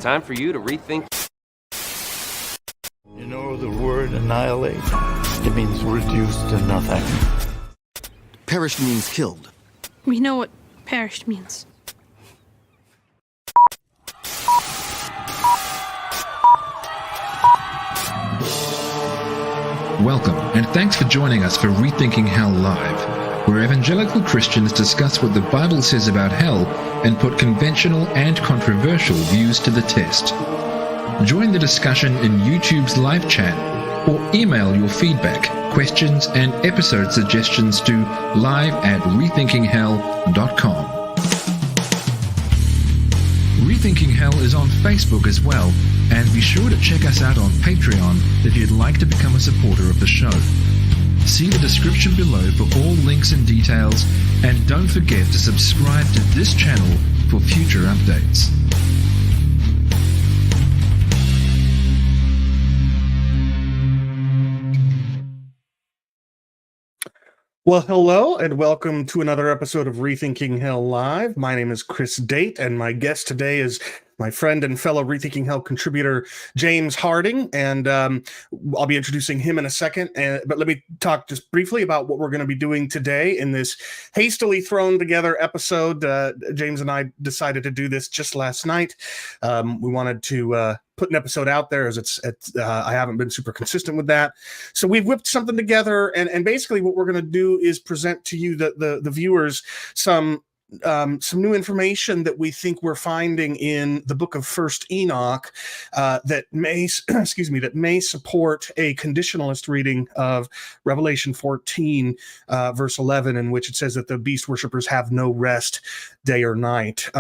Time for you to rethink. You know the word annihilate? It means reduced to nothing. Perished means killed. We know what perished means. Welcome, and thanks for joining us for Rethinking Hell Live, where evangelical Christians discuss what the Bible says about hell and put conventional and controversial views to the test. Join the discussion in YouTube's live chat, or email your feedback, questions, and episode suggestions to live@rethinkinghell.com. Rethinking Hell is on Facebook as well, and be sure to check us out on Patreon if you'd like to become a supporter of the show. See the description below for all links and details, and don't forget to subscribe to this channel for future updates. Well, hello, and welcome to another episode of Rethinking Hell Live. My name is Chris Date, and my guest today is my friend and fellow Rethinking Hell contributor, James Harding, and I'll be introducing him in a second. But let me talk just briefly about what we're going to be doing today in this hastily thrown together episode. James and I decided to do this just last night. We wanted to put an episode out there as I haven't been super consistent with that. So we've whipped something together, and basically what we're going to do is present to you, the viewers, some new information that we think we're finding in the book of First Enoch that may support a conditionalist reading of Revelation 14, verse 11, in which it says that the beast worshippers have no rest day or night.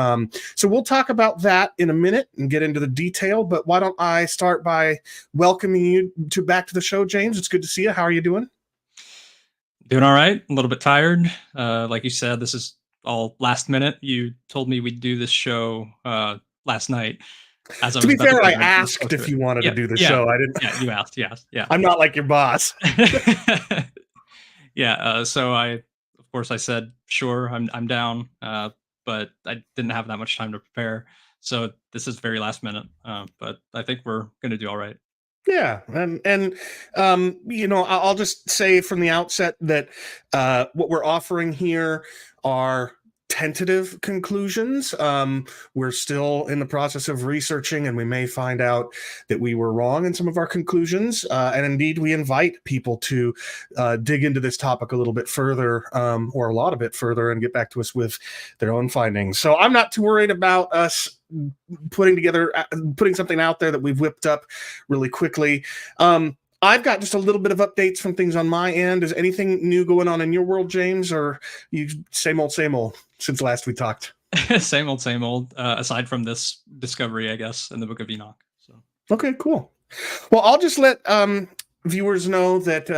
So we'll talk about that in a minute and get into the detail, but why don't I start by welcoming you back to the show, James? It's good to see you. How are you doing? Doing all right. A little bit tired. Like you said, this is all last minute. You told me we'd do this show last night. To be fair, I asked if you wanted to do the show. I didn't. Yeah, you asked. Yeah. I'm not like your boss. So of course, I said sure. I'm down. But I didn't have that much time to prepare. So this is very last minute. But I think we're going to do all right. Yeah, and I'll just say from the outset that what we're offering here are tentative conclusions. We're still in the process of researching, and we may find out that we were wrong in some of our conclusions. And indeed, we invite people to dig into this topic a little bit further, or a lot of it further, and get back to us with their own findings. So I'm not too worried about us putting something out there that we've whipped up really quickly. I've got just a little bit of updates from things on my end. Is anything new going on in your world, James, or you same old since last we talked? Same old, aside from this discovery, I guess, in the book of Enoch. So okay, cool. Well, I'll just let viewers know that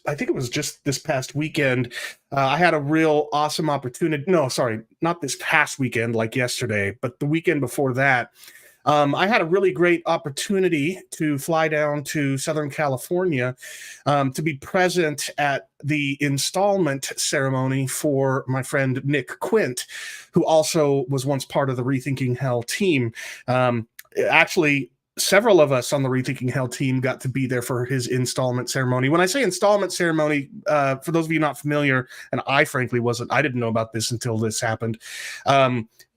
I think it was just this past weekend, I had a real awesome opportunity. No, sorry, not this past weekend like yesterday, but the weekend before that. I had a really great opportunity to fly down to Southern California to be present at the installment ceremony for my friend Nick Quint, who also was once part of the Rethinking Hell team. Actually, several of us on the Rethinking Hell team got to be there for his installment ceremony. When I say installment ceremony, for those of you not familiar, and I frankly I didn't know about this until this happened.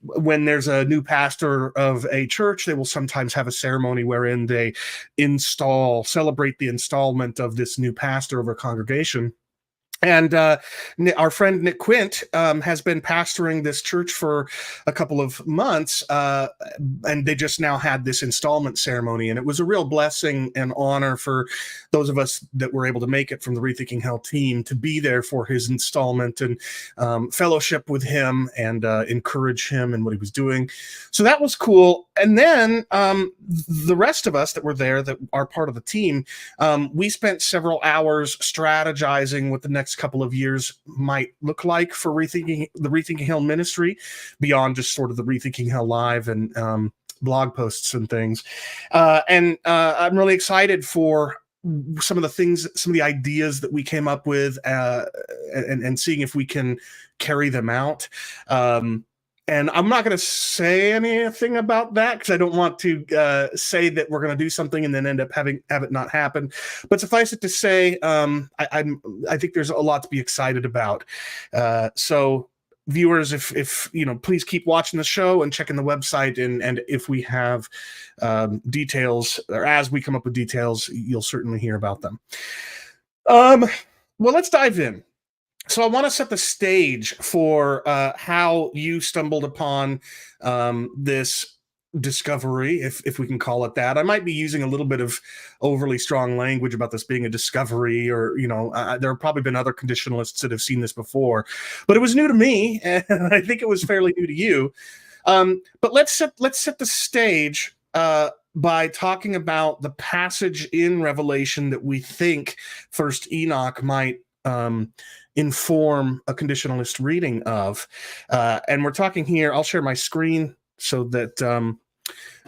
When there's a new pastor of a church, they will sometimes have a ceremony wherein they celebrate the installment of this new pastor of a congregation. And our friend Nick Quint has been pastoring this church for a couple of months, and they just now had this installment ceremony. And it was a real blessing and honor for those of us that were able to make it from the Rethinking Hell team to be there for his installment and fellowship with him and encourage him in what he was doing. So that was cool. And then the rest of us that were there that are part of the team, we spent several hours strategizing what the next couple of years might look like for the Rethinking Hell ministry, beyond just sort of the Rethinking Hell Live and blog posts and things. And I'm really excited for some of the ideas that we came up with, and seeing if we can carry them out. And I'm not going to say anything about that because I don't want to say that we're going to do something and then end up have it not happen. But suffice it to say, I think there's a lot to be excited about. So viewers, if please keep watching the show and checking the website, and if we have details, or as we come up with details, you'll certainly hear about them. Well, let's dive in. So I want to set the stage for how you stumbled upon this discovery, if we can call it that. I might be using a little bit of overly strong language about this being a discovery, or there have probably been other conditionalists that have seen this before, but it was new to me, and I think it was fairly new to you. But let's set the stage by talking about the passage in Revelation that we think First Enoch might inform a conditionalist reading of. And we're talking here, I'll share my screen so that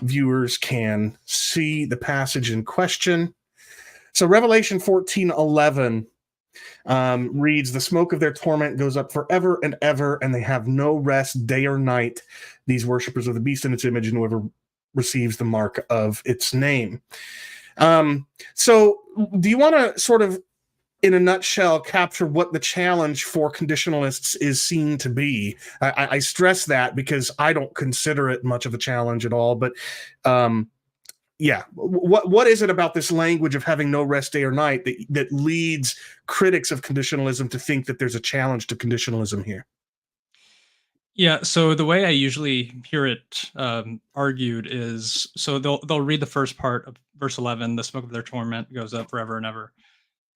viewers can see the passage in question. So Revelation 14:11 reads, "The smoke of their torment goes up forever and ever, and they have no rest day or night, these worshipers of the beast and its image, and whoever receives the mark of its name." So do you want to sort of, in a nutshell, capture what the challenge for conditionalists is seen to be? I stress that because I don't consider it much of a challenge at all. But what is it about this language of having no rest day or night that leads critics of conditionalism to think that there's a challenge to conditionalism here? Yeah, so the way I usually hear it argued is, so they'll read the first part of verse 11, "The smoke of their torment goes up forever and ever."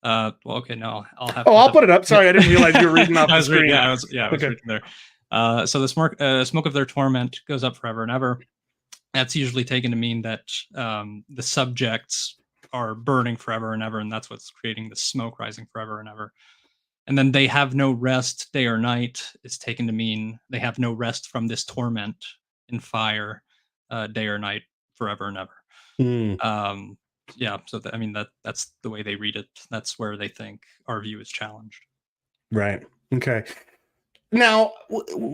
Well, okay, no, I'll have. I'll put it up. Sorry, I didn't realize you were reading off the screen. Reading, I was reading there. So the smoke of their torment goes up forever and ever. That's usually taken to mean that the subjects are burning forever and ever, and that's what's creating the smoke rising forever and ever. And then they have no rest day or night is taken to mean they have no rest from this torment in fire day or night forever and ever. Yeah, so that's the way they read it. That's where they think our view is challenged. Right. Okay. Now,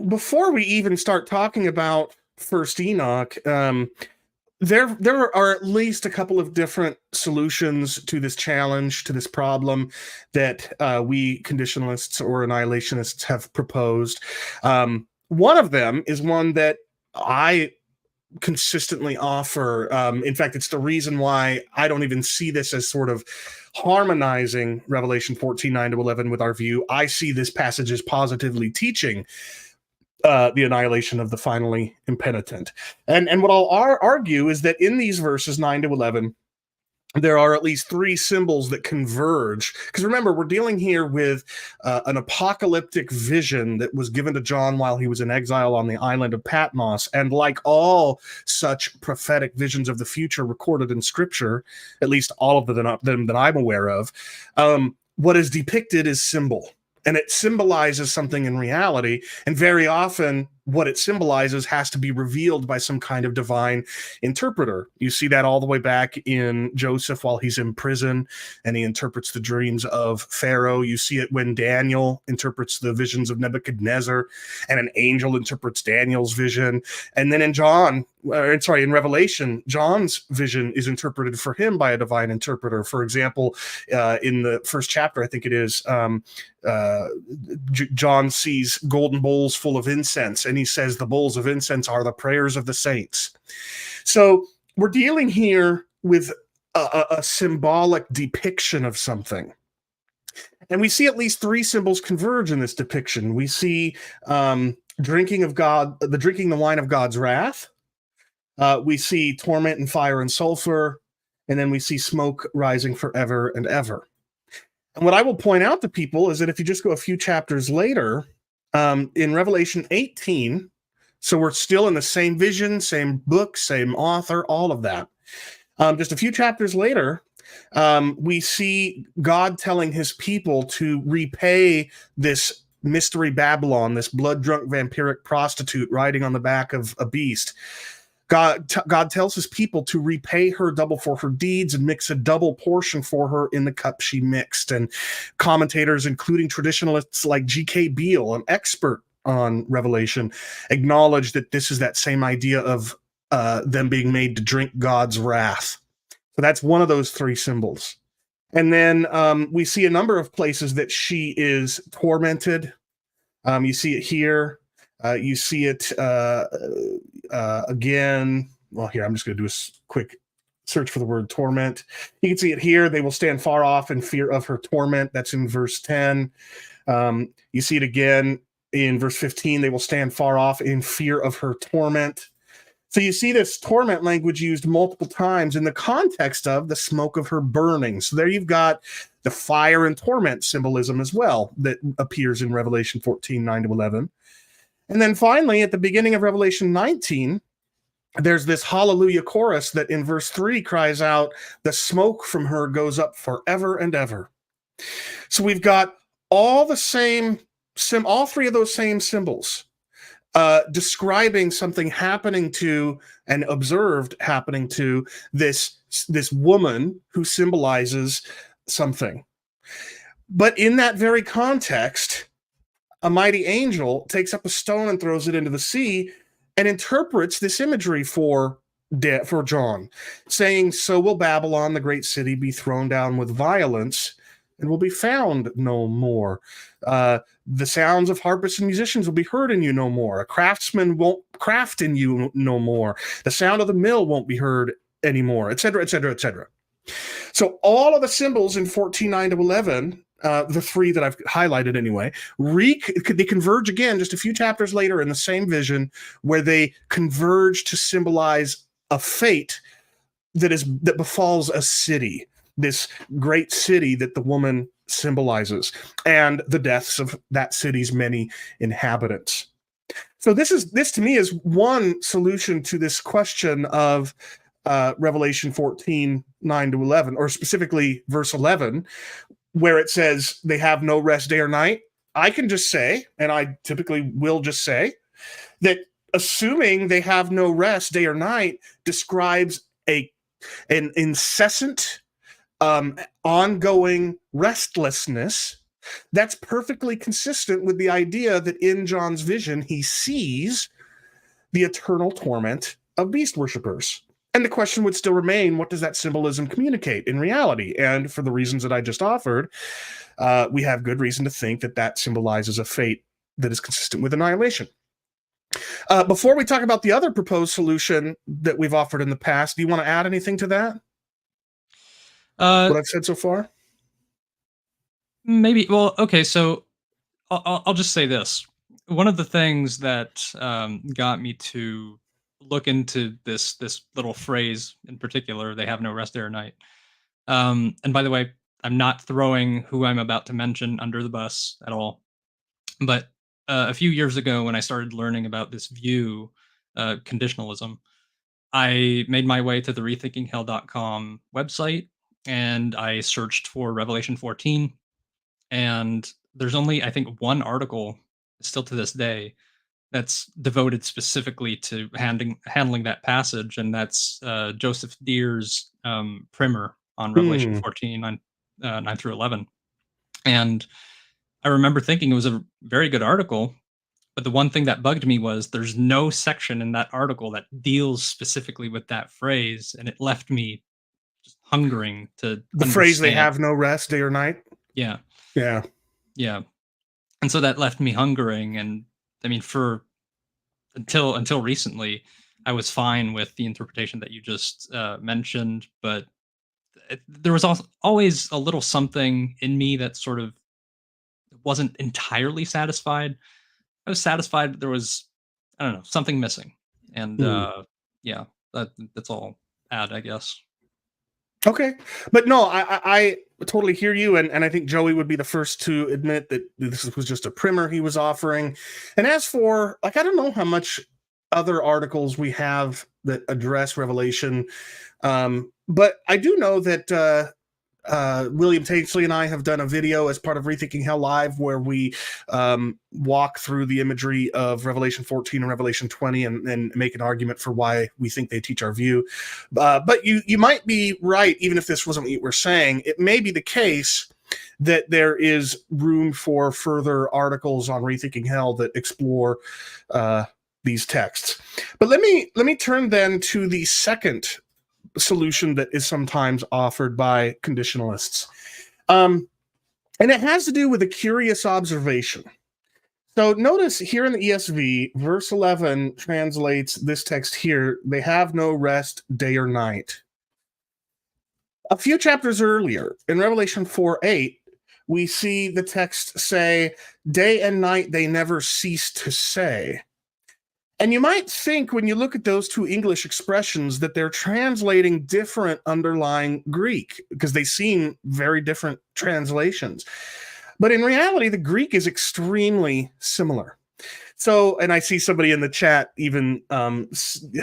before we even start talking about First Enoch, there are at least a couple of different solutions to this challenge, to this problem that we conditionalists or annihilationists have proposed. One of them is one that I consistently offer. In fact, it's the reason why I don't even see this as sort of harmonizing Revelation 14:9-11 with our view. I see this passage as positively teaching the annihilation of the finally impenitent. And what I'll argue is that in these verses 9-11, there are at least three symbols that converge. Because remember, we're dealing here with an apocalyptic vision that was given to John while he was in exile on the island of Patmos. And like all such prophetic visions of the future recorded in Scripture, at least all of them that I'm aware of, what is depicted is symbol. And it symbolizes something in reality. And very often, what it symbolizes has to be revealed by some kind of divine interpreter. You see that all the way back in Joseph while he's in prison and he interprets the dreams of Pharaoh. You see it when Daniel interprets the visions of Nebuchadnezzar and an angel interprets Daniel's vision. And then in Revelation, John's vision is interpreted for him by a divine interpreter. For example, in the first chapter, I think it is, John sees golden bowls full of incense, and he says the bowls of incense are the prayers of the saints. So we're dealing here with a symbolic depiction of something. And we see at least three symbols converge in this depiction. We see drinking the wine of God's wrath. We see torment and fire and sulfur. And then we see smoke rising forever and ever. And what I will point out to people is that if you just go a few chapters later, in Revelation 18, so we're still in the same vision, same book, same author, all of that. Just a few chapters later, we see God telling his people to repay this mystery Babylon, this blood-drunk vampiric prostitute riding on the back of a beast. God tells his people to repay her double for her deeds and mix a double portion for her in the cup she mixed. And commentators, including traditionalists like G.K. Beale, an expert on Revelation acknowledge that this is that same idea of them being made to drink God's wrath. So that's one of those three symbols. And then we see a number of places that she is tormented. You see it here. You see it again. Well, here, I'm just going to do a quick search for the word torment. You can see it here. They will stand far off in fear of her torment. That's in verse 10. You see it again in verse 15. They will stand far off in fear of her torment. So you see this torment language used multiple times in the context of the smoke of her burning. So there you've got the fire and torment symbolism as well that appears in Revelation 14, 9-11. And then finally, at the beginning of Revelation 19, there's this hallelujah chorus that in verse 3 cries out, the smoke from her goes up forever and ever. So we've got all three of those same symbols describing something happening to and observed happening to this woman who symbolizes something. But in that very context, a mighty angel takes up a stone and throws it into the sea and interprets this imagery for John, saying, so will Babylon, the great city, be thrown down with violence and will be found no more. The sounds of harpists and musicians will be heard in you no more. A craftsman won't craft in you no more. The sound of the mill won't be heard anymore, etc., etc., etc. So all of the symbols in 14:9-11, the three that I've highlighted anyway, they converge again just a few chapters later in the same vision, where they converge to symbolize a fate that befalls a city, this great city that the woman symbolizes, and the deaths of that city's many inhabitants. So this to me is one solution to this question of Revelation 14:9-11, or specifically verse 11, where it says they have no rest day or night. I can just say, and I typically will just say, that assuming they have no rest day or night describes an incessant, ongoing restlessness that's perfectly consistent with the idea that in John's vision he sees the eternal torment of beast worshippers. And the question would still remain, what does that symbolism communicate in reality? And for the reasons that I just offered, we have good reason to think that symbolizes a fate that is consistent with annihilation. Before we talk about the other proposed solution that we've offered in the past, do you want to add anything to that? What I've said so far? Maybe. Well, okay, so I'll just say this. One of the things that got me to look into this little phrase in particular, they have no rest day or night. And by the way, I'm not throwing who I'm about to mention under the bus at all. But a few years ago, when I started learning about this view, conditionalism, I made my way to the rethinkinghell.com website, and I searched for Revelation 14. And there's only, I think, one article, still to this day, that's devoted specifically to handling that passage, and that's Joseph Deere's primer on Revelation 14, 9-11. And I remember thinking it was a very good article, but the one thing that bugged me was there's no section in that article that deals specifically with that phrase, and it left me just hungering to the phrase "they have no rest day or night." Yeah. Yeah. And so that left me hungering, and I mean, until recently, I was fine with the interpretation that you just mentioned, but there was always a little something in me that sort of wasn't entirely satisfied. I was satisfied, but there was, I don't know, something missing. And yeah, that's all add, I guess. Okay. But no, I totally hear you. And I think Joey would be the first to admit that this was just a primer he was offering. And as for, I don't know how much other articles we have that address Revelation. But I do know that William Tatesley and I have done a video as part of Rethinking Hell Live where we walk through the imagery of Revelation 14 and Revelation 20 and make an argument for why we think they teach our view. But you might be right, even if this wasn't what you were saying. It may be the case that there is room for further articles on Rethinking Hell that explore these texts. But let me turn then to the second solution that is sometimes offered by conditionalists. And it has to do with a curious observation. So notice here in the ESV, verse 11 translates this text here, they have no rest day or night. A few chapters earlier, in Revelation 4:8, we see the text say, day and night they never cease to say. And you might think when you look at those two English expressions that they're translating different underlying Greek because they seem very different translations. But in reality, the Greek is extremely similar. So, and I see somebody in the chat even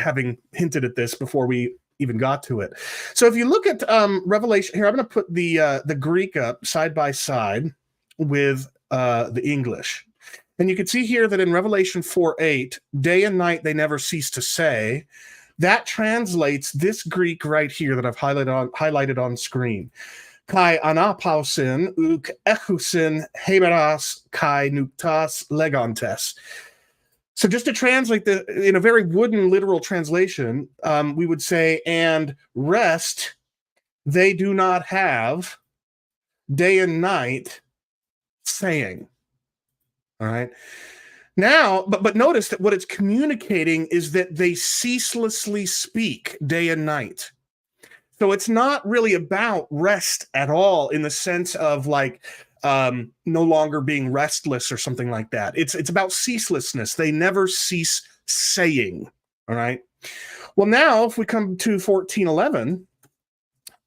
having hinted at this before we even got to it. So if you look at Revelation, here I'm going to put the Greek up side by side with the English. And you can see here that in Revelation 4:8, day and night they never cease to say. That translates this Greek right here that I've highlighted on screen. Kai anapausin uk echusin hemeras kai nuktas legantes. So just to translate in a very wooden literal translation, we would say, and rest they do not have, day and night saying. All right. Now, but notice that what it's communicating is that they ceaselessly speak day and night. So it's not really about rest at all in the sense of like no longer being restless or something like that. It's about ceaselessness. They never cease saying. All right. Well, now if we come to 14:11,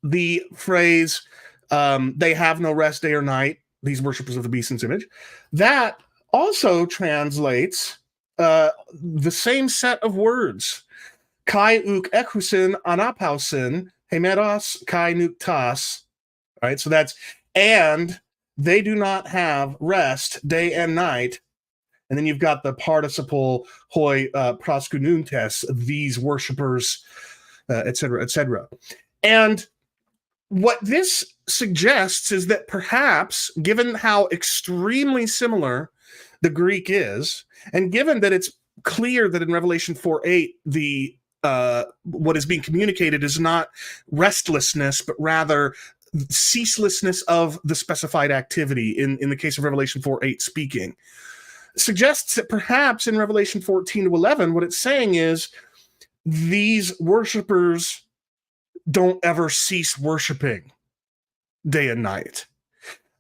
the phrase they have no rest day or night, these worshipers of the beast and its image, that also translates the same set of words. Kai uk ekusin anapausin hemeros kai nuktas. All right, so that's and they do not have rest day and night. And then you've got the participle hoi proskununtes, these worshipers, etc., etc. And what this suggests is that perhaps, given how extremely similar the Greek is, and given that it's clear that in Revelation 4:8 the what is being communicated is not restlessness, but rather ceaselessness of the specified activity in the case of Revelation 4:8 speaking, suggests that perhaps in Revelation 14-11, what it's saying is these worshipers don't ever cease worshiping day and night.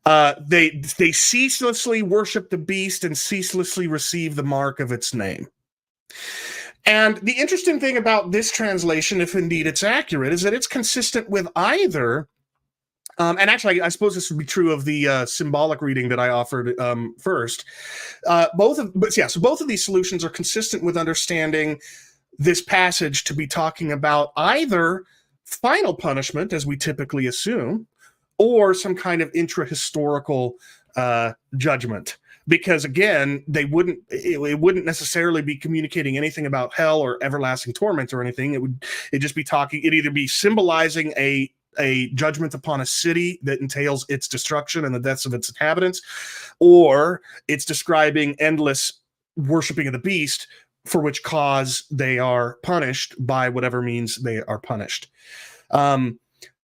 They ceaselessly worship the beast and ceaselessly receive the mark of its name. And the interesting thing about this translation, if indeed it's accurate, is that it's consistent with either, and actually I suppose this would be true of the symbolic reading that I offered first. So both of these solutions are consistent with understanding this passage to be talking about either final punishment, as we typically assume, or some kind of intra-historical judgment. Because again, it wouldn't necessarily be communicating anything about hell or everlasting torment or anything. It'd just be it'd either be symbolizing a judgment upon a city that entails its destruction and the deaths of its inhabitants, or it's describing endless worshiping of the beast, for which cause they are punished by whatever means they are punished.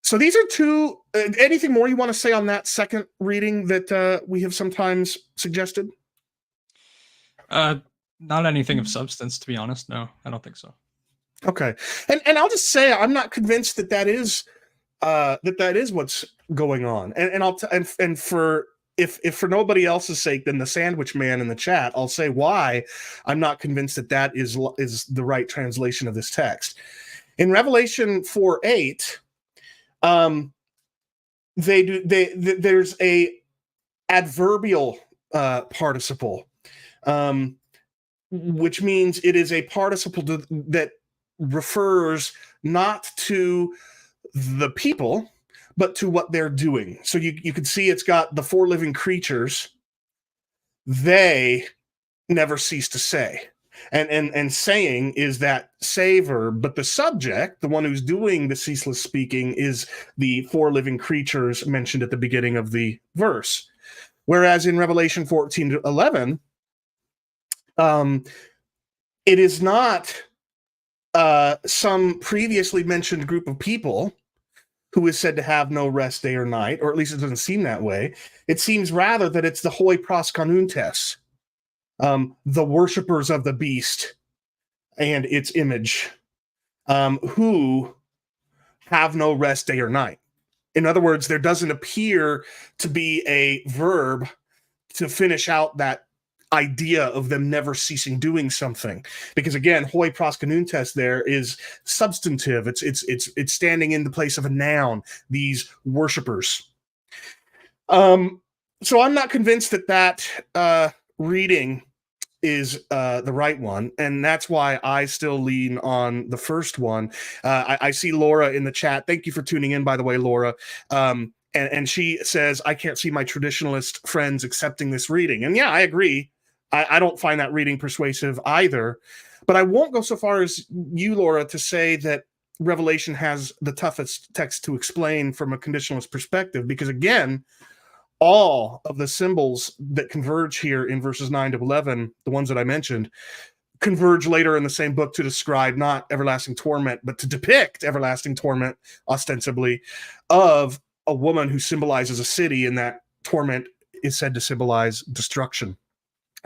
So these are two. Anything more you want to say on that second reading that we have sometimes suggested? Not anything of substance, to be honest. No, I don't think so. Okay, and I'll just say I'm not convinced that is what's going on. And for for nobody else's sake than the sandwich man in the chat, I'll say why I'm not convinced that is the right translation of this text. In Revelation 4:8. There's a adverbial participle, which means it is a participle that refers not to the people, but to what they're doing. So you can see it's got the four living creatures. They never cease to say. And saying is that say verb, but the subject, the one who's doing the ceaseless speaking, is the four living creatures mentioned at the beginning of the verse. Whereas in Revelation 14:11, it is not some previously mentioned group of people who is said to have no rest day or night, or at least it doesn't seem that way. It seems rather that it's the hoi proskanuntes, the worshippers of the beast and its image, who have no rest day or night. In other words, there doesn't appear to be a verb to finish out that idea of them never ceasing doing something, because again, hoi proskanuntes there is substantive. It's standing in the place of a noun. These worshippers. So I'm not convinced that reading is the right one, and that's why I still lean on the first one. I see Laura in the chat. Thank you for tuning in, by the way, Laura. And she says, I can't see my traditionalist friends accepting this reading. And yeah, I agree. I don't find that reading persuasive either. But I won't go so far as you, Laura, to say that Revelation has the toughest text to explain from a conditionalist perspective, because again, all of the symbols that converge here in verses 9 to 11, the ones that I mentioned, converge later in the same book to describe not everlasting torment, but to depict everlasting torment, ostensibly, of a woman who symbolizes a city, and that torment is said to symbolize destruction.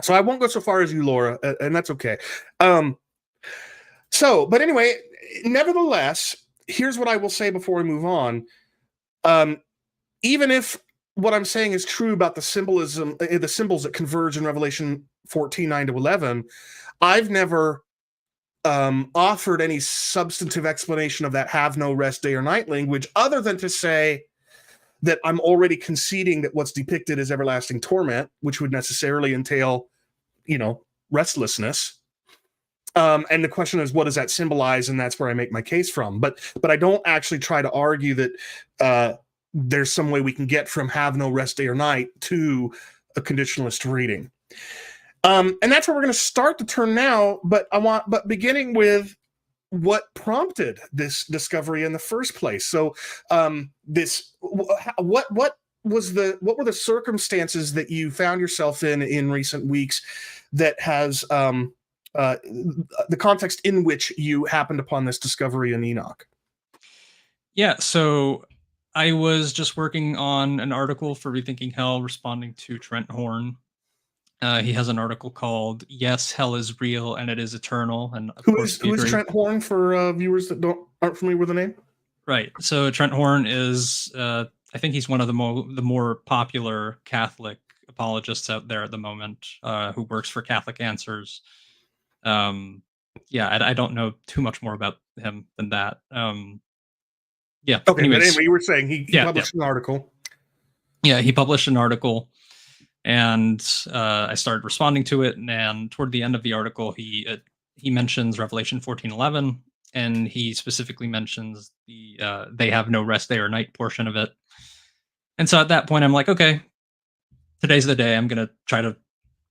So I won't go so far as you, Laura, and that's okay. But anyway, nevertheless, here's what I will say before we move on. Even if what I'm saying is true about the symbolism, the symbols that converge in Revelation 14, 9 to 11, I've never offered any substantive explanation of that have no rest day or night language, other than to say that I'm already conceding that what's depicted is everlasting torment, which would necessarily entail, restlessness. And the question is, what does that symbolize? And that's where I make my case from. But I don't actually try to argue that there's some way we can get from have no rest day or night to a conditionalist reading. And that's where we're going to start to turn now. But beginning with what prompted this discovery in the first place. So what were the circumstances that you found yourself in recent weeks that has the context in which you happened upon this discovery in Enoch? Yeah, so I was just working on an article for Rethinking Hell, responding to Trent Horn. He has an article called "Yes, Hell is Real and It is Eternal." And who is Trent Horn for viewers that aren't familiar with the name? Right. So Trent Horn is, I think he's one of the more popular Catholic apologists out there at the moment, who works for Catholic Answers. I don't know too much more about him than that. Okay, anyways, but anyway, you were saying he published an article. Yeah, he published an article, and I started responding to it. And toward the end of the article, he mentions Revelation 14:11, and he specifically mentions the "they have no rest day or night" portion of it. And so at that point, I'm like, okay, today's the day. I'm going to try to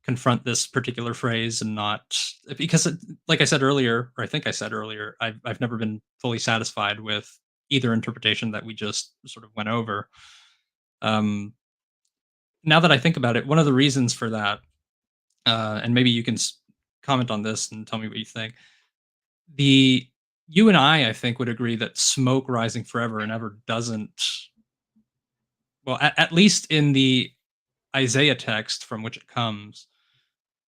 confront this particular phrase, and not because, like I said earlier, or I think I said earlier, I've never been fully satisfied with either interpretation that we just sort of went over. Now that I think about it, one of the reasons for that, and maybe you can comment on this and tell me what you think. You and I think, would agree that smoke rising forever and ever doesn't, well, at least in the Isaiah text from which it comes,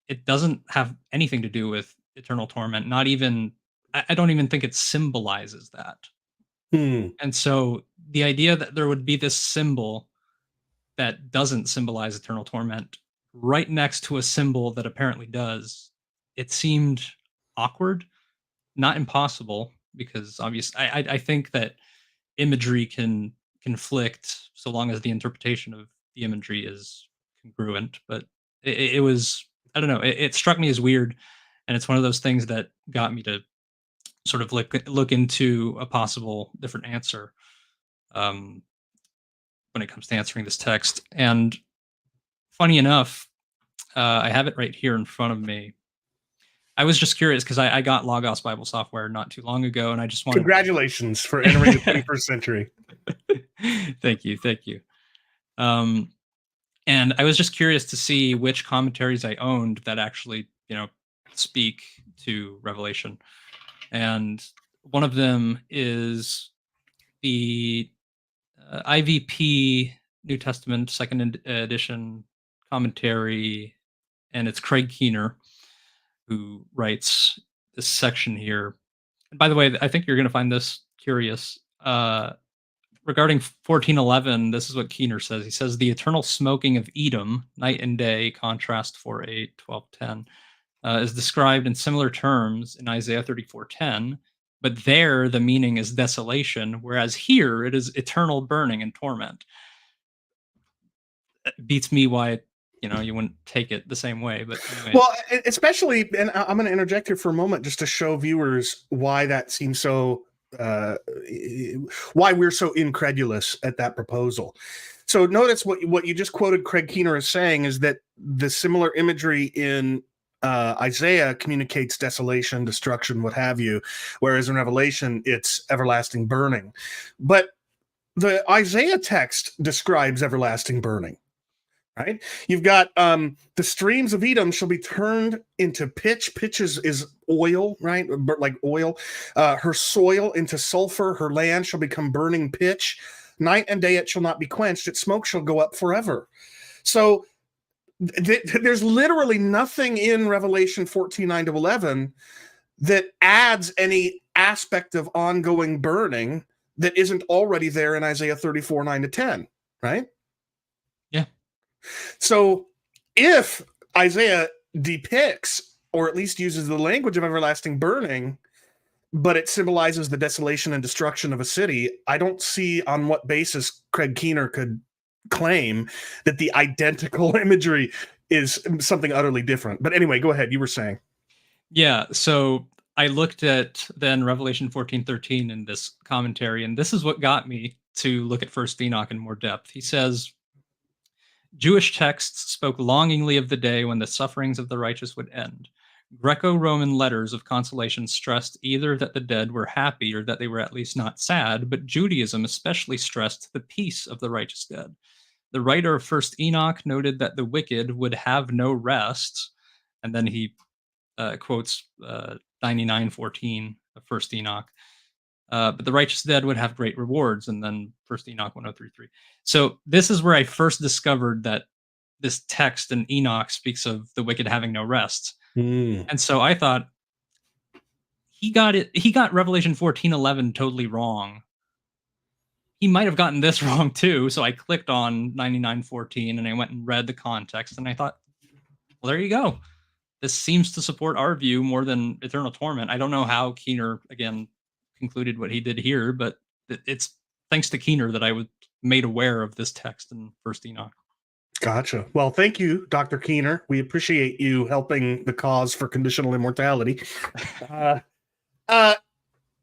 it doesn't have anything to do with eternal torment. Not even, I don't even think it symbolizes that. And so the idea that there would be this symbol that doesn't symbolize eternal torment right next to a symbol that apparently does, it seemed awkward, not impossible, because obviously I think that imagery can conflict so long as the interpretation of the imagery is congruent. But it was, I don't know, it struck me as weird, and it's one of those things that got me to sort of look into a possible different answer when it comes to answering this text. And funny enough, I have it right here in front of me. I was just curious because I got Logos Bible software not too long ago, and I just wanted. Congratulations for entering the 21st century. Thank you. And I was just curious to see which commentaries I owned that actually, speak to Revelation. And one of them is the IVP New Testament Second Edition commentary, and it's Craig Keener who writes this section here. And by the way, I think you're going to find this curious. Regarding 1411, this is what Keener says. He says, the eternal smoking of Edom, night and day, contrast 4:8, 12:10, is described in similar terms in Isaiah 34:10, but there the meaning is desolation, whereas here it is eternal burning and torment. It beats me why you wouldn't take it the same way. But anyway. Well, especially, and I'm going to interject here for a moment just to show viewers why that seems so, why we're so incredulous at that proposal. So notice what you just quoted Craig Keener as saying is that the similar imagery in Isaiah communicates desolation, destruction, what have you, whereas in Revelation, it's everlasting burning. But the Isaiah text describes everlasting burning. Right, you've got the streams of Edom shall be turned into pitch. Pitch is oil, right? Like oil. Her soil into sulfur. Her land shall become burning pitch. Night and day it shall not be quenched. Its smoke shall go up forever. So there's literally nothing in Revelation 14:9-11 that adds any aspect of ongoing burning that isn't already there in Isaiah 34:9-10, right? So if Isaiah depicts, or at least uses the language of everlasting burning, but it symbolizes the desolation and destruction of a city, I don't see on what basis Craig Keener could claim that the identical imagery is something utterly different. But anyway, go ahead. You were saying. Yeah, so I looked at then Revelation 14:13 in this commentary, and this is what got me to look at First Enoch in more depth. He says, Jewish texts spoke longingly of the day when the sufferings of the righteous would end. Greco-Roman letters of consolation stressed either that the dead were happy or that they were at least not sad, but Judaism especially stressed the peace of the righteous dead. The writer of First Enoch noted that the wicked would have no rest, and then he quotes 99:14 of First Enoch. But the righteous dead would have great rewards, and then First Enoch 103:3. So this is where I first discovered that this text in Enoch speaks of the wicked having no rest. And so I thought he got Revelation 14:11 totally wrong. He might have gotten this wrong too. So I clicked on 99:14 and I went and read the context, and I thought, well, there you go. This seems to support our view more than eternal torment. I don't know how Keener, again, concluded what he did here, but it's thanks to Keener that I was made aware of this text in First Enoch. Gotcha. Well, thank you, Dr. Keener. We appreciate you helping the cause for conditional immortality.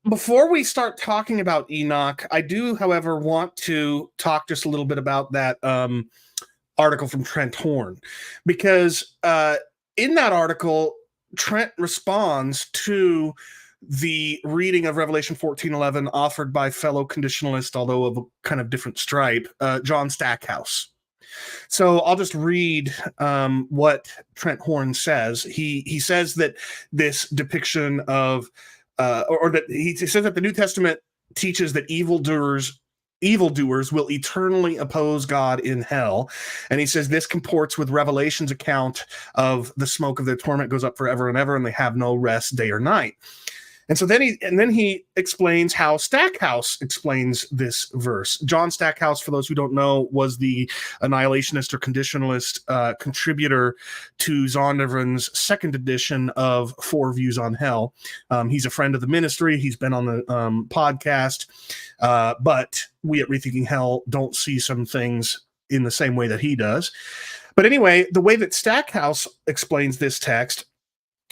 Before we start talking about Enoch, I do, however, want to talk just a little bit about that article from Trent Horn, because in that article, Trent responds to the reading of Revelation 14:11 offered by fellow conditionalist, although of a kind of different stripe, John Stackhouse. So I'll just read what Trent Horn says. He says that this depiction of, or that he says that the New Testament teaches that evildoers will eternally oppose God in hell. And he says this comports with Revelation's account of the smoke of their torment goes up forever and ever, and they have no rest day or night. And so then he explains how Stackhouse explains this verse. John Stackhouse, for those who don't know, was the annihilationist or conditionalist contributor to Zondervan's second edition of Four Views on Hell. He's a friend of the ministry. He's been on the podcast, but we at Rethinking Hell don't see some things in the same way that he does. But anyway, the way that Stackhouse explains this text,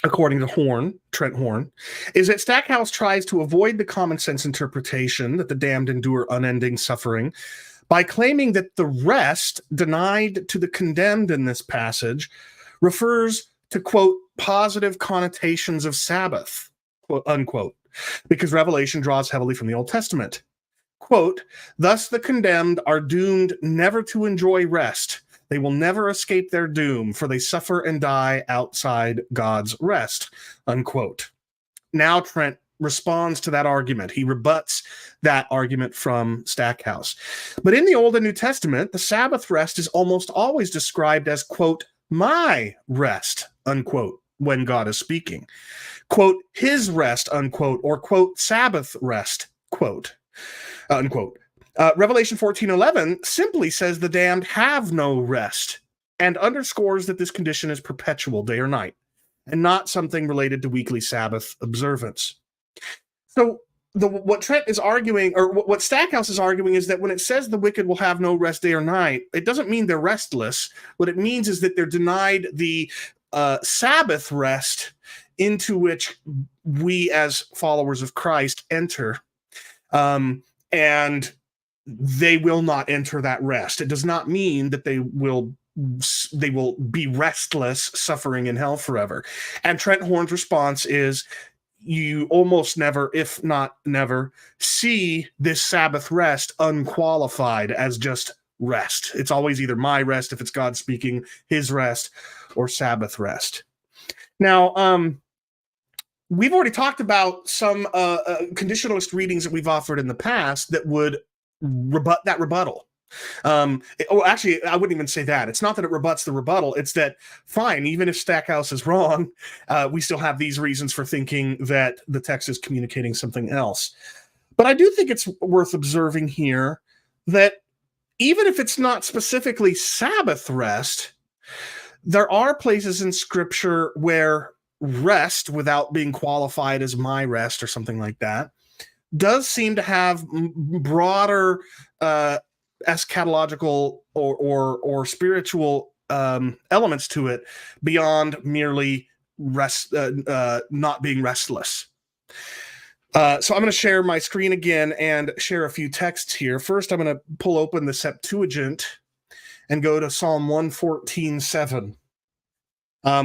according to Trent Horn, is that Stackhouse tries to avoid the common sense interpretation that the damned endure unending suffering by claiming that the rest denied to the condemned in this passage refers to, quote, positive connotations of Sabbath, quote, unquote, because Revelation draws heavily from the Old Testament. Quote, thus the condemned are doomed never to enjoy rest. They will never escape their doom, for they suffer and die outside God's rest, unquote. Now Trent responds to that argument. He rebuts that argument from Stackhouse. But in the Old and New Testament, the Sabbath rest is almost always described as, quote, my rest, unquote, when God is speaking. Quote, his rest, unquote, or, quote, Sabbath rest, quote, unquote. Revelation 14:11 simply says the damned have no rest and underscores that this condition is perpetual, day or night, and not something related to weekly Sabbath observance. So what Trent is arguing, or what Stackhouse is arguing, is that when it says the wicked will have no rest day or night, it doesn't mean they're restless. What it means is that they're denied the Sabbath rest into which we as followers of Christ enter, and they will not enter that rest. It does not mean that they will be restless, suffering in hell forever. And Trent Horn's response is, you almost never, if not never, see this Sabbath rest unqualified as just rest. It's always either my rest, if it's God speaking, his rest, or Sabbath rest. Now, we've already talked about some conditionalist readings that we've offered in the past that would rebut that rebuttal. Actually, I wouldn't even say that. It's not that it rebuts the rebuttal. It's that, fine, even if Stackhouse is wrong, we still have these reasons for thinking that the text is communicating something else. But I do think it's worth observing here that even if it's not specifically Sabbath rest, there are places in Scripture where rest, without being qualified as my rest or something like that, does seem to have broader eschatological or spiritual elements to it beyond merely rest, not being restless. So I'm going to share my screen again and share a few texts here. First, I'm going to pull open the Septuagint and go to Psalm 114:7.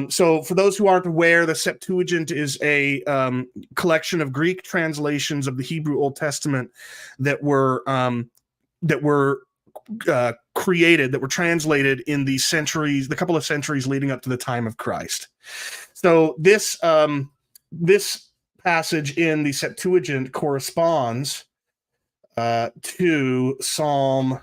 So for those who aren't aware, the Septuagint is a collection of Greek translations of the Hebrew Old Testament that were created, that were translated in the centuries, the couple of centuries leading up to the time of Christ. So this passage in the Septuagint corresponds to Psalm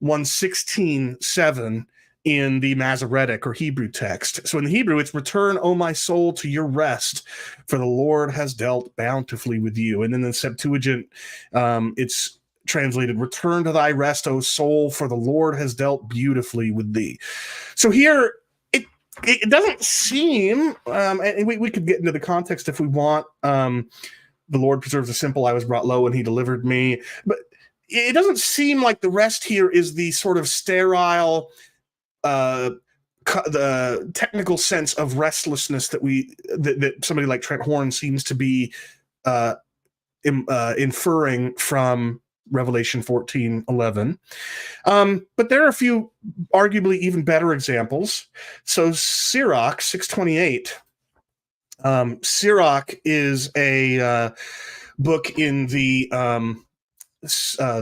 116:7 in the Masoretic or Hebrew text. So in the Hebrew, it's return, O my soul, to your rest, for the Lord has dealt bountifully with you. And in the Septuagint, it's translated, return to thy rest, O soul, for the Lord has dealt beautifully with thee. So here, it doesn't seem, and we could get into the context if we want, the Lord preserves the simple, I was brought low and he delivered me. But it doesn't seem like the rest here is the sort of sterile, the technical sense of restlessness that somebody like Trent Horn seems to be inferring from Revelation 14:11. But there are a few arguably even better examples. So Sirach 6:28. Sirach is a book in the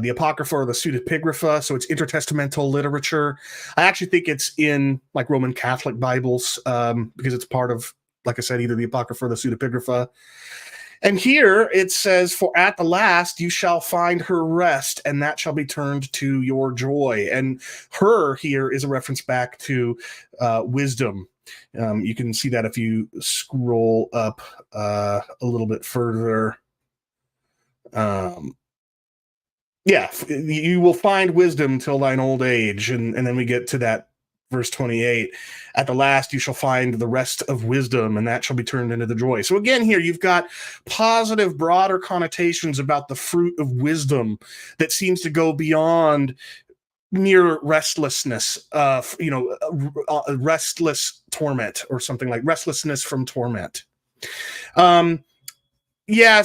Apocrypha or the Pseudepigrapha, so it's intertestamental literature. I actually think it's in like Roman Catholic Bibles because it's part of, like I said, either the Apocrypha or the Pseudepigrapha. And here it says, for at the last you shall find her rest, and that shall be turned to your joy. And her here is a reference back to wisdom. You can see that if you scroll up a little bit further. You will find wisdom till thine old age. And then we get to that verse 28. At the last you shall find the rest of wisdom, and that shall be turned into the joy. So again, here you've got positive, broader connotations about the fruit of wisdom that seems to go beyond mere restlessness, restless torment, or something like restlessness from torment. So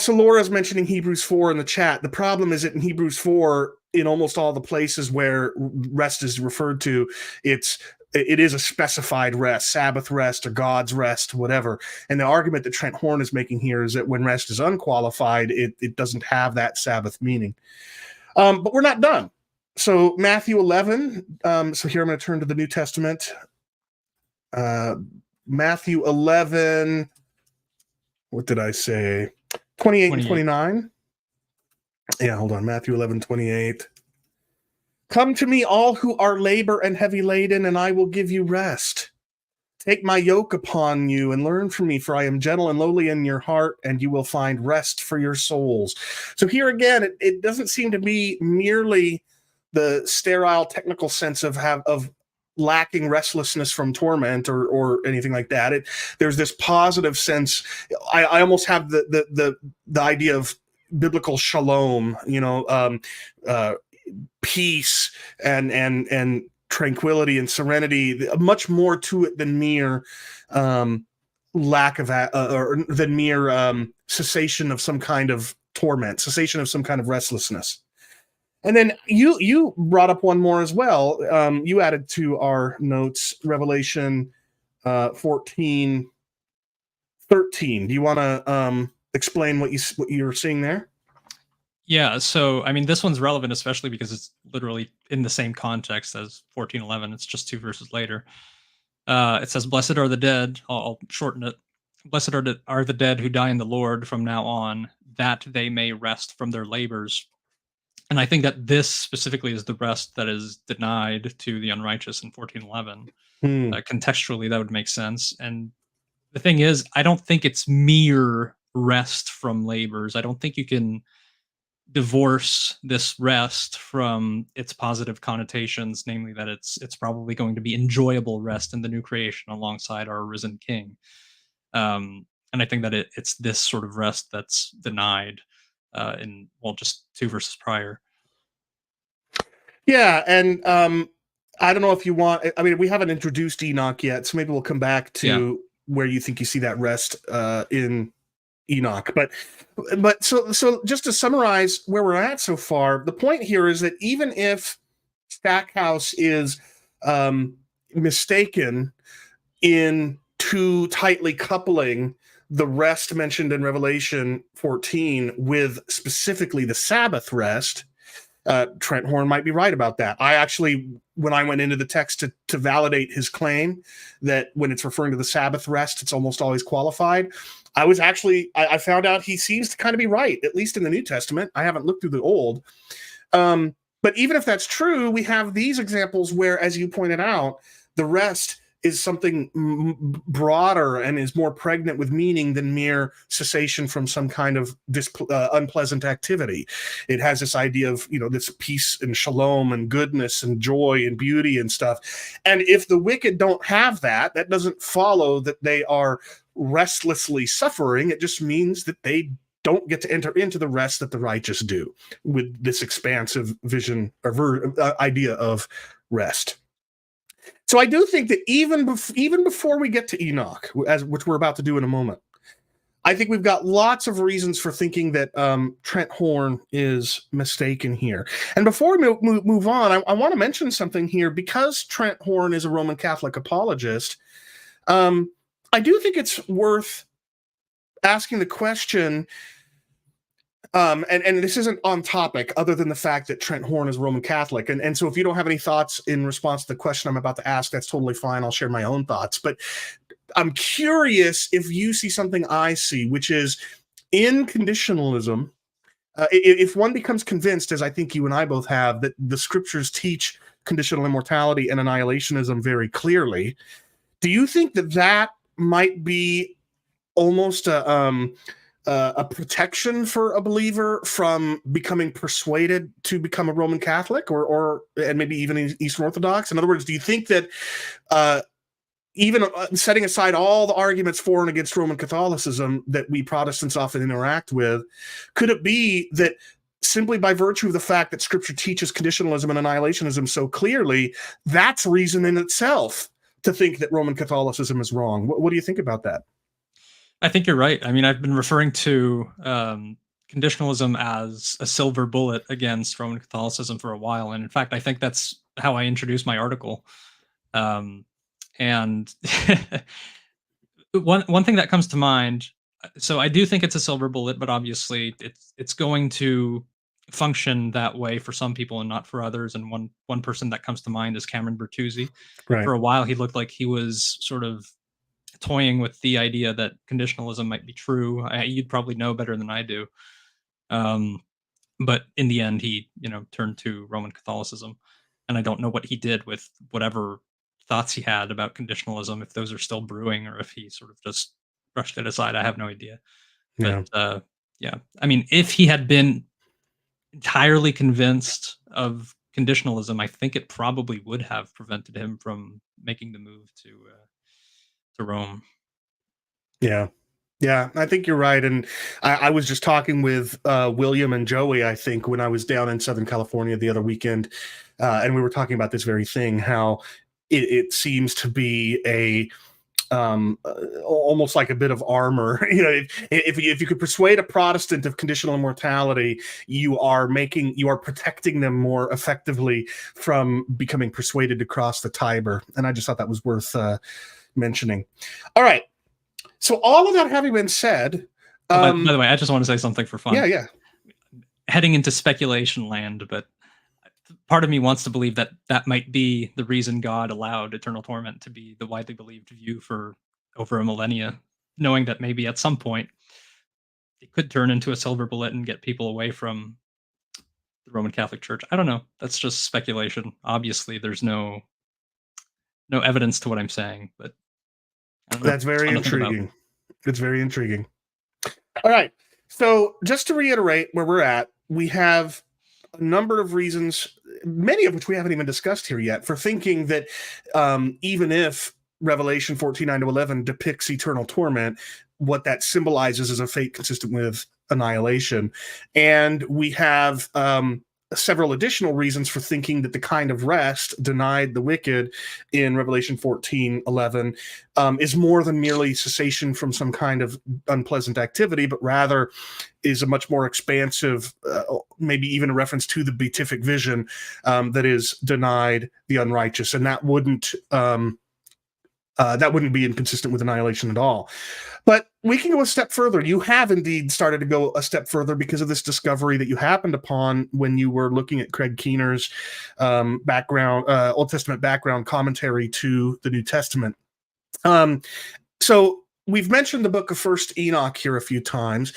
Laura's mentioning Hebrews 4 in the chat. The problem is that in Hebrews 4, in almost all the places where rest is referred to, it's it is a specified rest, Sabbath rest or God's rest, whatever. And the argument that Trent Horn is making here is that when rest is unqualified, it doesn't have that Sabbath meaning. But we're not done. So Matthew 11. So here I'm going to turn to the New Testament. Matthew 11. What did I say? 28 and 29. Yeah, hold on. Matthew 11, 28. Come to me, all who are labor and heavy laden, and I will give you rest. Take my yoke upon you and learn from me, for I am gentle and lowly in your heart, and you will find rest for your souls. So here again, it doesn't seem to be merely the sterile technical sense of lacking restlessness from torment or anything like that. There's this positive sense. I almost have the idea of biblical shalom, peace and tranquility and serenity, much more to it than mere lack of or than mere cessation of some kind of torment, cessation of some kind of restlessness. And then you brought up one more as well. You added to our notes Revelation 14:13. Do you want to explain what you're seeing there? Yeah, so I mean, this one's relevant, especially because it's literally in the same context as 14:11. It's just 2 verses later. It says, "Blessed are the dead." I'll shorten it. "Blessed are the dead who die in the Lord from now on, that they may rest from their labors." And I think that this specifically is the rest that is denied to the unrighteous in 14:11. Contextually, that would make sense. And the thing is, I don't think it's mere rest from labors. I don't think you can divorce this rest from its positive connotations, namely that it's probably going to be enjoyable rest in the new creation alongside our risen King. And I think that it's this sort of rest that's denied in just 2 verses prior. Yeah, and I don't know if you want. I mean, we haven't introduced Enoch yet, so maybe we'll come back to where you think you see that rest in Enoch. But so just to summarize where we're at so far, the point here is that even if Stackhouse is mistaken in too tightly coupling the rest mentioned in Revelation 14 with specifically the Sabbath rest, Trent Horn might be right about that. I actually, when I went into the text to validate his claim that when it's referring to the Sabbath rest, it's almost always qualified, I found out he seems to kind of be right, at least in the New Testament. I haven't looked through the Old. But even if that's true, we have these examples where, as you pointed out, the rest is something broader and is more pregnant with meaning than mere cessation from some kind of unpleasant activity. It has this idea of, this peace and shalom and goodness and joy and beauty and stuff. And if the wicked don't have that, that doesn't follow that they are restlessly suffering. It just means that they don't get to enter into the rest that the righteous do, with this expansive vision or idea of rest. So I do think that even before we get to Enoch, which we're about to do in a moment, I think we've got lots of reasons for thinking that Trent Horn is mistaken here. And before we move on, I want to mention something here. Because Trent Horn is a Roman Catholic apologist, I do think it's worth asking the question, and this isn't on topic other than the fact that Trent Horn is Roman Catholic. And so if you don't have any thoughts in response to the question I'm about to ask, that's totally fine. I'll share my own thoughts. But I'm curious if you see something I see, which is in conditionalism, if one becomes convinced, as I think you and I both have, that the scriptures teach conditional immortality and annihilationism very clearly, do you think that might be almost a protection for a believer from becoming persuaded to become a Roman Catholic or and maybe even Eastern Orthodox? In other words, do you think that even setting aside all the arguments for and against Roman Catholicism that we Protestants often interact with, could it be that simply by virtue of the fact that Scripture teaches conditionalism and annihilationism so clearly, that's reason in itself to think that Roman Catholicism is wrong? What do you think about that? I think you're right. I mean, I've been referring to conditionalism as a silver bullet against Roman Catholicism for a while. And in fact, I think that's how I introduced my article. And one thing that comes to mind, so I do think it's a silver bullet, but obviously it's going to function that way for some people and not for others. And one person that comes to mind is Cameron Bertuzzi. Right. For a while, he looked like he was sort of toying with the idea that conditionalism might be true. You'd probably know better than I do. But in the end, he turned to Roman Catholicism, and I don't know what he did with whatever thoughts he had about conditionalism, if those are still brewing or if he sort of just brushed it aside. I have no idea. Yeah. But yeah, I mean, if he had been entirely convinced of conditionalism, I think it probably would have prevented him from making the move to Rome. Yeah. Yeah, I think you're right. And I was just talking with William and Joey, I think, when I was down in Southern California the other weekend. And we were talking about this very thing, how it seems to be a almost like a bit of armor. If you could persuade a Protestant of conditional immortality, you are protecting them more effectively from becoming persuaded to cross the Tiber. And I just thought that was worth mentioning. All right. So all of that having been said, by the way, I just want to say something for fun. Yeah. Heading into speculation land, but part of me wants to believe that might be the reason God allowed eternal torment to be the widely believed view for over a millennia, knowing that maybe at some point it could turn into a silver bullet and get people away from the Roman Catholic Church. I don't know. That's just speculation. Obviously, there's no evidence to what I'm saying, but that's very intriguing. It's very intriguing. All right. So just to reiterate where we're at, we have a number of reasons, many of which we haven't even discussed here yet, for thinking that even if Revelation 14:9-11 depicts eternal torment, what that symbolizes is a fate consistent with annihilation. And we have several additional reasons for thinking that the kind of rest denied the wicked in Revelation 14:11 is more than merely cessation from some kind of unpleasant activity, but rather is a much more expansive, maybe even a reference to the beatific vision that is denied the unrighteous, and that wouldn't be inconsistent with annihilation at all. But we can go a step further. You have indeed started to go a step further because of this discovery that you happened upon when you were looking at Craig Keener's Old Testament background commentary to the New Testament. So we've mentioned the book of First Enoch here a few times.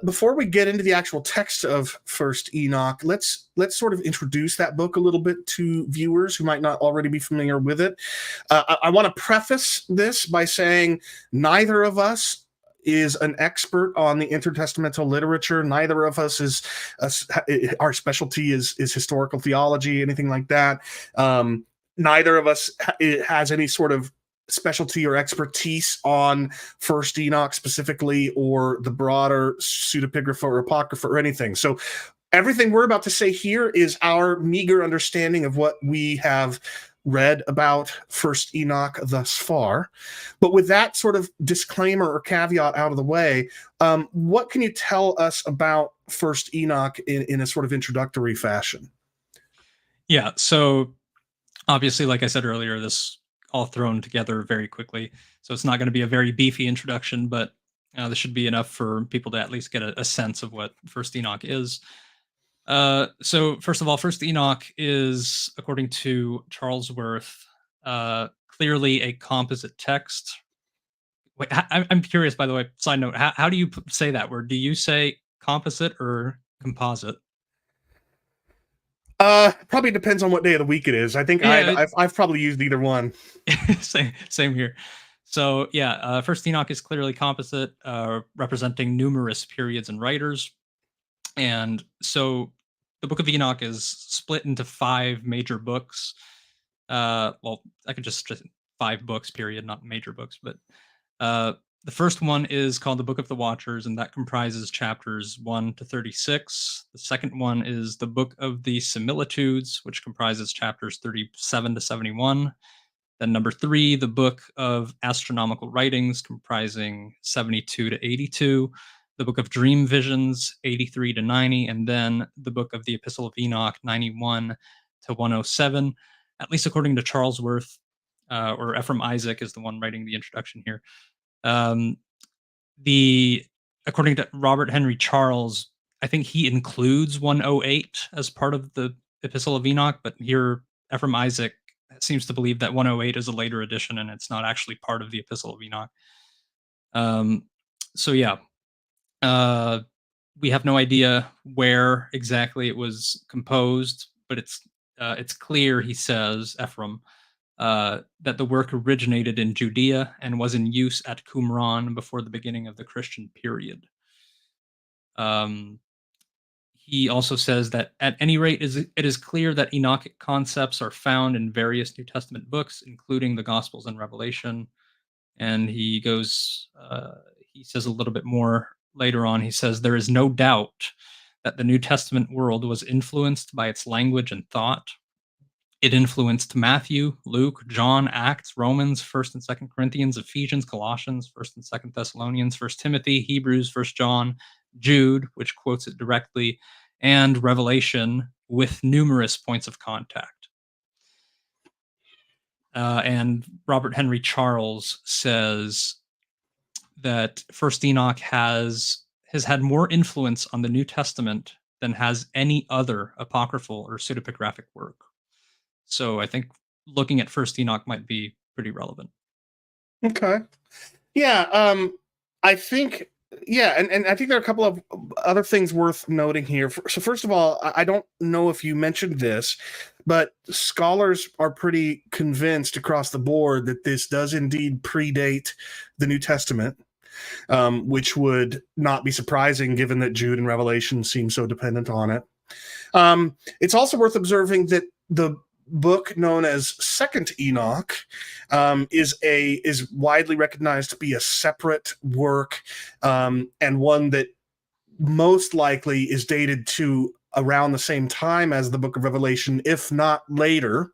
Before we get into the actual text of First Enoch, let's sort of introduce that book a little bit to viewers who might not already be familiar with it. I want to preface this by saying neither of us is an expert on the intertestamental literature. Neither of us is our specialty is historical theology, anything like that. Neither of us has any sort of specialty or expertise on First Enoch specifically, or the broader pseudepigrapha or apocrypha or anything. So everything we're about to say here is our meager understanding of what we have read about First Enoch thus far. But with that sort of disclaimer or caveat out of the way, what can you tell us about First Enoch in a sort of introductory fashion? Yeah, so obviously, like I said earlier, this all thrown together very quickly. So it's not going to be a very beefy introduction, but this should be enough for people to at least get a sense of what First Enoch is. So first of all, First Enoch is, according to Charles Worth, clearly a composite text. Wait, I'm curious, by the way, side note, how do you say that word? Do you say composite or composite? Probably depends on what day of the week it is. I think I've probably used either one. Same here. So yeah, First Enoch is clearly composite, representing numerous periods and writers. And so the Book of Enoch is split into 5 major books. Well, I could just 5 books, period, not major books. But the first one is called the Book of the Watchers, and that comprises chapters 1 to 36. The second one is the Book of the Similitudes, which comprises chapters 37 to 71. Then number 3, the Book of Astronomical Writings, comprising 72 to 82. The Book of Dream Visions, 83 to 90. And then the Book of the Epistle of Enoch, 91 to 107. At least according to Charles Worth, or Ephraim Isaac is the one writing the introduction here. According to Robert Henry Charles, I think he includes 108 as part of the Epistle of Enoch, but here Ephraim Isaac seems to believe that 108 is a later edition and it's not actually part of the Epistle of Enoch. So yeah, we have no idea where exactly it was composed, but it's clear, he says, Ephraim, that the work originated in Judea and was in use at Qumran before the beginning of the Christian period. He also says that at any rate, it is clear that Enochic concepts are found in various New Testament books, including the Gospels and Revelation. And he says a little bit more later on. He says, there is no doubt that the New Testament world was influenced by its language and thought. It influenced Matthew, Luke, John, Acts, Romans, 1st and 2nd Corinthians, Ephesians, Colossians, 1st and 2nd Thessalonians, 1st Timothy, Hebrews, 1st John, Jude, which quotes it directly, and Revelation, with numerous points of contact. And Robert Henry Charles says that First Enoch has had more influence on the New Testament than has any other apocryphal or pseudepigraphic work. So I think looking at First Enoch might be pretty relevant. Okay. Yeah. I think, and I think there are a couple of other things worth noting here. So first of all, I don't know if you mentioned this, but scholars are pretty convinced across the board that this does indeed predate the New Testament, which would not be surprising given that Jude and Revelation seem so dependent on it. It's also worth observing that the book known as Second Enoch is widely recognized to be a separate work, and one that most likely is dated to around the same time as the book of Revelation, if not later,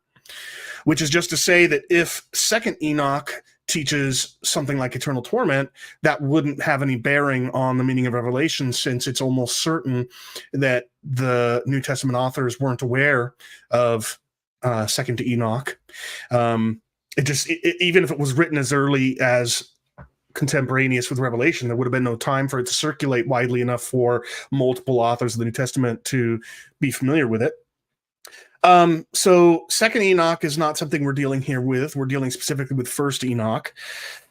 which is just to say that if Second Enoch teaches something like eternal torment, that wouldn't have any bearing on the meaning of Revelation, since it's almost certain that the New Testament authors weren't aware of Second Enoch. Even if it was written as early as contemporaneous with Revelation, there would have been no time for it to circulate widely enough for multiple authors of the New Testament to be familiar with it. So Second Enoch is not something we're dealing here with. We're dealing specifically with First Enoch.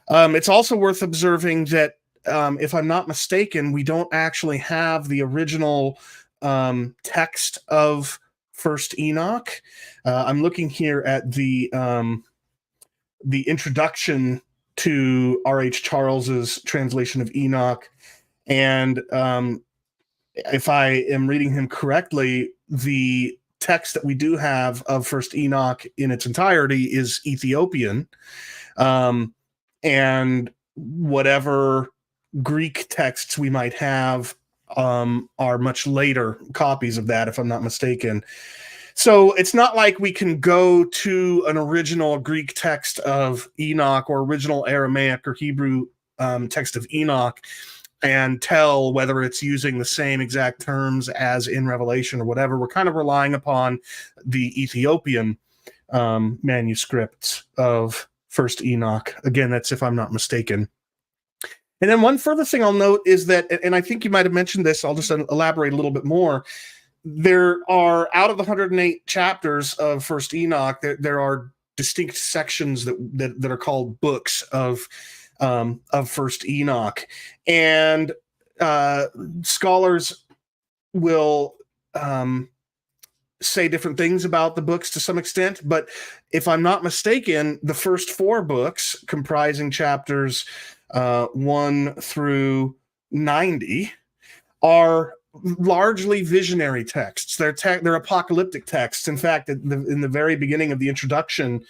It's also worth observing that, if I'm not mistaken, we don't actually have the original text of First Enoch. I'm looking here at the introduction to R.H. Charles's translation of Enoch, and if I am reading him correctly, the text that we do have of First Enoch in its entirety is Ethiopian, and whatever Greek texts we might have are much later copies of that, if I'm not mistaken. So it's not like we can go to an original Greek text of Enoch or original Aramaic or Hebrew text of Enoch and tell whether it's using the same exact terms as in Revelation or whatever. We're kind of relying upon the Ethiopian manuscripts of First Enoch. Again, that's if I'm not mistaken. And then one further thing I'll note is that, and I think you might have mentioned this, I'll just elaborate a little bit more. There are, out of the 108 chapters of First Enoch, there are distinct sections that are called books of First Enoch, and scholars will say different things about the books to some extent. But if I'm not mistaken, the first 4 books, comprising chapters 1 through 90, are largely visionary texts. They're apocalyptic texts. In fact, in the very beginning of the introduction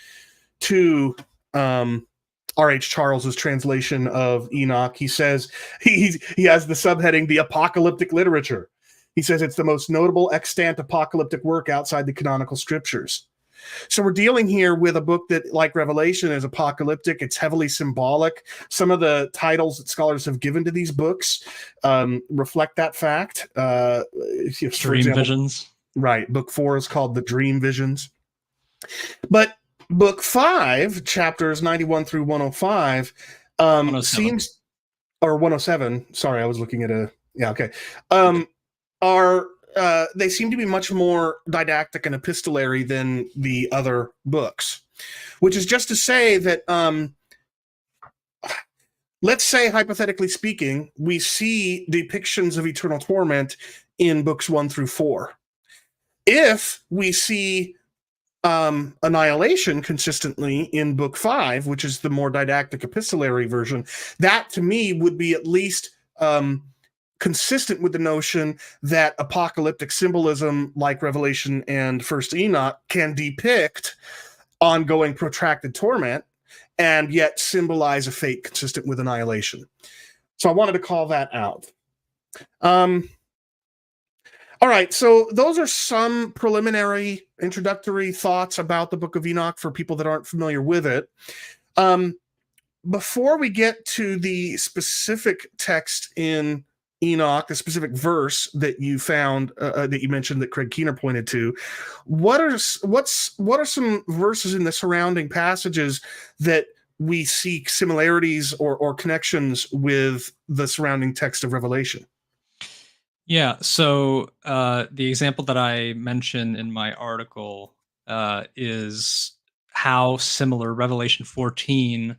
to R.H. Charles's translation of Enoch, he says he has the subheading, "The Apocalyptic Literature." He says it's the most notable extant apocalyptic work outside the canonical scriptures. So we're dealing here with a book that, like Revelation, is apocalyptic. It's heavily symbolic. Some of the titles that scholars have given to these books reflect that fact. Dream Visions. Right. Book 4 is called The Dream Visions. But Book 5, chapters 91 through 105, 107. seems, or 107. Sorry, I was looking at okay. They seem to be much more didactic and epistolary than the other books, which is just to say that, let's say, hypothetically speaking, we see depictions of eternal torment in books 1 through 4. If we see annihilation consistently in book 5, which is the more didactic epistolary version, that to me would be at least consistent with the notion that apocalyptic symbolism like Revelation and First Enoch can depict ongoing protracted torment and yet symbolize a fate consistent with annihilation. So I wanted to call that out. All right, so those are some preliminary introductory thoughts about the Book of Enoch for people that aren't familiar with it. Before we get to the specific text in Enoch, the specific verse that you found, that you mentioned that Craig Keener pointed to, what are some verses in the surrounding passages that we see similarities or connections with the surrounding text of Revelation? Yeah, so the example that I mentioned in my article is how similar Revelation 14,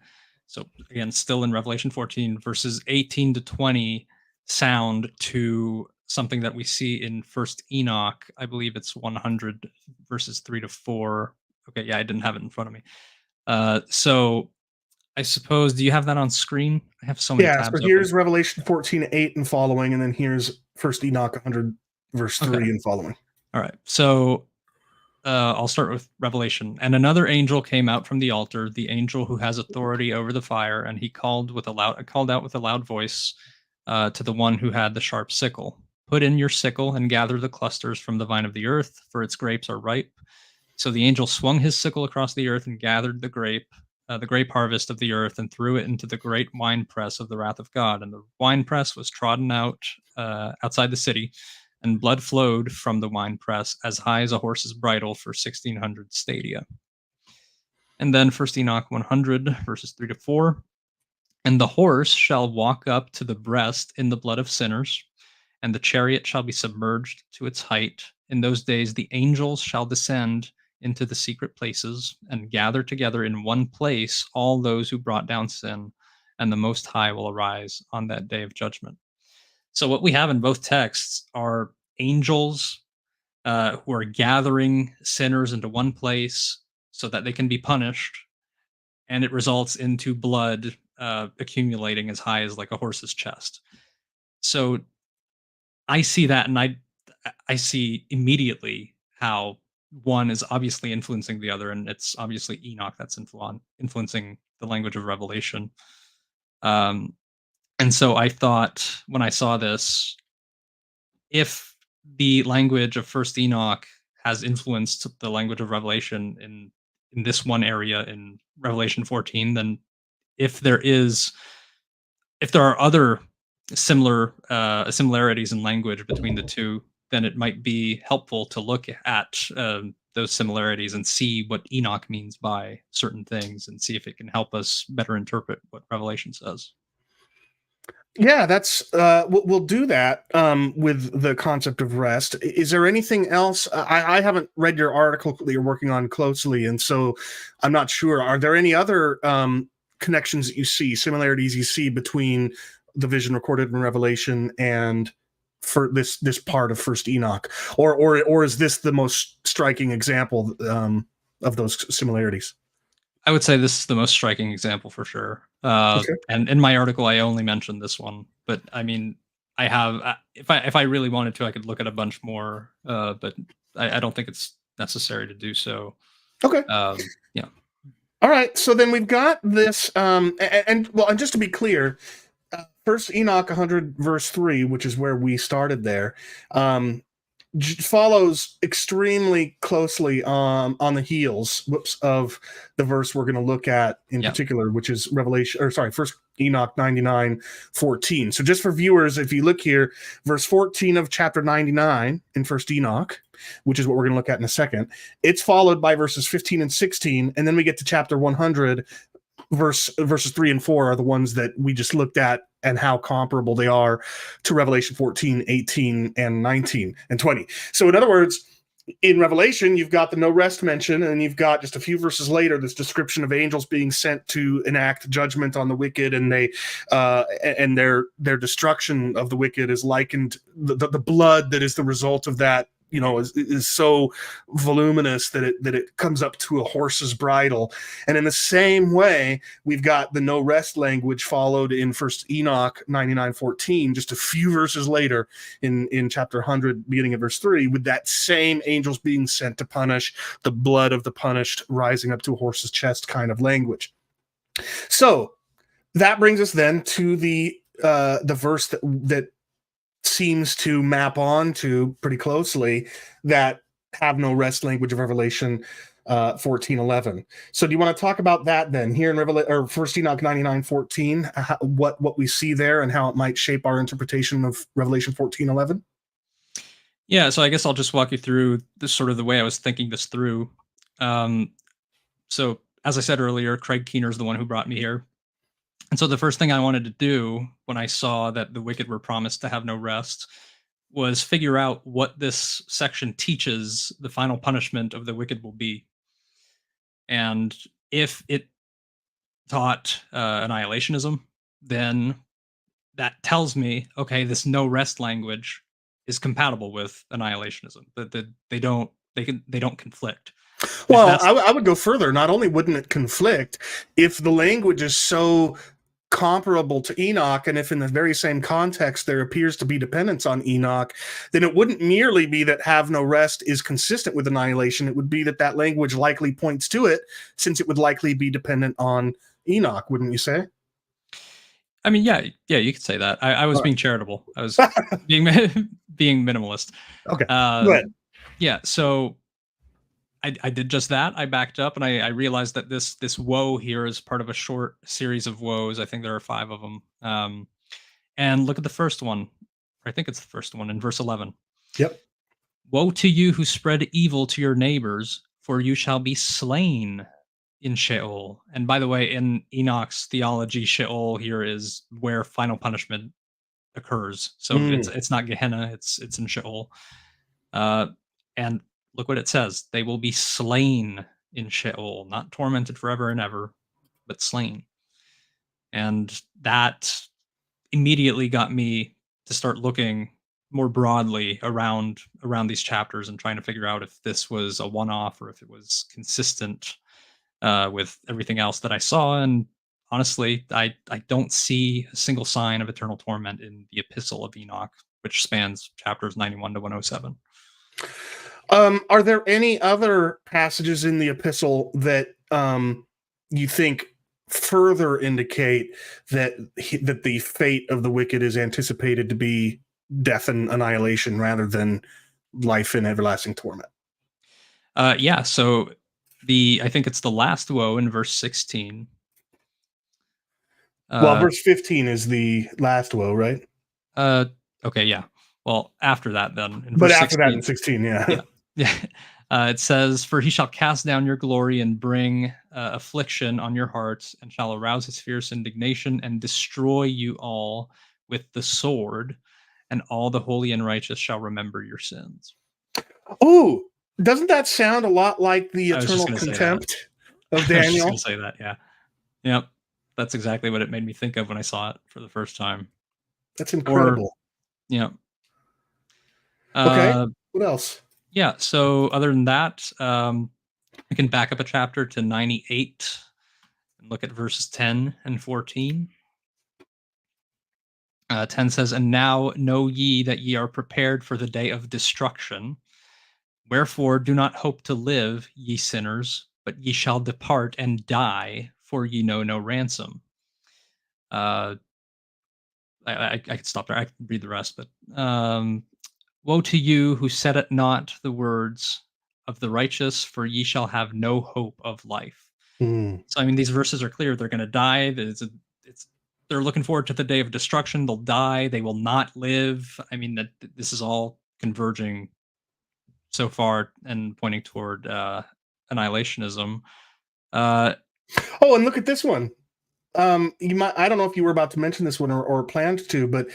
so again, still in Revelation 14, verses 18 to 20 sound to something that we see in First Enoch. I believe it's 100 verses 3 to 4. Okay, yeah, I didn't have it in front of me. So I suppose, do you have that on screen? I have so many tabs so open. here's Revelation 14:8 and following, and then here's First Enoch 100 verse 3 and following. All right, so I'll start with Revelation. And another angel came out from the altar, the angel who has authority over the fire, and he called out with a loud voice to the one who had the sharp sickle. Put in your sickle and gather the clusters from the vine of the earth, for its grapes are ripe. So the angel swung his sickle across the earth and gathered the grape harvest of the earth, and threw it into the great winepress of the wrath of God. And the winepress was trodden out outside the city, and blood flowed from the winepress as high as a horse's bridle for 1,600 stadia. And then First Enoch 100, verses 3 to 4. And the horse shall walk up to the breast in the blood of sinners, and the chariot shall be submerged to its height. In those days the angels shall descend into the secret places and gather together in one place all those who brought down sin, and the Most High will arise on that day of judgment. So what we have in both texts are angels who are gathering sinners into one place so that they can be punished, and it results into blood accumulating as high as like a horse's chest. So I see that, and I see immediately how one is obviously influencing the other, and it's obviously Enoch that's influencing the language of Revelation. And so I thought, when I saw this, if the language of First Enoch has influenced the language of Revelation in this one area in Revelation 14, then if there are other similarities in language between the two, then it might be helpful to look at those similarities and see what Enoch means by certain things, and see if it can help us better interpret what Revelation says. Yeah, that's we'll do that with the concept of rest. Is there anything else? I haven't read your article that you're working on closely, and so I'm not sure. Are there any other connections that you see, similarities you see between the vision recorded in Revelation and for this part of First Enoch, or is this the most striking example of those similarities? I would say this is the most striking example for sure. Okay. And in my article, I only mentioned this one, but I mean, I have, if I really wanted to, I could look at a bunch more, but I don't think it's necessary to do so. Okay. Yeah. All right. So then we've got this, and just to be clear, First Enoch 100 verse 3, which is where we started there, follows extremely closely on the heels, of the verse we're going to look at in particular, which is First Enoch 99:14. So just for viewers, if you look here, verse 14 of chapter 99 in First Enoch, which is what we're going to look at in a second, it's followed by verses 15 and 16, and then we get to chapter 100. Verses 3 and 4 are the ones that we just looked at and how comparable they are to Revelation 14, 18, and 19 and 20. So in other words, in Revelation, you've got the no rest mention, and you've got just a few verses later this description of angels being sent to enact judgment on the wicked, and their destruction of the wicked is likened, the blood that is the result of that, is so voluminous that it comes up to a horse's bridle. And in the same way, we've got the no rest language followed in First Enoch 99:14, just a few verses later in chapter 100, beginning at verse 3, with that same angels being sent to punish, the blood of the punished rising up to a horse's chest kind of language. So that brings us then to the verse that seems to map on to pretty closely that have no rest language of Revelation 14:11. So do you want to talk about that then here in First Enoch 99:14, what we see there and how it might shape our interpretation of Revelation 14:11? Yeah, so I guess I'll just walk you through this sort of the way I was thinking this through. So as I said earlier, Craig Keener is the one who brought me here. And so the first thing I wanted to do when I saw that the wicked were promised to have no rest was figure out what this section teaches the final punishment of the wicked will be. And if it taught annihilationism, then that tells me, okay, this no rest language is compatible with annihilationism. That they don't conflict. Well, I would go further. Not only wouldn't it conflict, if the language is so comparable to Enoch, and if in the very same context there appears to be dependence on Enoch, then it wouldn't merely be that have no rest is consistent with annihilation. It would be that language likely points to it, since it would likely be dependent on Enoch, wouldn't you say? I mean, yeah, you could say that. I was being charitable. I was being minimalist. Okay, go ahead. Yeah, so I did just that. I backed up and I realized that this woe here is part of a short series of woes. I think there are 5 of them. And look at the first one. I think it's the first one in verse 11. Yep. Woe to you who spread evil to your neighbors, for you shall be slain in Sheol. And by the way, in Enoch's theology, Sheol here is where final punishment occurs. So it's not Gehenna, it's in Sheol. And look what it says. They will be slain in Sheol, not tormented forever and ever, but slain. And that immediately got me to start looking more broadly around these chapters and trying to figure out if this was a one-off or if it was consistent with everything else that I saw. And honestly, I don't see a single sign of eternal torment in the Epistle of Enoch, which spans chapters 91 to 107. Are there any other passages in the epistle that you think further indicate that the fate of the wicked is anticipated to be death and annihilation rather than life in everlasting torment? Yeah, so I think it's the last woe in verse 16. Well, verse 15 is the last woe, right? Okay, yeah. Well, after that then. But after 16, that in 16, yeah. It says, for he shall cast down your glory and bring affliction on your hearts, and shall arouse his fierce indignation and destroy you all with the sword, and all the holy and righteous shall remember your sins. Oh, doesn't that sound a lot like the eternal contempt of Daniel? I was just going to say that, yeah. Yep. That's exactly what it made me think of when I saw it for the first time. That's incredible. Yeah. Okay. What else? Yeah. So other than that, we can back up a chapter to 98 and look at verses 10 and 14. 10 says, and now know ye that ye are prepared for the day of destruction. Wherefore do not hope to live, ye sinners, but ye shall depart and die, for ye know no ransom. I could stop there. I could read the rest, but Woe to you who set at naught the words of the righteous, for ye shall have no hope of life. Mm. So I mean, these verses are clear. They're going to die. They're looking forward to the day of destruction. They'll die. They will not live. I mean, this is all converging so far and pointing toward annihilationism. Oh, and look at this one. You might, I don't know if you were about to mention this one or planned to, but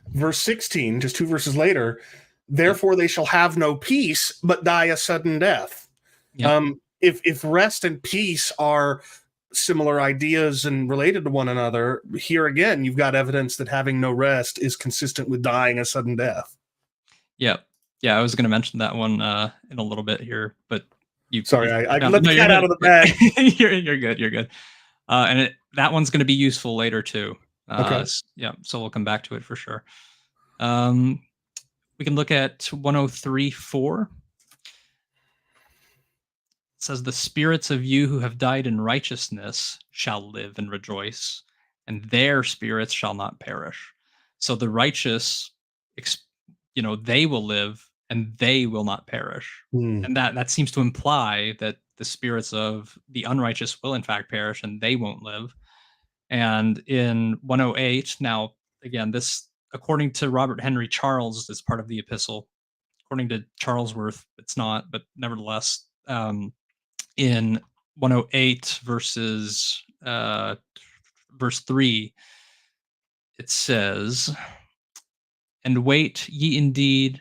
verse 16, just 2 verses later, therefore they shall have no peace, but die a sudden death. Yeah. If rest and peace are similar ideas and related to one another, here again, you've got evidence that having no rest is consistent with dying a sudden death. Yeah. I was going to mention that one in a little bit here, but Sorry, I let the cat out of the bag. You're good. You're good. And that one's going to be useful later too. Okay. Yeah. So we'll come back to it for sure. We can look at 103:4. It says, "The spirits of you who have died in righteousness shall live and rejoice, and their spirits shall not perish." So the righteous, they will live and they will not perish. And that seems to imply that the spirits of the unrighteous will in fact perish and they won't live. And in 108, now again, this according to Robert Henry Charles is part of the epistle. According to Charlesworth, it's not, but nevertheless, in 108 verse 3, it says, "And wait ye indeed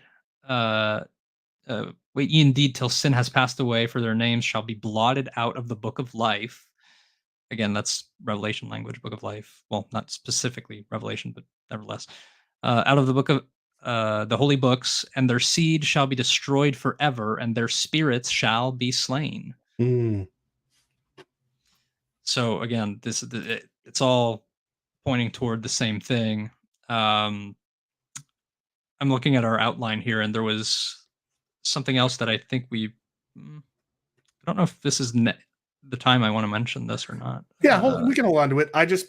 till sin has passed away, for their names shall be blotted out of the book of life." Again, that's Revelation language, book of life. Well, not specifically Revelation, but nevertheless. Out of the book of the holy books, and their seed shall be destroyed forever, and their spirits shall be slain. So again, it's all pointing toward the same thing. I'm looking at our outline here, and there was something else that I think I don't know if this is the time I want to mention this or not. Yeah, we can hold on to it. I just,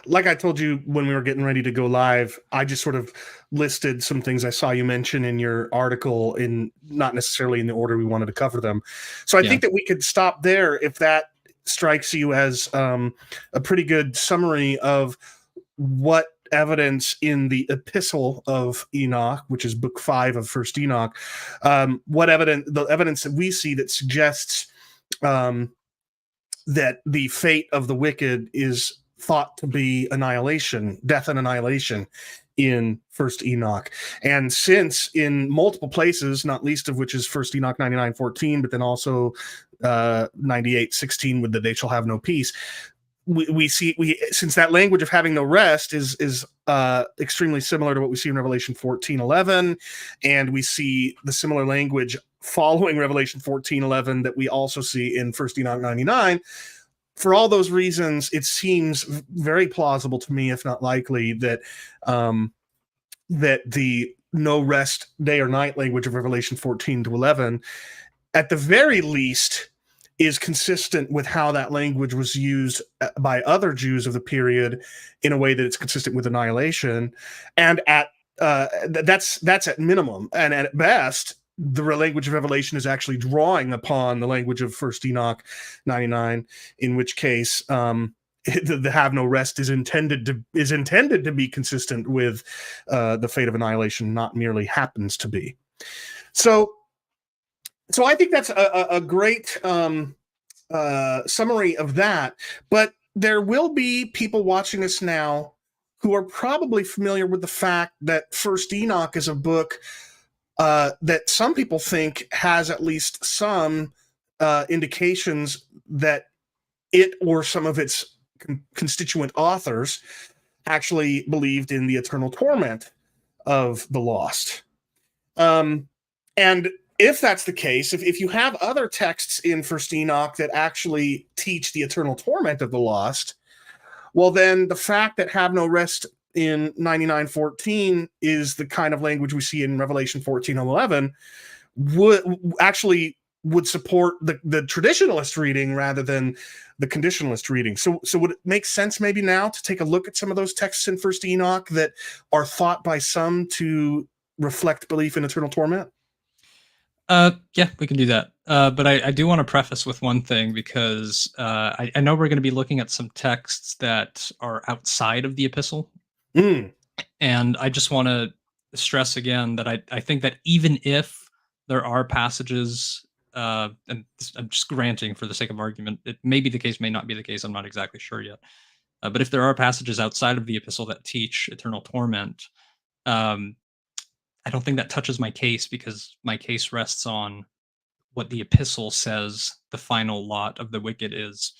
like I told you when we were getting ready to go live, I just sort of listed some things I saw you mention in your article, in not necessarily in the order we wanted to cover them. So I think that we could stop there if that strikes you as a pretty good summary of what evidence in the Epistle of Enoch, which is book 5 of First Enoch, the evidence that we see that suggests that the fate of the wicked is thought to be annihilation, death and annihilation in First Enoch. And since in multiple places, not least of which is First Enoch 99:14, but then also 98:16 with the "they shall have no peace," we see since that language of having no rest is extremely similar to what we see in Revelation 14:11, and we see the similar language following Revelation 14:11 that we also see in First Enoch 99. For all those reasons, it seems very plausible to me, if not likely, that that the no rest day or night language of Revelation 14-11, at the very least, is consistent with how that language was used by other Jews of the period in a way that it's consistent with annihilation. And that's at minimum. And at best, the language of Revelation is actually drawing upon the language of First Enoch 99, in which case the have no rest is intended to be consistent with the fate of annihilation, not merely happens to be. So I think that's a great summary of that. But there will be people watching us now who are probably familiar with the fact that First Enoch is a book that some people think has at least some indications that it or some of its constituent authors actually believed in the eternal torment of the lost. And if that's the case, if you have other texts in First Enoch that actually teach the eternal torment of the lost, well, then the fact that have no rest in 99:14 is the kind of language we see in Revelation 14:11 would support the traditionalist reading rather than the conditionalist reading. So would it make sense maybe now to take a look at some of those texts in First Enoch that are thought by some to reflect belief in eternal torment? Yeah, we can do that. But I do want to preface with one thing, because I know we're going to be looking at some texts that are outside of the epistle. Mm. And I just want to stress again that I think that even if there are passages, and I'm just granting for the sake of argument, it may be the case, may not be the case, I'm not exactly sure yet. But if there are passages outside of the epistle that teach eternal torment, um, I don't think that touches my case, because my case rests on what the epistle says the final lot of the wicked is.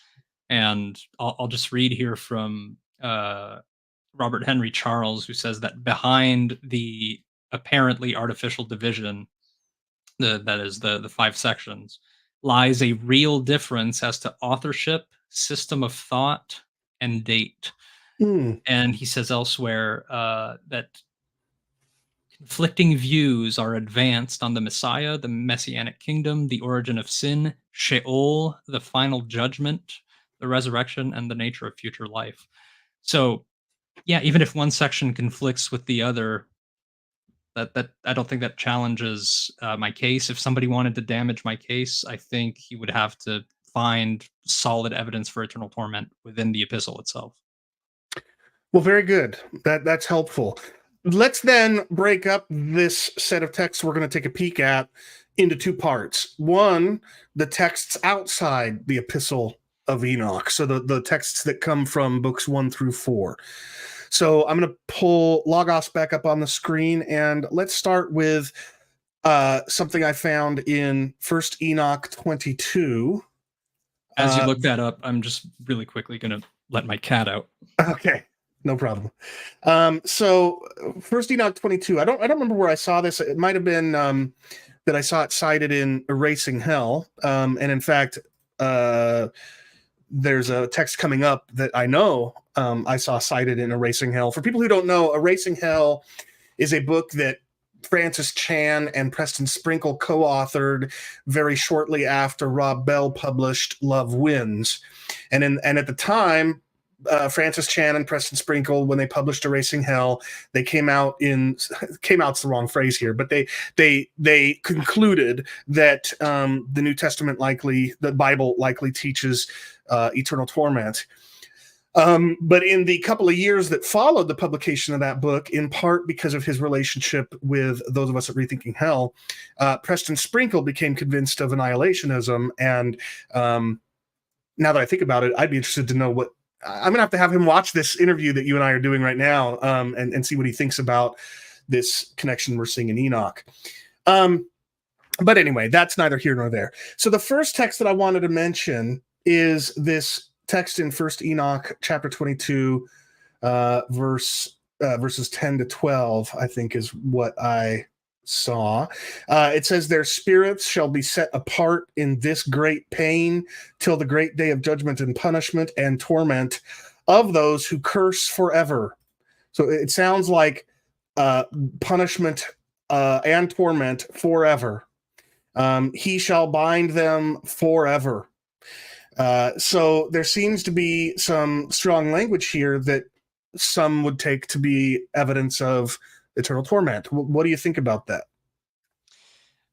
And I'll just read here from Robert Henry Charles, who says that behind the apparently artificial division, that is the five sections, lies a real difference as to authorship, system of thought, and date. Mm. And he says elsewhere that conflicting views are advanced on the Messiah, the Messianic kingdom, the origin of sin, Sheol, the final judgment, the resurrection, and the nature of future life. So, yeah, even if one section conflicts with the other, that I don't think that challenges my case. If somebody wanted to damage my case, I think he would have to find solid evidence for eternal torment within the epistle itself. Well, very good. That's helpful. Let's then break up this set of texts we're going to take a peek at into two parts. One, the texts outside the Epistle of Enoch, so the texts that come from books 1 through 4. So I'm going to pull Logos back up on the screen, and let's start with something I found in First Enoch 22. As you look that up, I'm just really quickly going to let my cat out. Okay. No problem. So First Enoch 22. I don't remember where I saw this. It might have been that I saw it cited in Erasing Hell. And in fact, there's a text coming up that I know I saw cited in Erasing Hell. For people who don't know, Erasing Hell is a book that Francis Chan and Preston Sprinkle co-authored very shortly after Rob Bell published Love Wins. And at the time, Francis Chan and Preston Sprinkle, when they published Erasing Hell, they came out's the wrong phrase here, but they concluded that the New Testament the Bible likely teaches eternal torment. But in the couple of years that followed the publication of that book, in part because of his relationship with those of us at Rethinking Hell, Preston Sprinkle became convinced of annihilationism. And now that I think about it, I'd be interested to know what I'm going to have him watch this interview that you and I are doing right now, and see what he thinks about this connection we're seeing in Enoch. But anyway, that's neither here nor there. So the first text that I wanted to mention is this text in First Enoch chapter 22, verses 10 to 12, I think is what I saw. It says, their spirits shall be set apart in this great pain till the great day of judgment and punishment and torment of those who curse forever. So it sounds like punishment and torment forever. He shall bind them forever. So there seems to be some strong language here that some would take to be evidence of eternal torment. What do you think about that?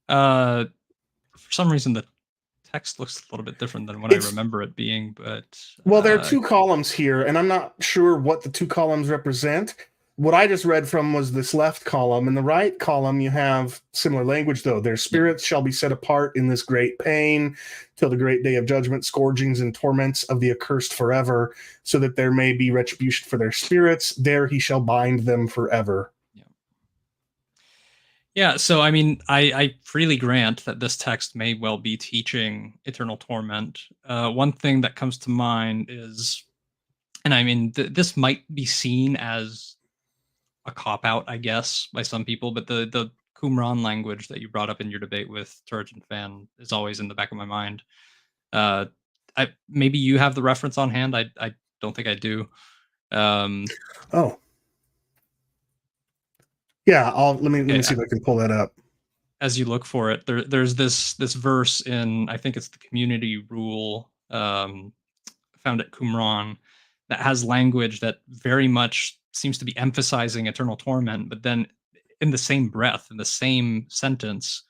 For some reason, the text looks a little bit different than what I remember it being, but... Well, there are two columns here, and I'm not sure what the two columns represent. What I just read from was this left column. In the right column, you have similar language, though. Their spirits shall be set apart in this great pain till the great day of judgment, scourgings and torments of the accursed forever, so that there may be retribution for their spirits. There he shall bind them forever. Yeah, so I mean, I freely grant that this text may well be teaching eternal torment. One thing that comes to mind is, and I mean, this might be seen as a cop-out, I guess, by some people, but the Qumran language that you brought up in your debate with Turgeon Fan is always in the back of my mind. Maybe you have the reference on hand. I don't think I do. Oh. Yeah, let me see if I can pull that up. As you look for it, there's this verse in, I think it's the Community Rule, found at Qumran, that has language that very much seems to be emphasizing eternal torment, but then in the same breath, in the same sentence,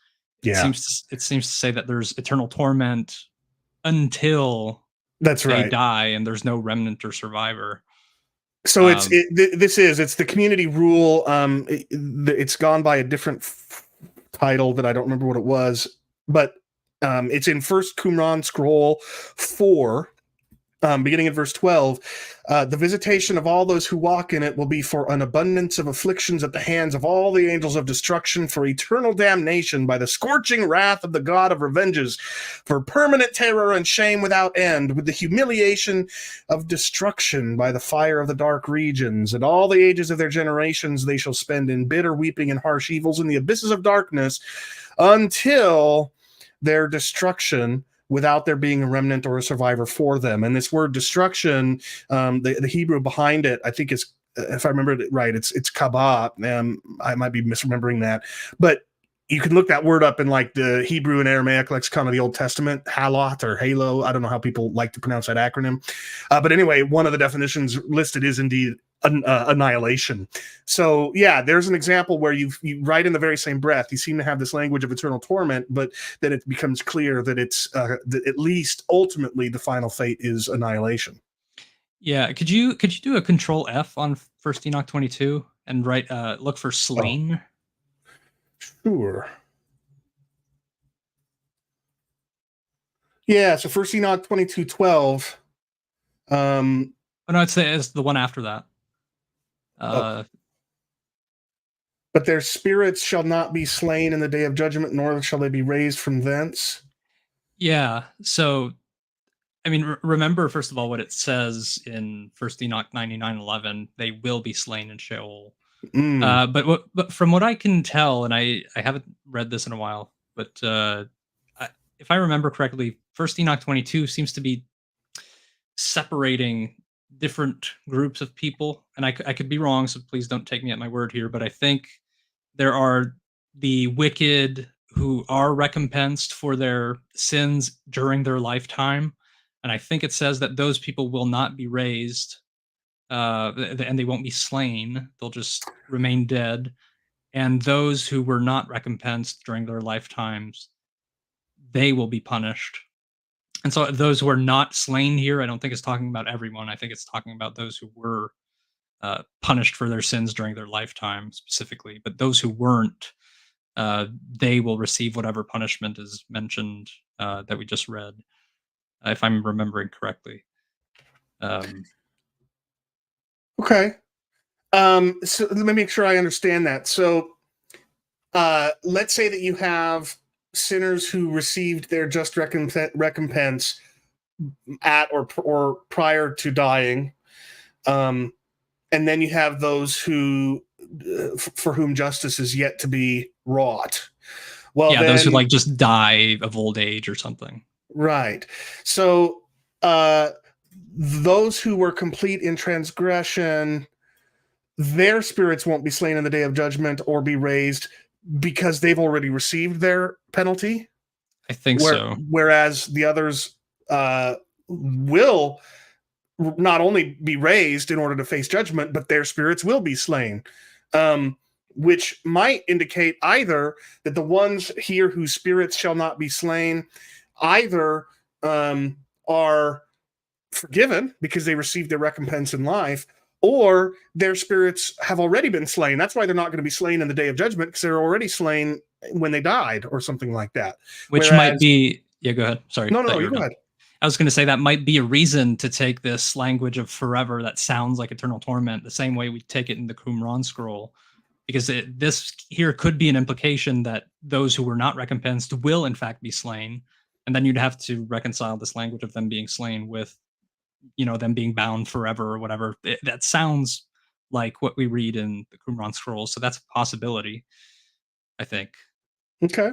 it Yeah, seems to say that there's eternal torment until that's they right. die, and there's no remnant or survivor. So it's Um, it's the community rule. It's gone by a different title that I don't remember what it was, but it's in First Qumran Scroll 4. Beginning in verse 12, the visitation of all those who walk in it will be for an abundance of afflictions at the hands of all the angels of destruction, for eternal damnation by the scorching wrath of the God of revenges, for permanent terror and shame without end, with the humiliation of destruction by the fire of the dark regions. And all the ages of their generations they shall spend in bitter weeping and harsh evils in the abysses of darkness until their destruction, without there being a remnant or a survivor for them. And this word destruction, the Hebrew behind it, I think is, if I remember it right, it's kabah. I might be misremembering that, but you can look that word up in like the Hebrew and Aramaic lexicon of the Old Testament, halot or halo. I don't know how people like to pronounce that acronym. But anyway, one of the definitions listed is indeed annihilation. So yeah, there's an example where you write in the very same breath, you seem to have this language of eternal torment, but then it becomes clear that it's that at least ultimately the final fate is annihilation. yeah, could you do a Control F on First Enoch 22 and write look for slain? Sure. Yeah, so First Enoch 22:12. Oh no, it's the one after that. But their spirits shall not be slain in the day of judgment, nor shall they be raised from thence. Yeah. So, I mean, remember first of all what it says in First Enoch 99:11. They will be slain in Sheol. But from what I can tell, and I haven't read this in a while, but if I remember correctly, First Enoch 22 seems to be separating different groups of people, and I could be wrong, so please don't take me at my word here, but I think there are the wicked who are recompensed for their sins during their lifetime, and I think it says that those people will not be raised, and they won't be slain; they'll just remain dead. And those who were not recompensed during their lifetimes, they will be punished. And so those who are not slain here, I don't think it's talking about everyone. I think it's talking about those who were punished for their sins during their lifetime specifically. But those who weren't, they will receive whatever punishment is mentioned that we just read, if I'm remembering correctly. Okay. So let me make sure I understand that. So let's say that you have sinners who received their just recompense at or prior to dying, and then you have those who for whom justice is yet to be wrought. Well, yeah, then, those who like just die of old age or something. Right. So those who were complete in transgression, their spirits won't be slain in the day of judgment or be raised because they've already received their penalty. I think so. Whereas the others will not only be raised in order to face judgment, but their spirits will be slain, which might indicate either that the ones here whose spirits shall not be slain either are forgiven because they received their recompense in life, or their spirits have already been slain. That's why they're not going to be slain in the day of judgment, because they're already slain when they died or something like that. Which might be... Yeah, go ahead. Sorry. No, you go ahead. I was going to say that might be a reason to take this language of forever that sounds like eternal torment the same way we take it in the Qumran scroll, because this here could be an implication that those who were not recompensed will in fact be slain, and then you'd have to reconcile this language of them being slain with, them being bound forever or whatever. That sounds like what we read in the Qumran scrolls, so that's a possibility, I think. Okay.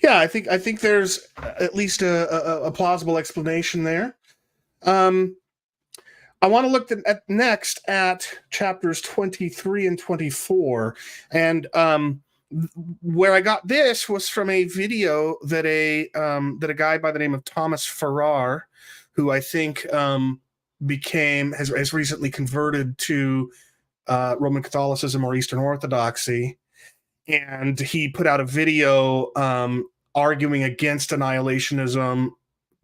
Yeah, I think there's at least a plausible explanation there. I want to look next at chapters 23 and 24, and where I got this was from a video that a guy by the name of Thomas Farrar, who I think has recently converted to Roman Catholicism or Eastern Orthodoxy, and he put out a video arguing against annihilationism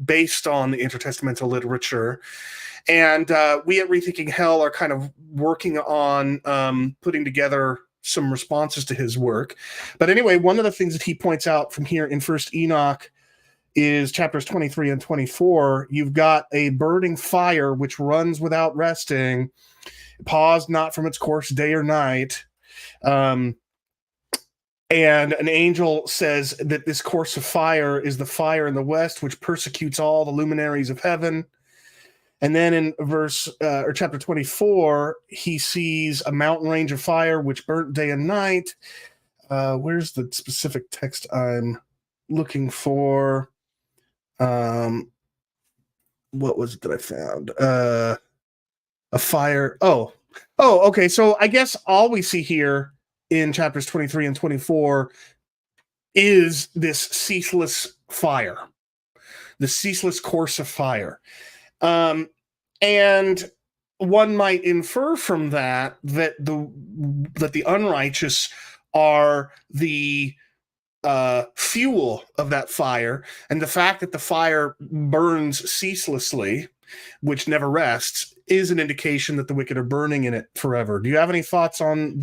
based on the intertestamental literature. And we at Rethinking Hell are kind of working on putting together some responses to his work. But anyway, one of the things that he points out from here in First Enoch is chapters 23 and 24. You've got a burning fire which runs without resting, paused not from its course day or night. And an angel says that this course of fire is the fire in the west, which persecutes all the luminaries of heaven. And then in chapter 24, he sees a mountain range of fire which burnt day and night. Where's the specific text I'm looking for? What was it that I found? A fire. Oh, okay. So I guess all we see here in chapters 23 and 24 is this ceaseless fire, the ceaseless course of fire. And one might infer from that the unrighteous are the fuel of that fire, and the fact that the fire burns ceaselessly, which never rests, is an indication that the wicked are burning in it forever. Do you have any thoughts on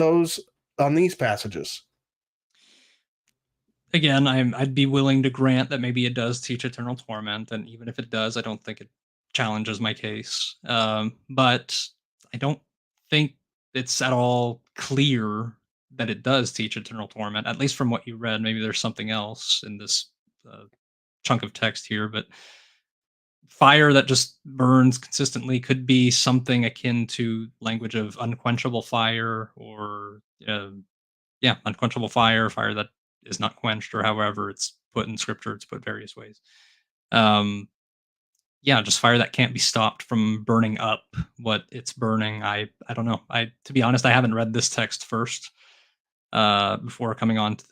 these passages? Again, I'd be willing to grant that maybe it does teach eternal torment, and even if it does, I don't think it challenges my case. But I don't think it's at all clear that it does teach eternal torment, at least from what you read. Maybe there's something else in this chunk of text here, but fire that just burns consistently could be something akin to language of unquenchable fire, or unquenchable fire that is not quenched, or however it's put in scripture. It's put various ways. Just fire that can't be stopped from burning up what it's burning. I don't know. To be honest, I haven't read this text first before coming on to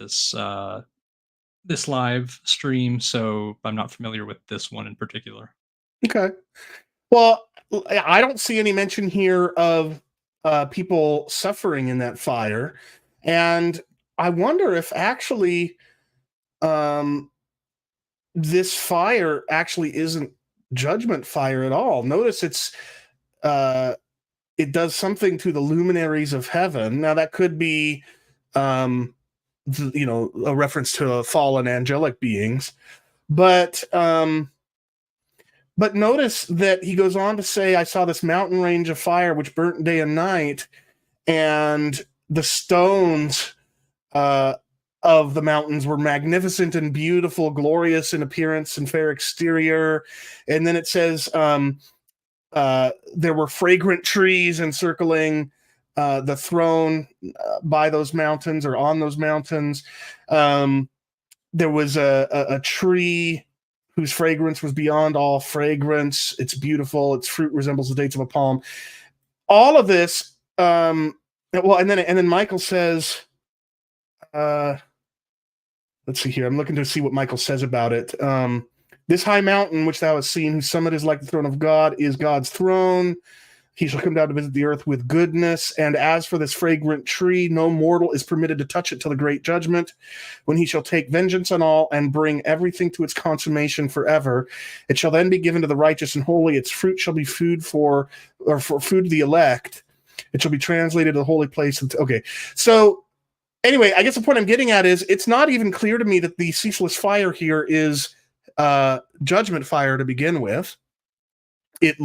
this live stream, so I'm not familiar with this one in particular. Okay. Well, I don't see any mention here of people suffering in that fire, and I wonder if actually this fire actually isn't judgment fire at all. Notice it does something to the luminaries of heaven. Now that could be a reference to fallen angelic beings, but notice that he goes on to say, I saw this mountain range of fire which burnt day and night, and the stones of the mountains were magnificent and beautiful, glorious in appearance and fair exterior. And then it says there were fragrant trees encircling the throne by those mountains, or on those mountains. There was a tree whose fragrance was beyond all fragrance. It's beautiful. Its fruit resembles the dates of a palm. All of this. And then Michael says, let's see here. I'm looking to see what Michael says about it. This high mountain which thou hast seen, whose summit is like the throne of God, is God's throne. He shall come down to visit the earth with goodness. And as for this fragrant tree, no mortal is permitted to touch it till the great judgment, when he shall take vengeance on all and bring everything to its consummation forever. It shall then be given to the righteous and holy. Its fruit shall be food for food to the elect. It shall be translated to the holy place. Okay. So anyway, I guess the point I'm getting at is it's not even clear to me that the ceaseless fire here is judgment fire to begin with. It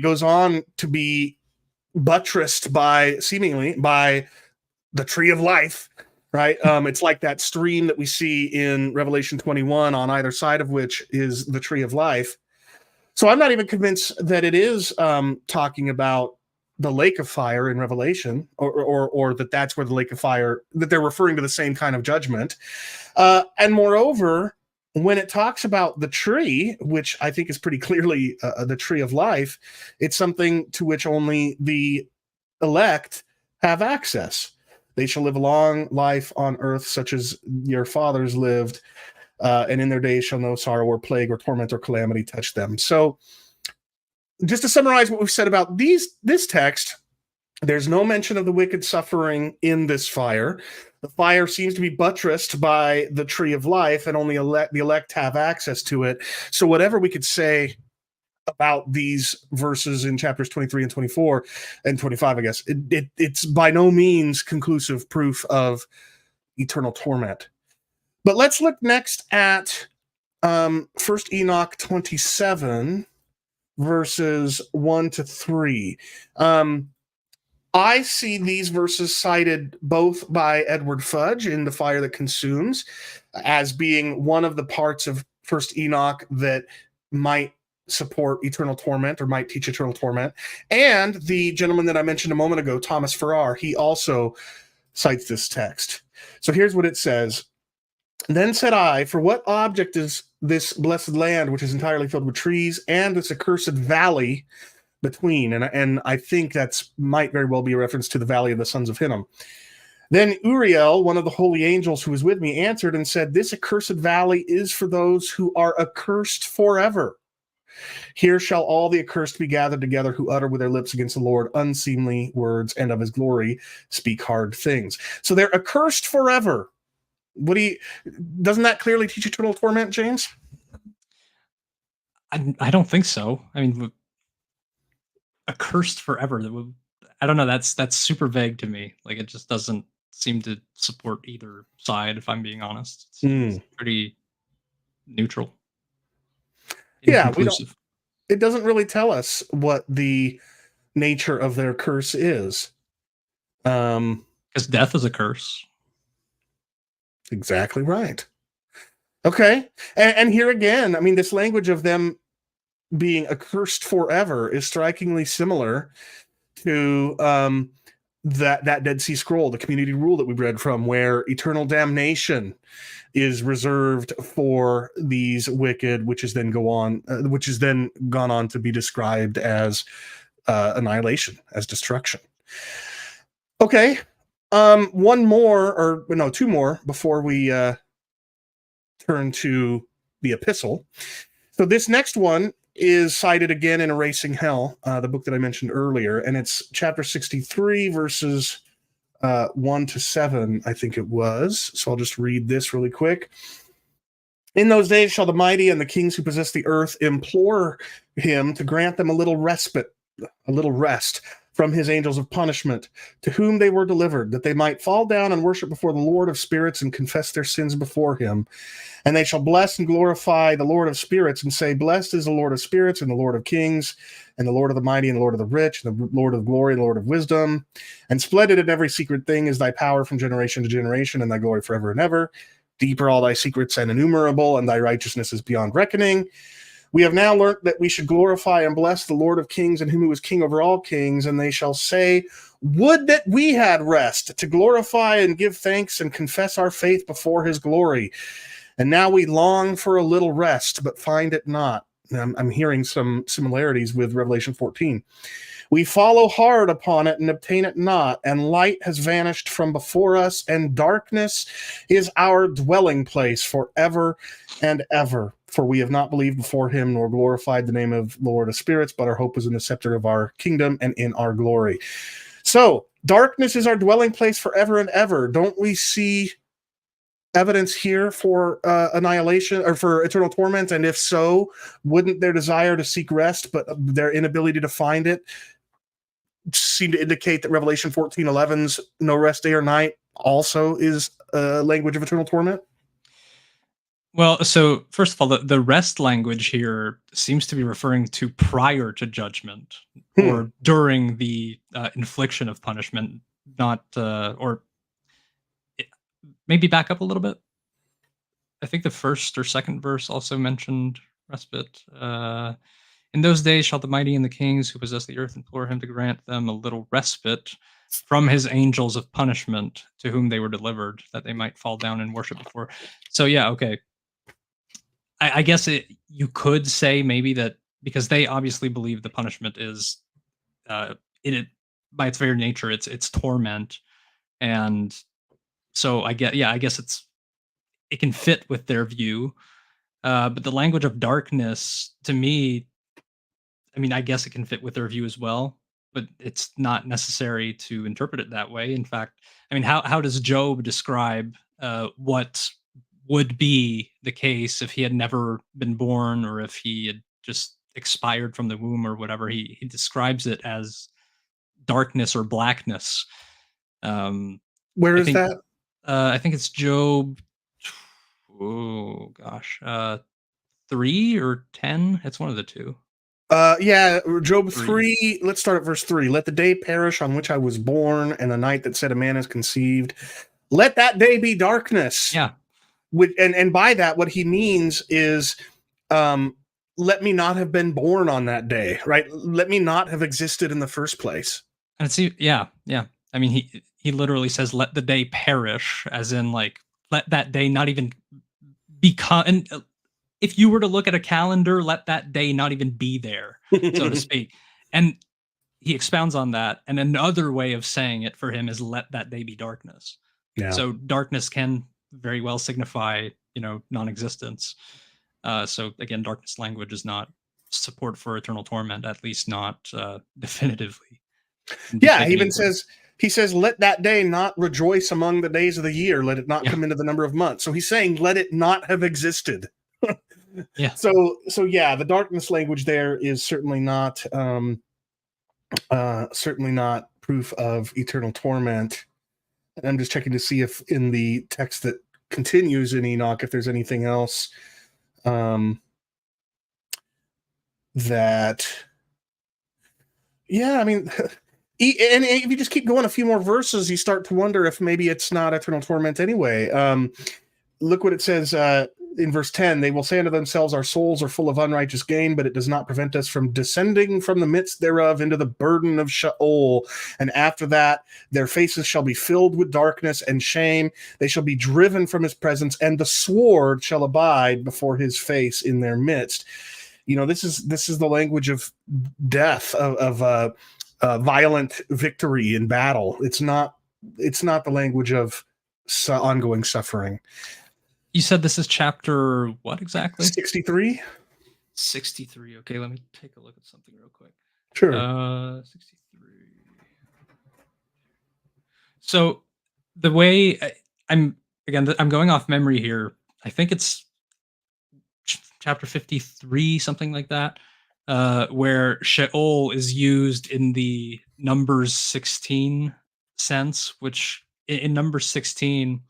goes on to be buttressed seemingly by the tree of life, right? It's like that stream that we see in Revelation 21, on either side of which is the tree of life. So I'm not even convinced that it is talking about the lake of fire in Revelation, or that's where the lake of fire, that they're referring to the same kind of judgment. And moreover, when it talks about the tree, which I think is pretty clearly the tree of life, it's something to which only the elect have access. They shall live a long life on earth, such as your fathers lived, and in their days shall no sorrow or plague or torment or calamity touch them. So just to summarize what we've said about this text, There's no mention of the wicked suffering in this fire. The fire seems to be buttressed by the tree of life, and only the elect have access to it. So whatever we could say about these verses in chapters 23 and 24 and 25, I guess, it's by no means conclusive proof of eternal torment. But let's look next at First Enoch 27, verses 1 to 3. I see these verses cited both by Edward Fudge in The Fire That Consumes as being one of the parts of First Enoch that might support eternal torment or might teach eternal torment. And the gentleman that I mentioned a moment ago, Thomas Farrar, he also cites this text. So here's what it says. Then said I, for what object is this blessed land, which is entirely filled with trees, and this accursed valley between? And I think that's might very well be a reference to the valley of the sons of Hinnom. Then Uriel, one of the holy angels who was with me, answered and said, this accursed valley is for those who are accursed forever. Here shall all the accursed be gathered together who utter with their lips against the Lord unseemly words, and of his glory speak hard things. So they're accursed forever. Doesn't that clearly teach eternal torment, James? I don't think so. I mean, accursed forever. I don't know. That's super vague to me. Like, it just doesn't seem to support either side, if I'm being honest. It's pretty neutral. Yeah, it doesn't really tell us what the nature of their curse is. Because death is a curse. Exactly right. Okay. And here again, I mean, this language of them being accursed forever is strikingly similar to that Dead Sea Scroll, the community rule that we read from, where eternal damnation is reserved for these wicked, which is then gone on to be described as annihilation, as destruction. Okay. Two more before we turn to the epistle. So this next one is cited again in Erasing Hell, the book that I mentioned earlier, and it's chapter 63, verses 1 to 7, I think it was. So I'll just read this really quick. In those days shall the mighty and the kings who possess the earth implore him to grant them a little rest from his angels of punishment, to whom they were delivered, that they might fall down and worship before the Lord of spirits and confess their sins before him. And they shall bless and glorify the Lord of spirits, and say, blessed is the Lord of spirits, and the Lord of kings, and the Lord of the mighty, and the Lord of the rich, and the Lord of glory, and the Lord of wisdom. And splendid in every secret thing is thy power from generation to generation, and thy glory forever and ever. Deep are all thy secrets and innumerable, and thy righteousness is beyond reckoning. We have now learnt that we should glorify and bless the Lord of kings, and him who is king over all kings. And they shall say, would that we had rest, to glorify and give thanks and confess our faith before his glory. And now we long for a little rest, but find it not. I'm hearing some similarities with Revelation 14. We follow hard upon it and obtain it not, and light has vanished from before us, and darkness is our dwelling place forever and ever. For we have not believed before him, nor glorified the name of the Lord of spirits, but our hope is in the scepter of our kingdom and in our glory. So, darkness is our dwelling place forever and ever. Don't we see evidence here for annihilation or for eternal torment? And if so, wouldn't their desire to seek rest, but their inability to find it, seem to indicate that Revelation 14:11's no rest day or night also is a language of eternal torment? Well, so first of all, the rest language here seems to be referring to prior to judgment or during the infliction of punishment, not maybe back up a little bit. I think the first or second verse also mentioned respite. In those days shall the mighty and the kings who possess the earth implore him to grant them a little respite from his angels of punishment, to whom they were delivered, that they might fall down and worship before. So yeah, okay. I guess you could say maybe that because they obviously believe the punishment is it by its very nature it's torment, and so I guess it can fit with their view, but the language of darkness to me, I mean, I guess it can fit with their view as well. but it's not necessary to interpret it that way. In fact, I mean, how does Job describe what would be the case if he had never been born, or if he had just expired from the womb or whatever? He describes it as darkness or blackness. Where is that? I think it's Job. Oh gosh, 3 or 10. It's one of the two. Yeah, Job 3. Let's start at verse 3. Let the day perish on which I was born, and the night that said a man is conceived. Let that day be darkness. Yeah. And by that, what he means is, let me not have been born on that day, right? Let me not have existed in the first place. And yeah. I mean, he literally says, "Let the day perish," as in, like, let that day not even become. And if you were to look at a calendar, let that day not even be there, so to speak. And he expounds on that. And another way of saying it for him is, "Let that day be darkness." Yeah. So darkness can very well signify, non-existence. So again, darkness language is not support for eternal torment, at least not definitively. Yeah, he says, let that day not rejoice among the days of the year. Let it not come into the number of months. So he's saying, let it not have existed. Yeah. So yeah, the darkness language there is certainly not proof of eternal torment. And I'm just checking to see if in the text that continues in Enoch, if there's anything else that, yeah, I mean, and if you just keep going a few more verses, you start to wonder if maybe it's not eternal torment anyway. Look what it says in verse 10. They will say unto themselves, our souls are full of unrighteous gain, but it does not prevent us from descending from the midst thereof into the burden of Sheol. And after that, their faces shall be filled with darkness and shame. They shall be driven from his presence, and the sword shall abide before his face in their midst. This is the language of death, of violent victory in battle. It's not the language of ongoing suffering. You said this is chapter what exactly? 63. 63. Okay, let me take a look at something real quick. Sure. 63. So the way I'm going off memory here. I think it's chapter 53, something like that, where Sheol is used in the Numbers 16 sense, which in Numbers 16,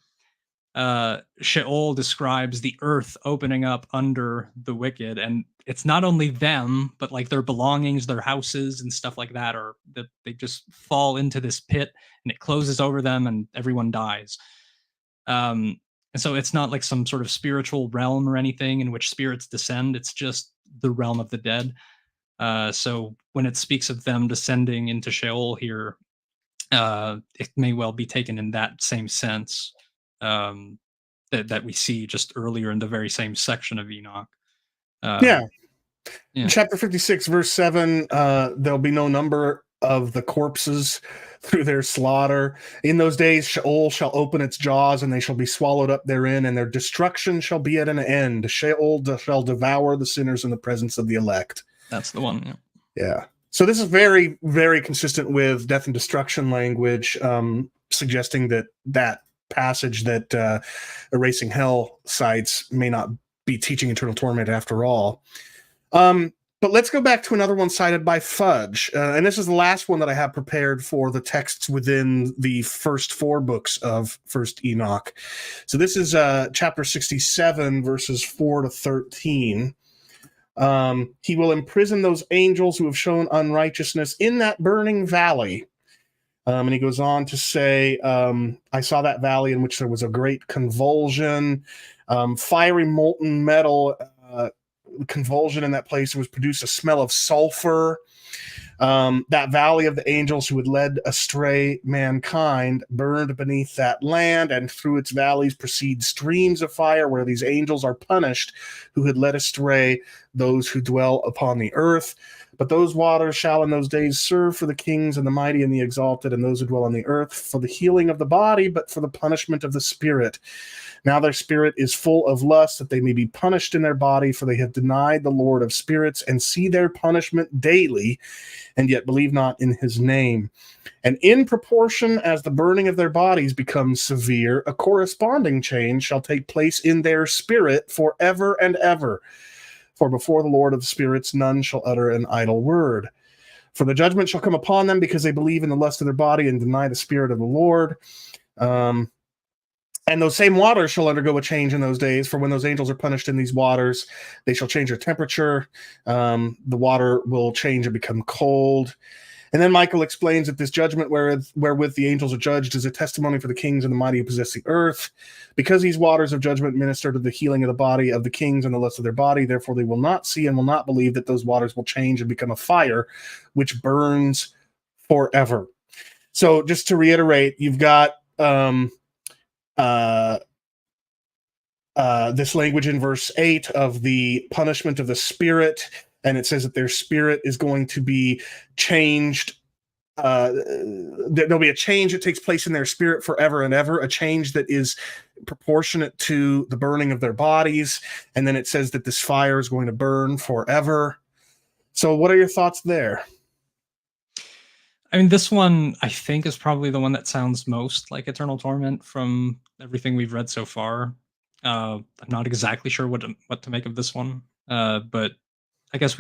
Sheol describes the earth opening up under the wicked, and it's not only them, but like their belongings, their houses and stuff like that, or that they just fall into this pit and it closes over them and everyone dies. And so it's not like some sort of spiritual realm or anything in which spirits descend. It's just the realm of the dead. So when it speaks of them descending into Sheol here, it may well be taken in that same sense. That we see just earlier in the very same section of Enoch. Yeah. In chapter 56, verse 7, there'll be no number of the corpses through their slaughter. In those days, Sheol shall open its jaws, and they shall be swallowed up therein, and their destruction shall be at an end. Sheol shall devour the sinners in the presence of the elect. That's the one. Yeah. So this is very, very consistent with death and destruction language, suggesting that passage that Erasing Hell cites may not be teaching eternal torment after all. But let's go back to another one cited by Fudge. And this is the last one that I have prepared for the texts within the first 4 books of First Enoch. So this is chapter 67, verses 4 to 13. He will imprison those angels who have shown unrighteousness in that burning valley. And he goes on to say, I saw that valley in which there was a great convulsion, fiery molten metal convulsion in that place. It was produced a smell of sulfur. That valley of the angels who had led astray mankind burned beneath that land, and through its valleys proceed streams of fire, where these angels are punished who had led astray those who dwell upon the earth. But those waters shall in those days serve for the kings and the mighty and the exalted and those who dwell on the earth, for the healing of the body, but for the punishment of the spirit. Now their spirit is full of lust, that they may be punished in their body, for they have denied the Lord of spirits, and see their punishment daily, and yet believe not in his name. And in proportion as the burning of their bodies becomes severe, a corresponding change shall take place in their spirit forever and ever. For before the Lord of spirits none shall utter an idle word. For the judgment shall come upon them because they believe in the lust of their body and deny the Spirit of the Lord. And those same waters shall undergo a change in those days, for when those angels are punished in these waters, they shall change their temperature. The water will change and become cold. And then Michael explains that this judgment wherewith the angels are judged is a testimony for the kings and the mighty who possess the earth. Because these waters of judgment minister to the healing of the body of the kings and the lust of their body, therefore they will not see and will not believe that those waters will change and become a fire, which burns forever. So just to reiterate, you've got this language in verse 8 of the punishment of the spirit, and it says that their spirit is going to be changed. There'll be a change that takes place in their spirit forever and ever, a change that is proportionate to the burning of their bodies. And then it says that this fire is going to burn forever. So what are your thoughts there? I mean, this one, I think, is probably the one that sounds most like eternal torment from everything we've read so far. I'm not exactly sure what to make of this one, but I guess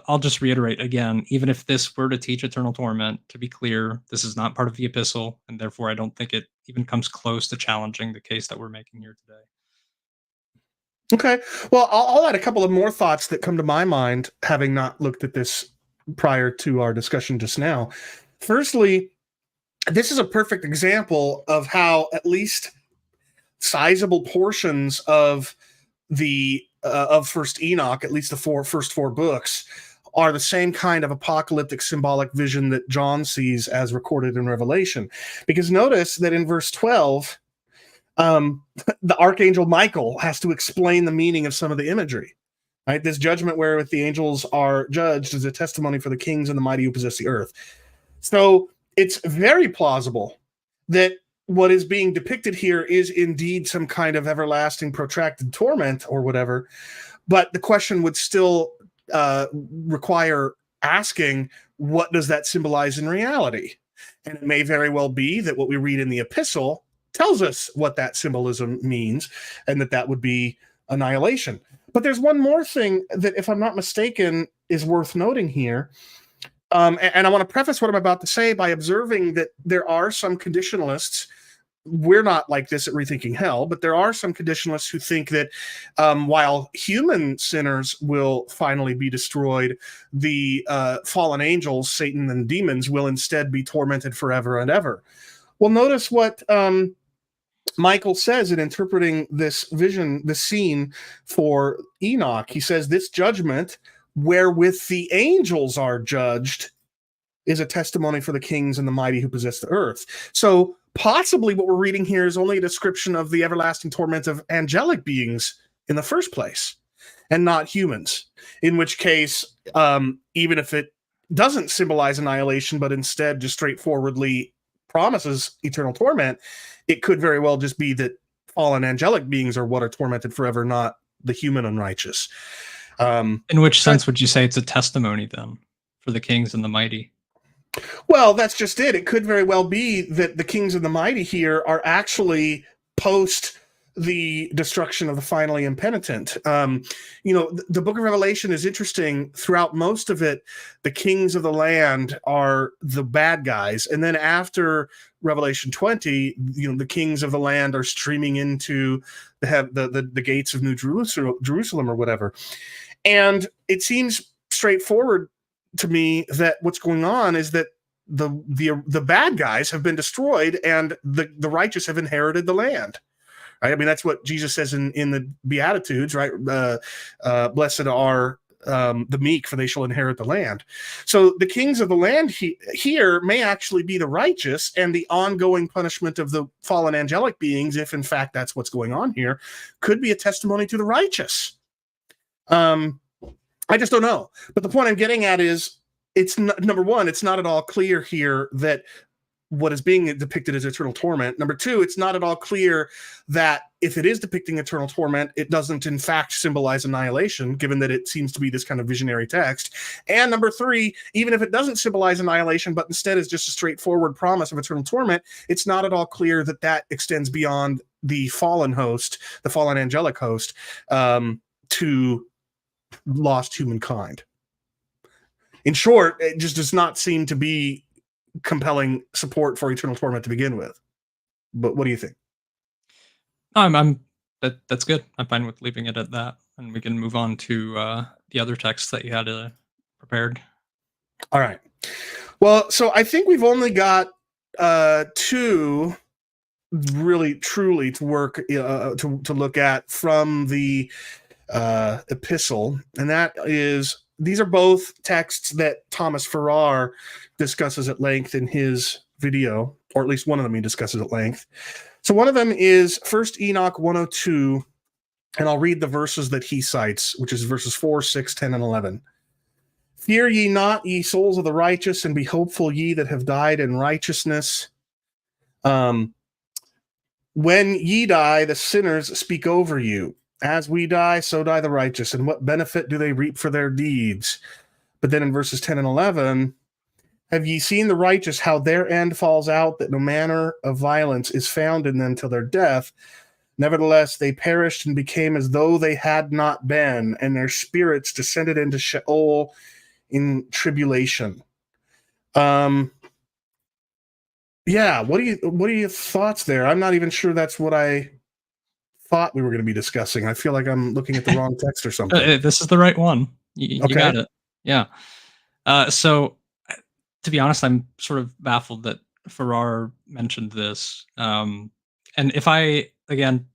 I'll just reiterate again, even if this were to teach eternal torment, to be clear, this is not part of the epistle, and therefore I don't think it even comes close to challenging the case that we're making here today. Okay. Well, I'll add a couple of more thoughts that come to my mind, having not looked at this prior to our discussion just now. Firstly, this is a perfect example of how at least sizable portions of the of First Enoch, at least the first four books, are the same kind of apocalyptic symbolic vision that John sees as recorded in Revelation. Because notice that in verse 12, the archangel Michael has to explain the meaning of some of the imagery. Right? This judgment wherewith the angels are judged is a testimony for the kings and the mighty who possess the earth. So it's very plausible that what is being depicted here is indeed some kind of everlasting protracted torment or whatever, but the question would still require asking, what does that symbolize in reality? And it may very well be that what we read in the epistle tells us what that symbolism means, and that would be annihilation. But there's one more thing that, if I'm not mistaken, is worth noting here. And I want to preface what I'm about to say by observing that there are some conditionalists. We're not like this at Rethinking Hell, but there are some conditionalists who think that while human sinners will finally be destroyed, the fallen angels, Satan and demons, will instead be tormented forever and ever. Well, notice what Michael says in interpreting this vision, the scene for Enoch. He says, this judgment wherewith the angels are judged is a testimony for the kings and the mighty who possess the earth. So possibly what we're reading here is only a description of the everlasting torment of angelic beings in the first place, and not humans. In which case, even if it doesn't symbolize annihilation, but instead just straightforwardly promises eternal torment, it could very well just be that fallen angelic beings are what are tormented forever, not the human unrighteous. In which sense would you say it's a testimony then for the kings and the mighty? Well, that's just it. It could very well be that the kings and the mighty here are actually post the destruction of the finally impenitent. The book of Revelation is interesting. Throughout most of it, the kings of the land are the bad guys. And then after Revelation 20, the kings of the land are streaming into the gates of New Jerusalem or whatever. And it seems straightforward to me that what's going on is that the bad guys have been destroyed and the righteous have inherited the land. Right? I mean, that's what Jesus says in the Beatitudes, right? Blessed are the meek, for they shall inherit the land. So the kings of the land here may actually be the righteous, and the ongoing punishment of the fallen angelic beings, if in fact that's what's going on here, could be a testimony to the righteous. I just don't know. But the point I'm getting at is, it's number one, it's not at all clear here that what is being depicted as eternal torment. Number two, it's not at all clear that if it is depicting eternal torment, it doesn't in fact symbolize annihilation, given that it seems to be this kind of visionary text. And number three, even if it doesn't symbolize annihilation, but instead is just a straightforward promise of eternal torment, it's not at all clear that that extends beyond the fallen host, the fallen angelic host, to lost humankind. In short, it just does not seem to be compelling support for eternal torment to begin with. But what do you think? That's good. I'm fine with leaving it at that, and we can move on to the other texts that you had prepared. All right. Well, so I think we've only got two really truly to work to look at from the epistle, and that is, these are both texts that Thomas Farrar discusses at length in his video, or at least one of them he discusses at length. So one of them is First Enoch 102, and I'll read the verses that he cites, which is verses 4, 6, 10, and 11. Fear ye not, ye souls of the righteous, and be hopeful, ye that have died in righteousness. When ye die, the sinners speak over you. As we die, so die the righteous. And what benefit do they reap for their deeds? But then in verses 10 and 11, have ye seen the righteous, how their end falls out, that no manner of violence is found in them till their death? Nevertheless, they perished and became as though they had not been, and their spirits descended into Sheol in tribulation. Yeah, what are your thoughts there? I'm not even sure that's what I thought we were going to be discussing. I feel like I'm looking at the wrong text or something. This is the right one. You got it. Yeah. So, to be honest, I'm sort of baffled that Farrar mentioned this. And if I, again,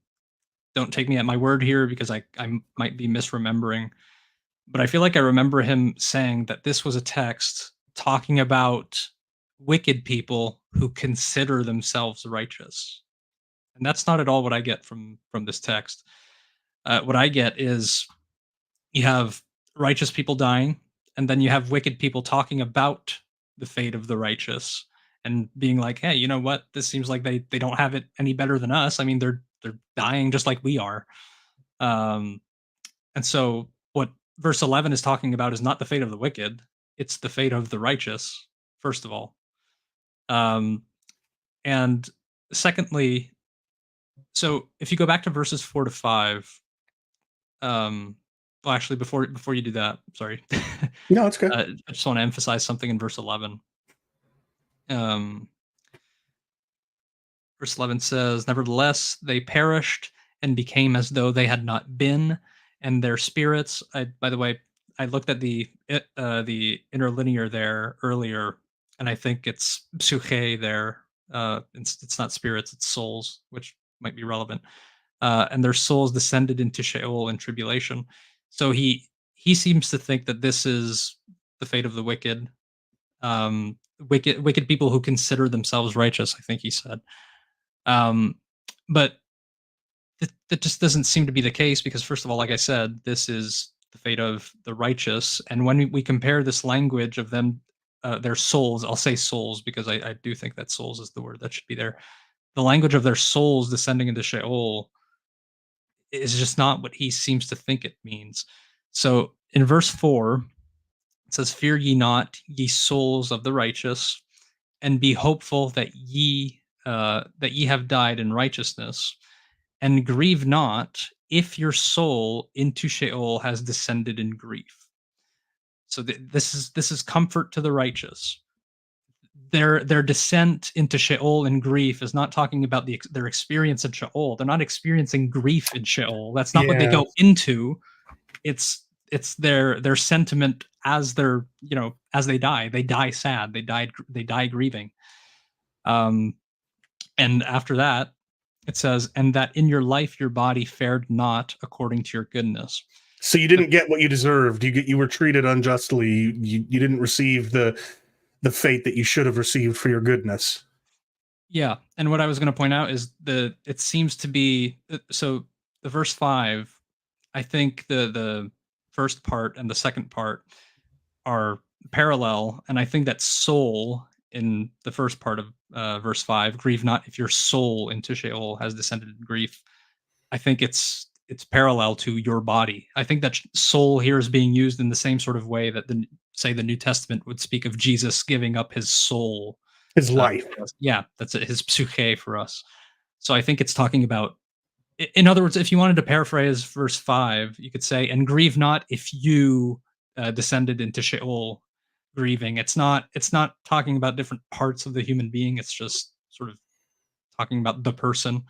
don't take me at my word here, because I might be misremembering, but I feel like I remember him saying that this was a text talking about wicked people who consider themselves righteous. And that's not at all what I get from this text. What I get is you have righteous people dying, and then you have wicked people talking about the fate of the righteous and being like, hey, you know what? This seems like they don't have it any better than us. I mean, they're dying just like we are. And so what verse 11 is talking about is not the fate of the wicked. It's the fate of the righteous, first of all. And secondly, so if you go back to verses 4 to 5, well, actually, before you do that, sorry. No, it's good. I just want to emphasize something in verse 11. Verse 11 says, nevertheless, they perished and became as though they had not been, and their spirits, by the way, I looked at the interlinear there earlier, and I think it's psyche there. It's not spirits, it's souls, which might be relevant. And their souls descended into Sheol in tribulation. So he seems to think that this is the fate of the wicked, wicked people who consider themselves righteous, I think he said. But that just doesn't seem to be the case, because first of all, like I said, this is the fate of the righteous. And when we compare this language of them, their souls, I'll say souls because I do think that souls is the word that should be there. The language of their souls descending into Sheol is just not what he seems to think it means. So in verse 4, it says, fear ye not, ye souls of the righteous, and be hopeful that ye have died in righteousness, and grieve not if your soul into Sheol has descended in grief. So this is comfort to the righteous. Their descent into Sheol in grief is not talking about their experience in Sheol. They're not experiencing grief in Sheol. That's not what they go into. It's their sentiment as as they die. They die sad. They die grieving. And after that, it says, and that in your life your body fared not according to your goodness. So you didn't get what you deserved. You were treated unjustly. You didn't receive the fate that you should have received for your goodness. Yeah, and what I was going to point out is it seems to be, so the verse 5, I think the first part and the second part are parallel, and I think that soul in the first part of verse 5, grieve not if your soul into Sheol has descended in grief. I think it's parallel to your body. I think that soul here is being used in the same sort of way that the New Testament would speak of Jesus giving up his soul, His life. yeah, that's it, his psyche for us. So I think it's talking about, in other words, if you wanted to paraphrase verse 5, you could say, and grieve not if you descended into Sheol grieving. It's not talking about different parts of the human being. It's just sort of talking about the person.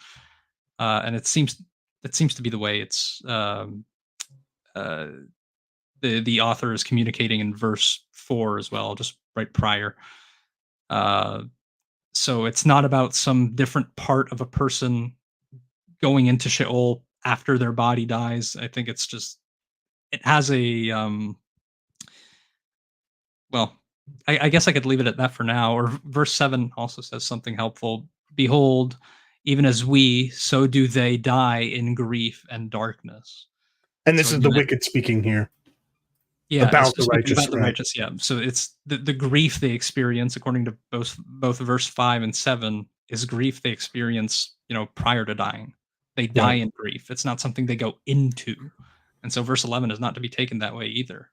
And it seems to be the way it's the author is communicating in verse 4 as well, just right prior. So it's not about some different part of a person going into Sheol after their body dies. I think it's just, it has a well, I guess I could leave it at that for now. Or verse 7 also says something helpful. Behold, even as we, so do they die in grief and darkness. And this So is the again, wicked speaking here. Yeah, About it's the speaking righteous, about the right. righteous. Yeah, so it's the grief they experience, according to both verse 5 and 7, is grief they experience, prior to dying. They die Right. in grief. It's not something they go into, and so verse 11 is not to be taken that way either.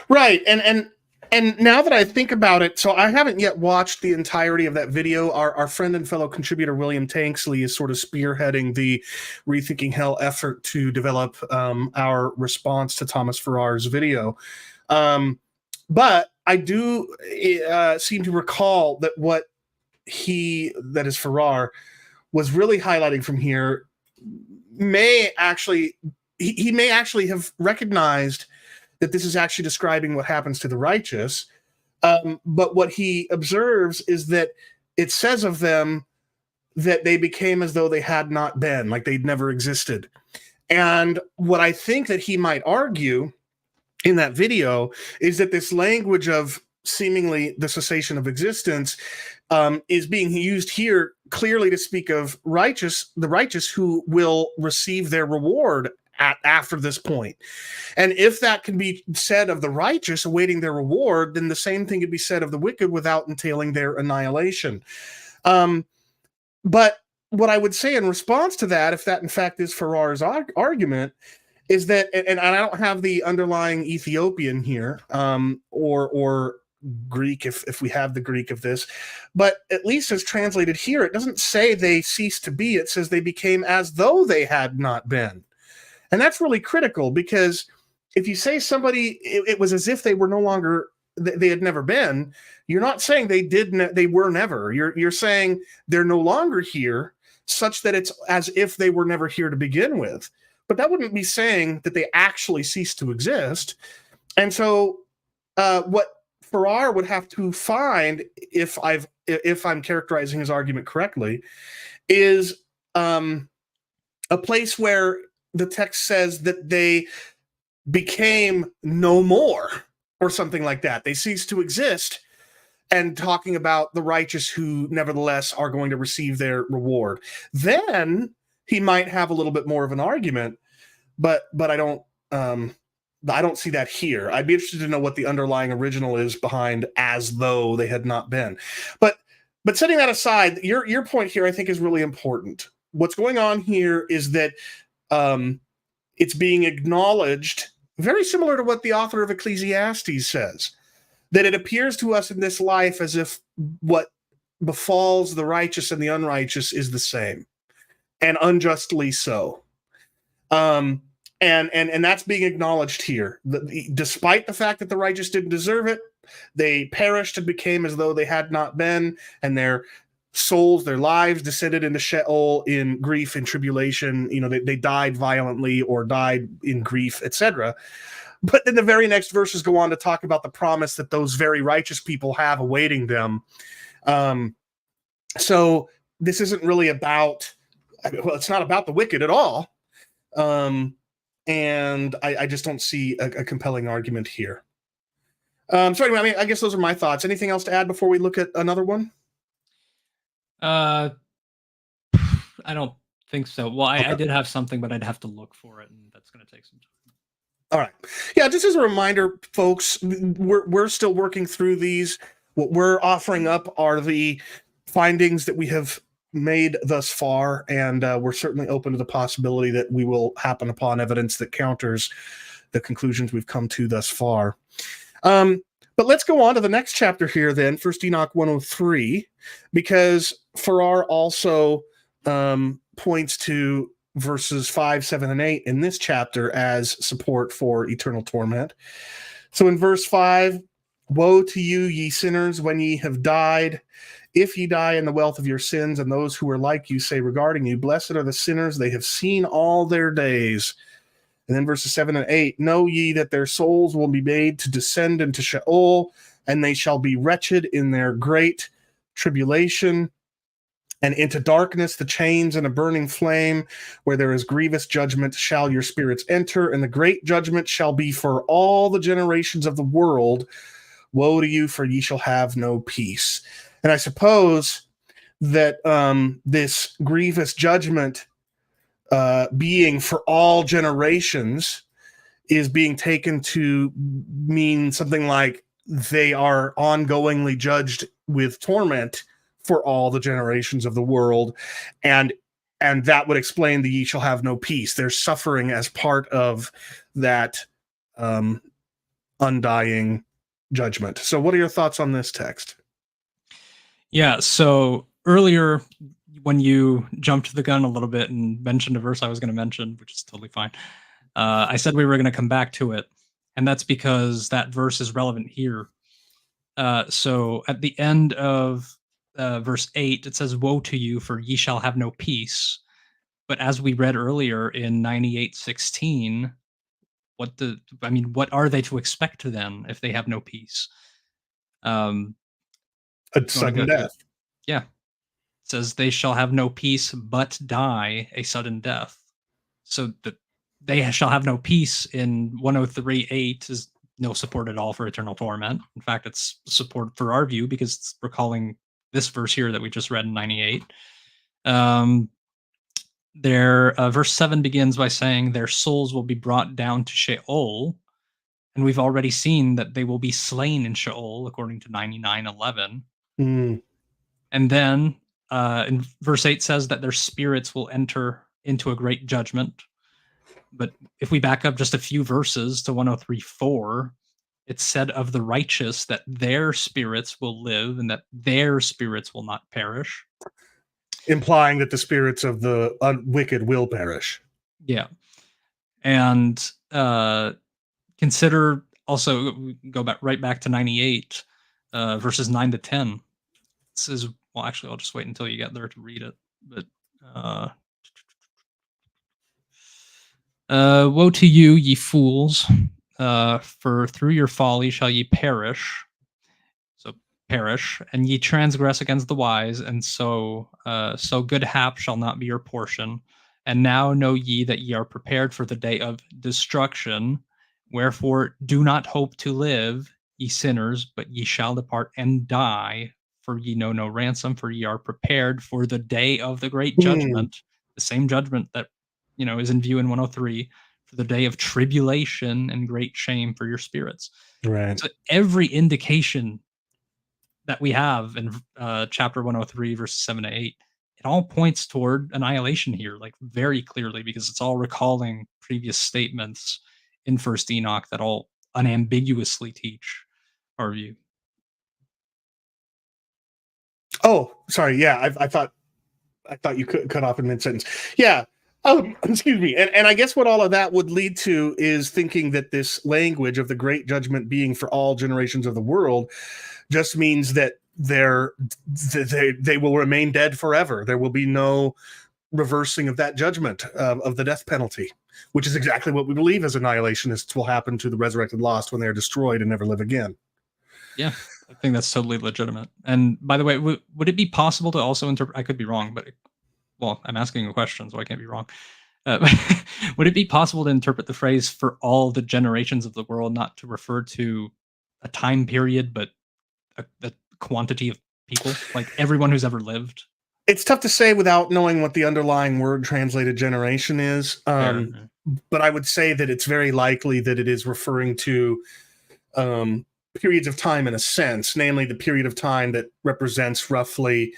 Right. And now that I think about it, so I haven't yet watched the entirety of that video. Our friend and fellow contributor William Tanksley is sort of spearheading the Rethinking Hell effort to develop our response to Thomas Farrar's video. But I do seem to recall that what that is Farrar, was really highlighting from here may actually have recognized that this is actually describing what happens to the righteous. But what he observes is that it says of them that they became as though they had not been, like they'd never existed. And what I think that he might argue in that video is that this language of seemingly the cessation of existence is being used here clearly to speak of the righteous who will receive their reward after this point. And if that can be said of the righteous awaiting their reward, then the same thing could be said of the wicked without entailing their annihilation. But what I would say in response to that, if that in fact is Farrar's argument, is that, and I don't have the underlying Ethiopian here, or Greek, if we have the Greek of this, but at least as translated here, it doesn't say they ceased to be, it says they became as though they had not been. And that's really critical, because if you say somebody, it was as if they were no longer, they had never been, you're not saying they were never. You're saying they're no longer here, such that it's as if they were never here to begin with. But that wouldn't be saying that they actually ceased to exist. And so what Farrar would have to find, if I'm characterizing his argument correctly, is a place where the text says that they became no more, or something like that. They ceased to exist, and talking about the righteous who nevertheless are going to receive their reward. Then he might have a little bit more of an argument, but I don't see that here. I'd be interested to know what the underlying original is behind as though they had not been. But setting that aside, your point here I think is really important. What's going on here is that it's being acknowledged, very similar to what the author of Ecclesiastes says, that it appears to us in this life as if what befalls the righteous and the unrighteous is the same, and unjustly so. And that's being acknowledged here. Despite the fact that the righteous didn't deserve it, they perished and became as though they had not been, and their souls, their lives descended into Sheol in grief and tribulation. They died violently or died in grief, etc. But then the very next verses go on to talk about the promise that those very righteous people have awaiting them. So this isn't really about, it's not about the wicked at all. And I just don't see a compelling argument here. So anyway, I guess those are my thoughts. Anything else to add before we look at another one? I don't think so. Well, Okay. I did have something, but I'd have to look for it, and that's going to take some time. All right. Yeah, just as a reminder, folks, we're still working through these. What we're offering up are the findings that we have made thus far, and we're certainly open to the possibility that we will happen upon evidence that counters the conclusions we've come to thus far. But let's go on to the next chapter here then, First Enoch 103, because Farrar also points to verses 5, 7, and 8 in this chapter as support for eternal torment. So in verse 5, woe to you, ye sinners, when ye have died, if ye die in the wealth of your sins, and those who are like you say regarding you, blessed are the sinners, they have seen all their days. And then verses 7 and 8, know ye that their souls will be made to descend into Sheol, and they shall be wretched in their great tribulation, and into darkness, the chains and a burning flame, where there is grievous judgment shall your spirits enter, and the great judgment shall be for all the generations of the world. Woe to you, for ye shall have no peace. And I suppose that this grievous judgment being for all generations is being taken to mean something like they are ongoingly judged with torment for all the generations of the world, and that would explain the ye shall have no peace. They're suffering as part of that undying judgment. So what are your thoughts on this text? Yeah, so earlier when you jumped the gun a little bit and mentioned a verse I was going to mention, which is totally fine, I said we were going to come back to it, and that's because that verse is relevant here. So at the end of verse 8, it says, woe to you, for ye shall have no peace. But as we read earlier in 98:16, what are they to expect then if they have no peace? A sudden death. Yeah. It says they shall have no peace but die a sudden death. So they shall have no peace in 103:8 is no support at all for eternal torment. In fact, it's support for our view because it's recalling this verse here that we just read in 98. Verse 7 begins by saying their souls will be brought down to Sheol, and we've already seen that they will be slain in Sheol according to 99:11. And then in verse 8 says that their spirits will enter into a great judgment. But if we back up just a few verses to 103:4, it's said of the righteous that their spirits will live and that their spirits will not perish. Implying that the spirits of the wicked will perish. Yeah. And consider also, go back to 98, verses 9 to 10. It says, well, actually, I'll just wait until you get there to read it. But woe to you, ye fools, for through your folly shall ye perish. So perish, and ye transgress against the wise, and so good hap shall not be your portion. And now know ye that ye are prepared for the day of destruction. Wherefore do not hope to live, ye sinners, but ye shall depart and die. For ye know no ransom, for ye are prepared for the day of the great judgment, the same judgment that is in view in 103, for the day of tribulation and great shame for your spirits. Right. So every indication that we have in chapter 103, verses 7 to 8, it all points toward annihilation here, like very clearly, because it's all recalling previous statements in First Enoch that all unambiguously teach our view. Oh, sorry. Yeah, I thought you could cut off in mid-sentence. Yeah. Oh, excuse me. And I guess what all of that would lead to is thinking that this language of the great judgment being for all generations of the world just means that they will remain dead forever. There will be no reversing of that judgment of the death penalty, which is exactly what we believe as annihilationists will happen to the resurrected lost when they are destroyed and never live again. Yeah, I think that's totally legitimate. And by the way, would it be possible to also interpret, I could be wrong, but I'm asking a question, so I can't be wrong. Would it be possible to interpret the phrase for all the generations of the world not to refer to a time period, but a quantity of people, like everyone who's ever lived? It's tough to say without knowing what the underlying word translated generation is. But I would say that it's very likely that it is referring to periods of time in a sense, namely the period of time that represents roughly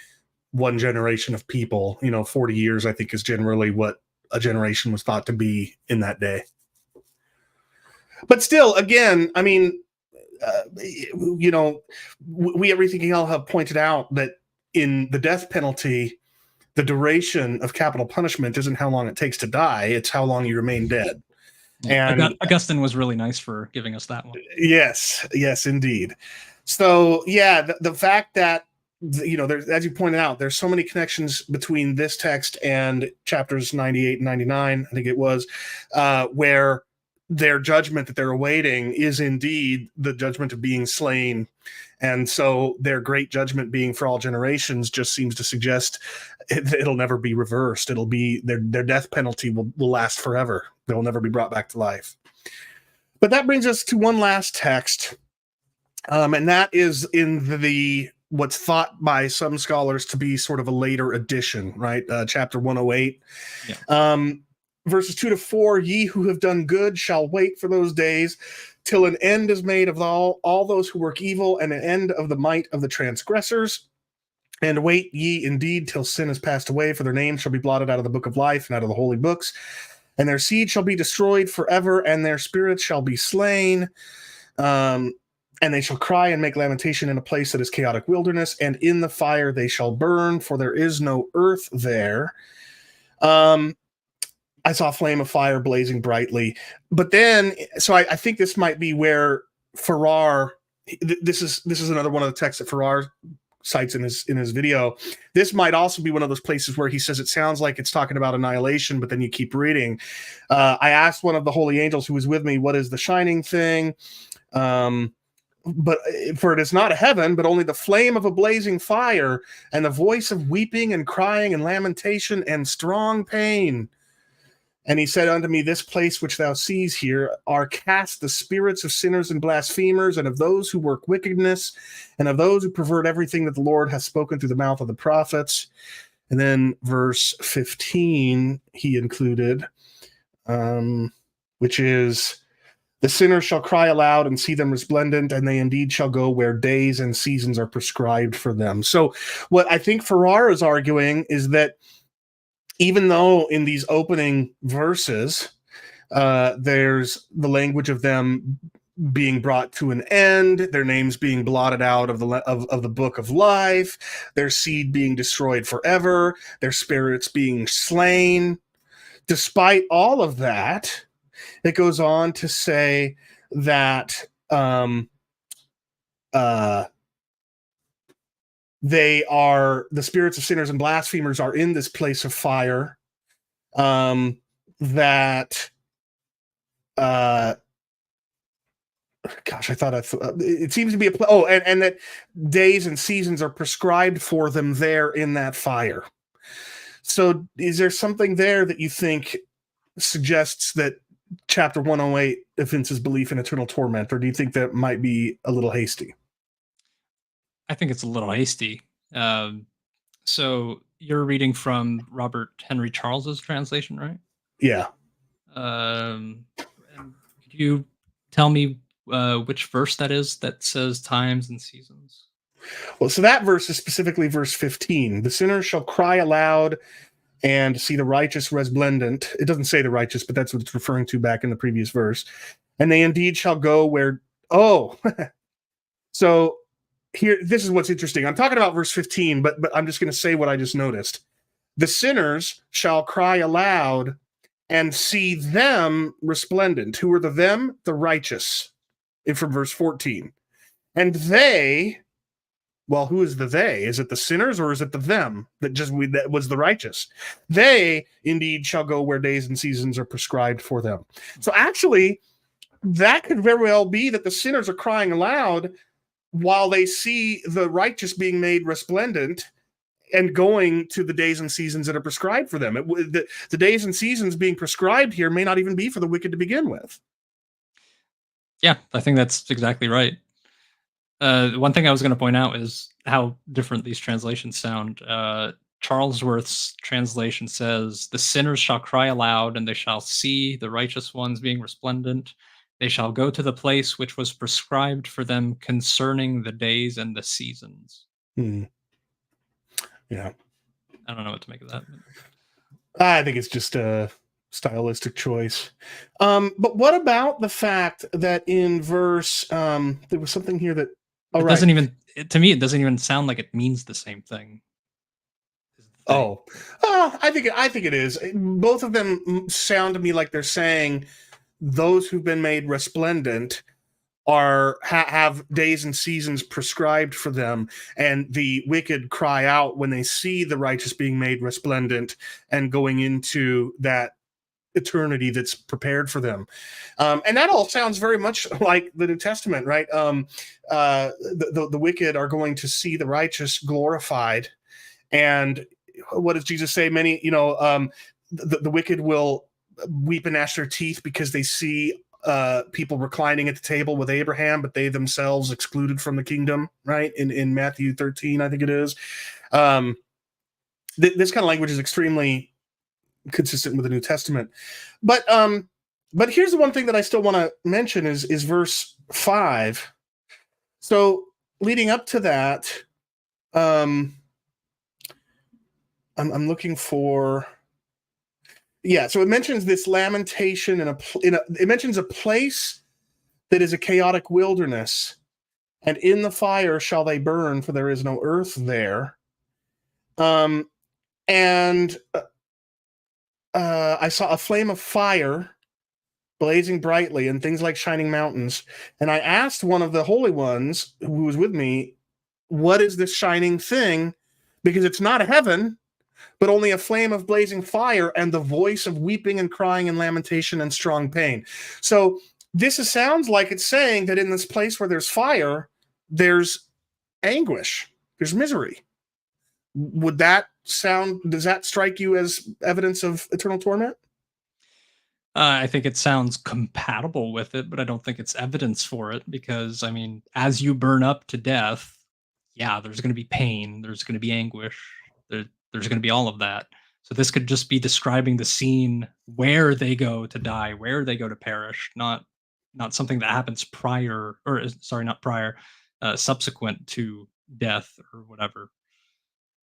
one generation of people. 40 years, I think, is generally what a generation was thought to be in that day. But still, again, I mean, we at Rethinking Hell have pointed out that in the death penalty, the duration of capital punishment isn't how long it takes to die, it's how long you remain dead. And Augustine was really nice for giving us that one. Yes, indeed. So, yeah, the fact that, there's, as you pointed out, there's so many connections between this text and chapters 98 and 99, I think it was, where their judgment that they're awaiting is indeed the judgment of being slain. And so their great judgment being for all generations just seems to suggest it'll never be reversed. It'll be their death penalty will last forever. They'll never be brought back to life. But that brings us to one last text. And that is in the what's thought by some scholars to be sort of a later edition, right? Chapter 108. Yeah. Verses 2-4, ye who have done good shall wait for those days till an end is made of all those who work evil, and an end of the might of the transgressors. And wait ye indeed till sin is passed away, for their names shall be blotted out of the book of life and out of the holy books. And their seed shall be destroyed forever, and their spirits shall be slain. And they shall cry and make lamentation in a place that is chaotic wilderness, and in the fire they shall burn, for there is no earth there. I saw a flame of fire blazing brightly. But then, so I think this might be where Farrar, this is another one of the texts that Farrar cites in his video. This might also be one of those places where he says it sounds like it's talking about annihilation, but then you keep reading. I asked one of the holy angels who was with me, what is the shining thing? But for it is not a heaven, but only the flame of a blazing fire, and the voice of weeping and crying and lamentation and strong pain. And he said unto me, this place which thou sees here are cast the spirits of sinners and blasphemers, and of those who work wickedness, and of those who pervert everything that the Lord hath spoken through the mouth of the prophets. And then verse 15 he included, which is, the sinners shall cry aloud and see them resplendent, and they indeed shall go where days and seasons are prescribed for them. So what I think Farrar is arguing is that even though in these opening verses, there's the language of them being brought to an end, their names being blotted out of the book of life, their seed being destroyed forever, their spirits being slain, despite all of that, it goes on to say that they are, the spirits of sinners and blasphemers are in this place of fire, that gosh, I thought it seems to be and that days and seasons are prescribed for them there in that fire. So is there something there that you think suggests that chapter 108 evinces belief in eternal torment, or do you think that might be a little hasty? I think it's a little hasty. So you're reading from Robert Henry Charles's translation, right? Yeah. And could you tell me which verse that is that says times and seasons? Well, so that verse is specifically verse 15. The sinner shall cry aloud and see the righteous resplendent. It doesn't say the righteous, but that's what it's referring to back in the previous verse. And they indeed shall go where... Oh, so here, this is what's interesting. I'm talking about verse 15, but I'm just going to say what I just noticed. The sinners shall cry aloud and see them resplendent. Who are the them? The righteous. From verse 14. And they... Well, who is the they? Is it the sinners or is it the them that was the righteous? They indeed shall go where days and seasons are prescribed for them. So actually, that could very well be that the sinners are crying aloud while they see the righteous being made resplendent and going to the days and seasons that are prescribed for them. The days and seasons being prescribed here may not even be for the wicked to begin with. Yeah, I think that's exactly right. One thing I was going to point out is how different these translations sound. Charlesworth's translation says, the sinners shall cry aloud and they shall see the righteous ones being resplendent. They shall go to the place which was prescribed for them concerning the days and the seasons. Hmm. Yeah. I don't know what to make of that. I think it's just a stylistic choice. But what about the fact that in verse, there was something here that, It doesn't even, to me, it doesn't even sound like it means the same thing. I think it is. Both of them sound to me like they're saying those who've been made resplendent have days and seasons prescribed for them, and the wicked cry out when they see the righteous being made resplendent and going into that eternity that's prepared for them. And that all sounds very much like the New Testament, right? The wicked are going to see the righteous glorified. And what does Jesus say? Many, the wicked will weep and gnash their teeth because they see people reclining at the table with Abraham, but they themselves excluded from the kingdom, right? In Matthew 13, I think it is. This kind of language is extremely consistent with the New Testament. But here's the one thing that I still want to mention is verse 5. So leading up to that, I'm looking for. Yeah, so it mentions this lamentation it mentions a place that is a chaotic wilderness, and in the fire shall they burn, for there is no earth there. And I saw a flame of fire blazing brightly and things like shining mountains. And I asked one of the holy ones who was with me, what is this shining thing? Because it's not heaven, but only a flame of blazing fire and the voice of weeping and crying and lamentation and strong pain. So this sounds like it's saying that in this place where there's fire, there's anguish, there's misery. Does that strike you as evidence of eternal torment? I think it sounds compatible with it, but I don't think it's evidence for it because, I mean, as you burn up to death, yeah, there's going to be pain, there's going to be anguish, there's going to be all of that. So this could just be describing the scene where they go to die, where they go to perish, not something that happens subsequent to death or whatever.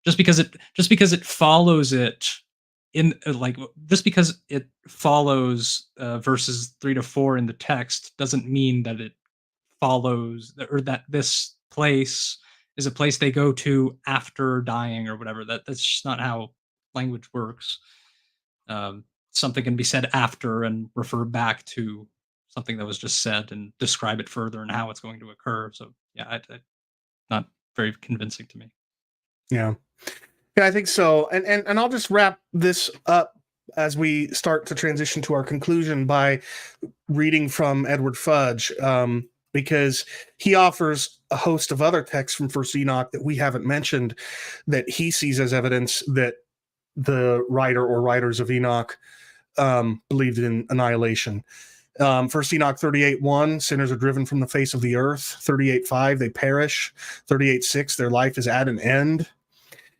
Just because it follows it in just because it follows verses 3 to 4 in the text doesn't mean that it follows or that this place is a place they go to after dying or whatever. That's just not how language works. Something can be said after and refer back to something that was just said and describe it further and how it's going to occur. So yeah, not very convincing to me. Yeah, I think so. And I'll just wrap this up as we start to transition to our conclusion by reading from Edward Fudge, because he offers a host of other texts from First Enoch that we haven't mentioned that he sees as evidence that the writer or writers of Enoch believed in annihilation. First Enoch 38:1, sinners are driven from the face of the earth. 38:5, they perish. 38:6, their life is at an end.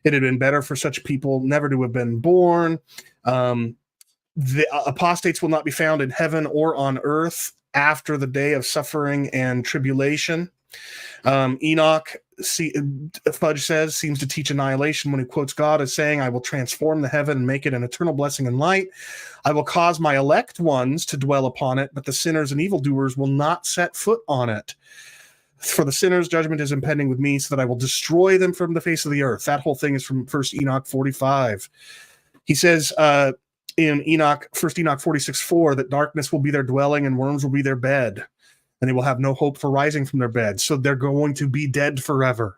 It had been better for such people never to have been born. The apostates will not be found in heaven or on earth after the day of suffering and tribulation. Enoch, Fudge says, seems to teach annihilation when he quotes God as saying, I will transform the heaven and make it an eternal blessing and light. I will cause my elect ones to dwell upon it, but the sinners and evildoers will not set foot on it. For the sinners, judgment is impending with me, so that I will destroy them from the face of the earth. That whole thing is from First Enoch 45. He says in First Enoch 46:4, that darkness will be their dwelling and worms will be their bed, and they will have no hope for rising from their bed. So they're going to be dead forever.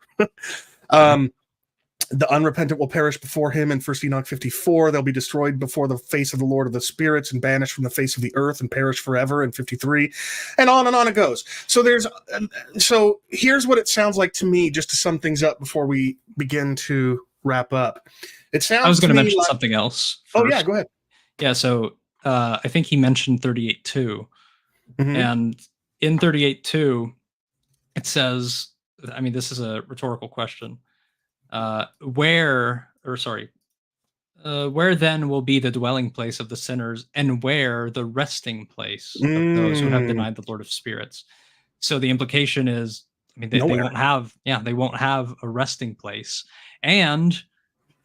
The unrepentant will perish before him in First Enoch 54. They'll be destroyed before the face of the Lord of the spirits and banished from the face of the earth and perish forever in 53. And on it goes. So here's what it sounds like to me, just to sum things up before we begin to wrap up. It sounds. I was going to mention something else first. Oh yeah, go ahead. Yeah, so I think he mentioned 38:2. Mm-hmm. And in 38:2, it says, I mean, this is a rhetorical question. Where then will be the dwelling place of the sinners, and where the resting place of those who have denied the Lord of Spirits? So the implication is, I mean, they won't have, they won't have a resting place. And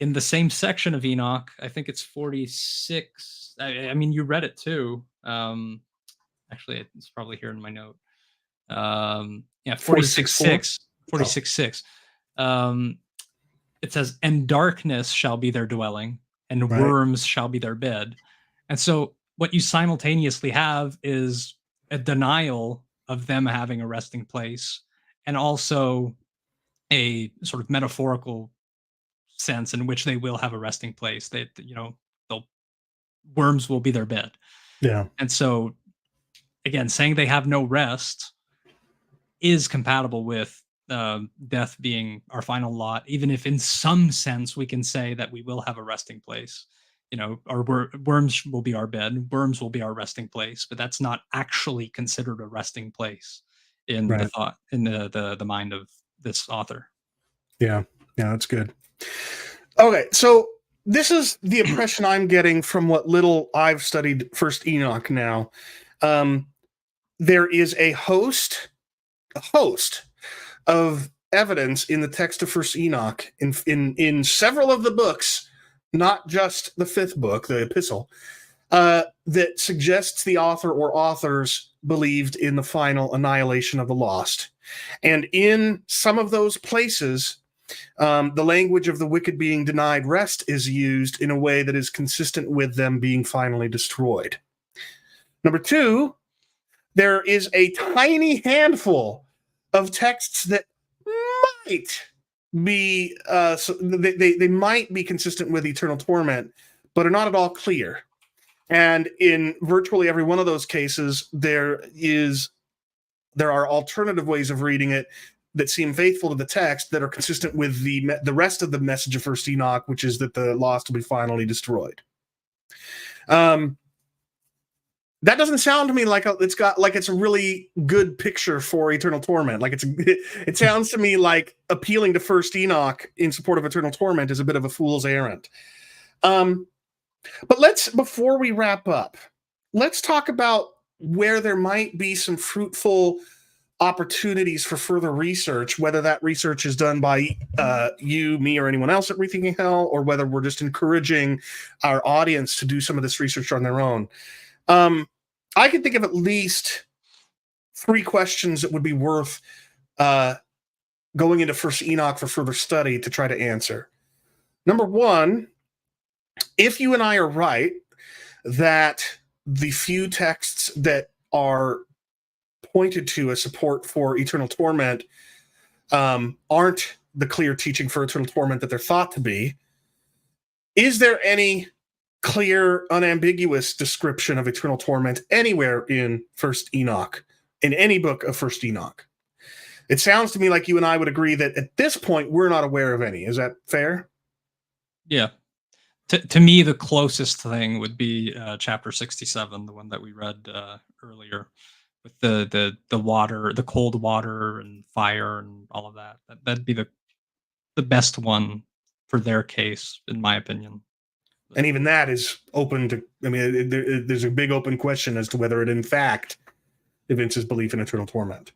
in the same section of Enoch, I think it's 46. I mean, you read it too. Actually, it's probably here in my note. 46:6. It says, "And darkness shall be their dwelling, and worms shall be their bed." And so what you simultaneously have is a denial of them having a resting place, and also a sort of metaphorical sense in which they will have a resting place. Worms will be their bed. Yeah. And so, again, saying they have no rest is compatible with death being our final lot, even if in some sense we can say that we will have a resting place. Our worms will be our bed, worms will be our resting place, but that's not actually considered a resting place in the thought, in the mind of this author. Yeah, that's good. Okay, so this is the impression I'm getting from what little I've studied First Enoch now. There is a host of evidence in the text of First Enoch in several of the books, not just the fifth book, the Epistle, that suggests the author or authors believed in the final annihilation of the lost. And in some of those places, the language of the wicked being denied rest is used in a way that is consistent with them being finally destroyed. Number two, there is a tiny handful of texts that might be they might be consistent with eternal torment, but are not at all clear. And in virtually every one of those cases, there are alternative ways of reading it that seem faithful to the text, that are consistent with the rest of the message of First Enoch, which is that the lost will be finally destroyed. That doesn't sound to me like it's a really good picture for eternal torment. Like it sounds to me like appealing to First Enoch in support of eternal torment is a bit of a fool's errand. But before we wrap up, let's talk about where there might be some fruitful opportunities for further research, whether that research is done by you, me, or anyone else at Rethinking Hell, or whether we're just encouraging our audience to do some of this research on their own. I can think of at least 3 questions that would be worth going into First Enoch for further study to try to answer. Number 1, if you and I are right that the few texts that are pointed to as support for eternal torment aren't the clear teaching for eternal torment that they're thought to be, is there any clear, unambiguous description of eternal torment anywhere in First Enoch, in any book of First Enoch? It sounds to me like you and I would agree that at this point we're not aware of any. Is that fair? Yeah. To me, the closest thing would be chapter 67, the one that we read earlier, with the water, the cold water and fire and all of that. That'd be the best one for their case, in my opinion. And even that is open to, I mean, there's a big open question as to whether it in fact evinces belief in eternal torment.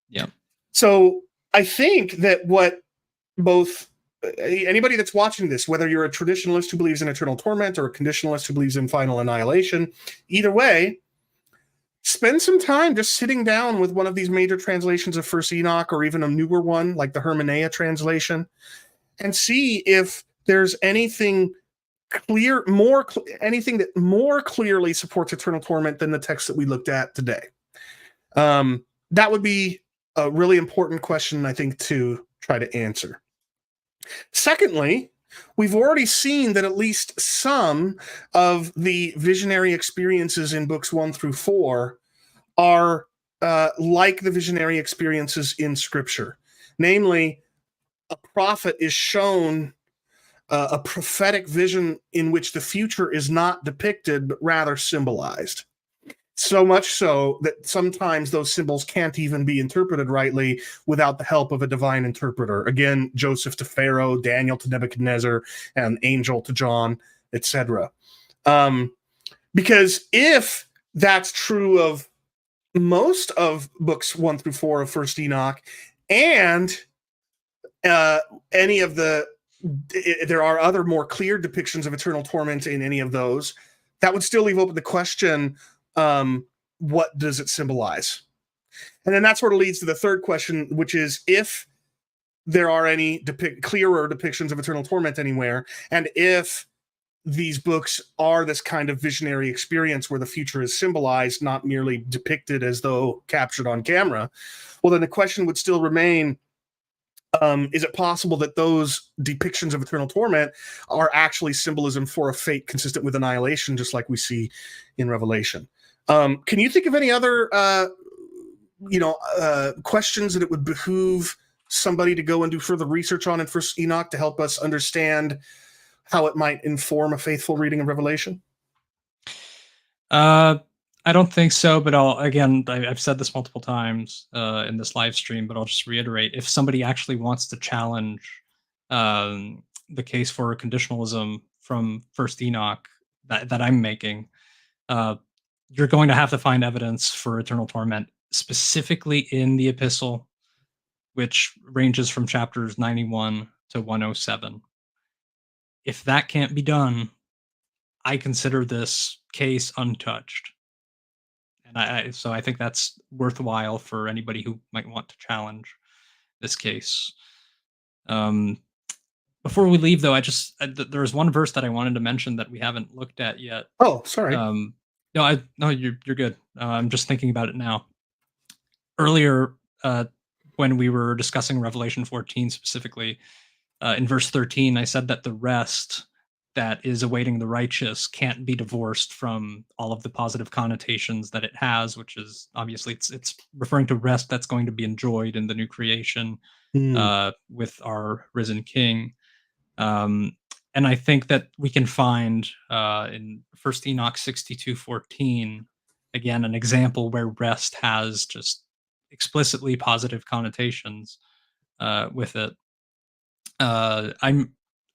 Yeah. So I think that what both anybody that's watching this, whether you're a traditionalist who believes in eternal torment or a conditionalist who believes in final annihilation, either way, spend some time just sitting down with one of these major translations of First Enoch, or even a newer one like the Hermeneia translation, and see if there's anything clear, anything that more clearly supports eternal torment than the text that we looked at today. That would be a really important question, I think, to try to answer. Secondly, we've already seen that at least some of the visionary experiences in books 1 through 4 are like the visionary experiences in Scripture. Namely, a prophet is shown a prophetic vision in which the future is not depicted, but rather symbolized. So much so that sometimes those symbols can't even be interpreted rightly without the help of a divine interpreter. Again, Joseph to Pharaoh, Daniel to Nebuchadnezzar, and angel to John. etc. Because if that's true of most of books 1 through 4 of First Enoch, and any of there are other more clear depictions of eternal torment in any of those, that would still leave open the question, what does it symbolize? And then that sort of leads to the third question, which is, if there are any clearer depictions of eternal torment anywhere, and if these books are this kind of visionary experience where the future is symbolized, not merely depicted as though captured on camera, well, then the question would still remain, is it possible that those depictions of eternal torment are actually symbolism for a fate consistent with annihilation, just like we see in Revelation? Can you think of any other questions that it would behoove somebody to go and do further research on in First Enoch to help us understand how it might inform a faithful reading of Revelation? I don't think so, but I've said this multiple times in this live stream, but I'll just reiterate: if somebody actually wants to challenge the case for conditionalism from First Enoch that I'm making, you're going to have to find evidence for eternal torment, specifically in the epistle, which ranges from chapters 91 to 107. If that can't be done, I consider this case untouched. And so I think that's worthwhile for anybody who might want to challenge this case. Before we leave, though, there's one verse that I wanted to mention that we haven't looked at yet. Oh, sorry. No, you're good. I'm just thinking about it now. Earlier, when we were discussing Revelation 14 specifically, in verse 13, I said that the rest that is awaiting the righteous can't be divorced from all of the positive connotations that it has, which is obviously it's referring to rest that's going to be enjoyed in the new creation with our risen King. And I think that we can find in First Enoch 62:14 again an example where rest has just explicitly positive connotations with it.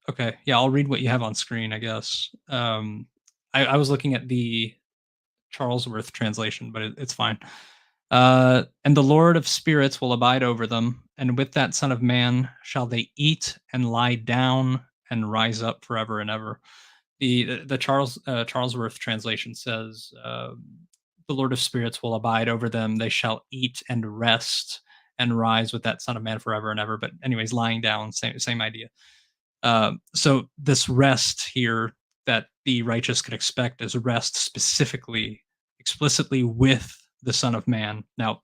Okay, yeah, I'll read what you have on screen, I guess. I was looking at the Charlesworth translation, but it's fine. And the Lord of spirits will abide over them, and with that Son of Man shall they eat and lie down and rise up forever and ever. The Charlesworth translation says, the Lord of spirits will abide over them, they shall eat and rest and rise with that Son of Man forever and ever. But anyways, lying down, same idea. So this rest here that the righteous could expect is rest specifically, explicitly with the Son of Man. Now,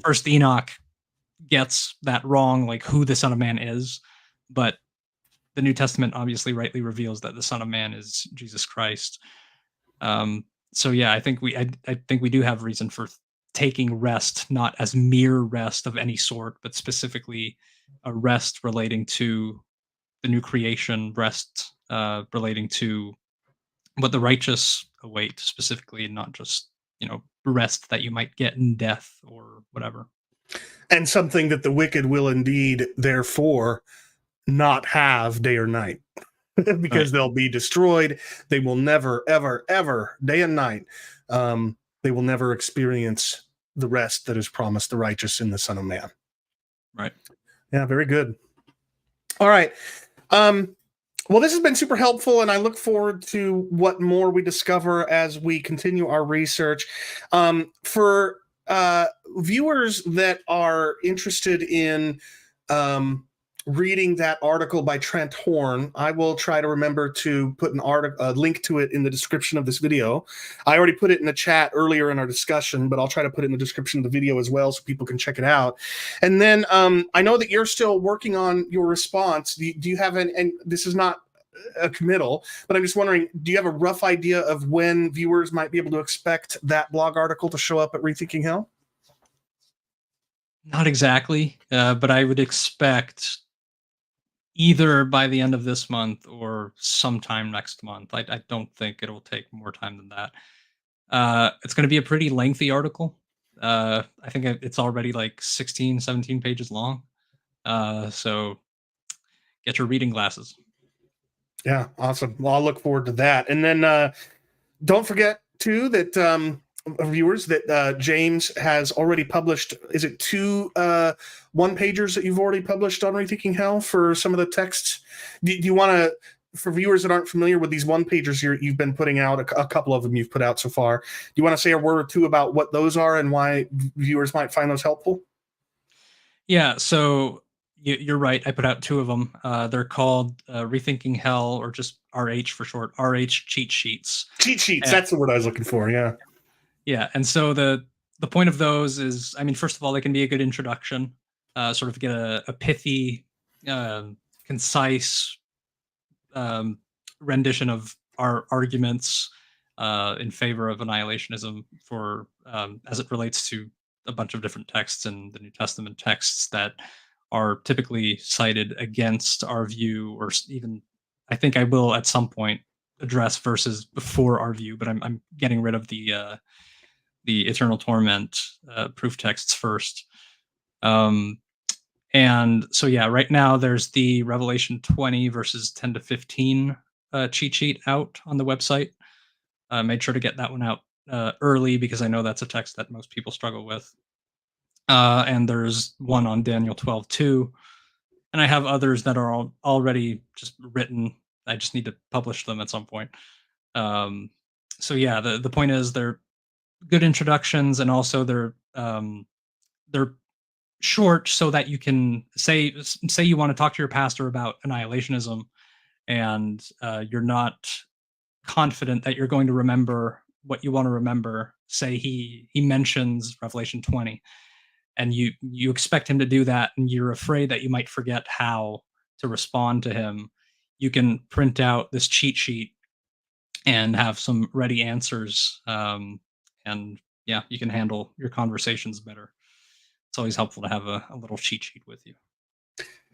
First Enoch gets that wrong, like who the Son of Man is, but the New Testament obviously rightly reveals that the Son of Man is Jesus Christ. So yeah, I think we do have reason for taking rest not as mere rest of any sort, but specifically a rest relating to the new creation, rest relating to what the righteous await specifically, and not just rest that you might get in death or whatever. And something that the wicked will indeed therefore not have day or night, because they'll be destroyed. They will never, ever, ever, day and night, they will never experience the rest that is promised the righteous in the Son of Man. Right. Yeah, very good. All right. Well, this has been super helpful, and I look forward to what more we discover as we continue our research. For viewers that are interested in reading that article by Trent Horn, I will try to remember to put a link to it in the description of this video. I already put it in the chat earlier in our discussion, but I'll try to put it in the description of the video as well so people can check it out. And then I know that you're still working on your response. Do you have and this is not a committal, but I'm just wondering, do you have a rough idea of when viewers might be able to expect that blog article to show up at Rethinking Hell? Not exactly, but I would expect either by the end of this month or sometime next month. I don't think it'll take more time than that. It's going to be a pretty lengthy article. I think it's already like 16, 17 pages long. So get your reading glasses. Yeah, awesome. Well, I'll look forward to that. And then don't forget too that viewers that James has already published. Is it 2 one-pagers that you've already published on Rethinking Hell for some of the texts? Do you want to, for viewers that aren't familiar with these one-pagers you've been putting out, a couple of them you've put out so far, do you want to say a word or two about what those are and why viewers might find those helpful? Yeah, so you're right. I put out 2 of them. They're called Rethinking Hell, or just RH for short, RH cheat sheets. Cheat sheets, And- that's the word I was looking for, yeah. Yeah, and so the point of those is, I mean, first of all, they can be a good introduction, sort of get a pithy, concise rendition of our arguments in favor of annihilationism for as it relates to a bunch of different texts in the New Testament texts that are typically cited against our view, or even I think I will at some point address verses before our view, but I'm getting rid of the eternal torment proof texts first. And so, yeah, right now there's the Revelation 20 verses 10 to 15 cheat sheet out on the website. Made sure to get that one out early because I know that's a text that most people struggle with. And there's one on Daniel 12 too. And I have others that are already just written. I just need to publish them at some point. So yeah, the point is they're good introductions, and also they're short so that you can say you want to talk to your pastor about annihilationism, and you're not confident that you're going to remember what you want to remember. Say he mentions Revelation 20, and you expect him to do that, and you're afraid that you might forget how to respond to him. You can print out this cheat sheet and have some ready answers, and yeah, you can handle your conversations better. It's always helpful to have a little cheat sheet with you.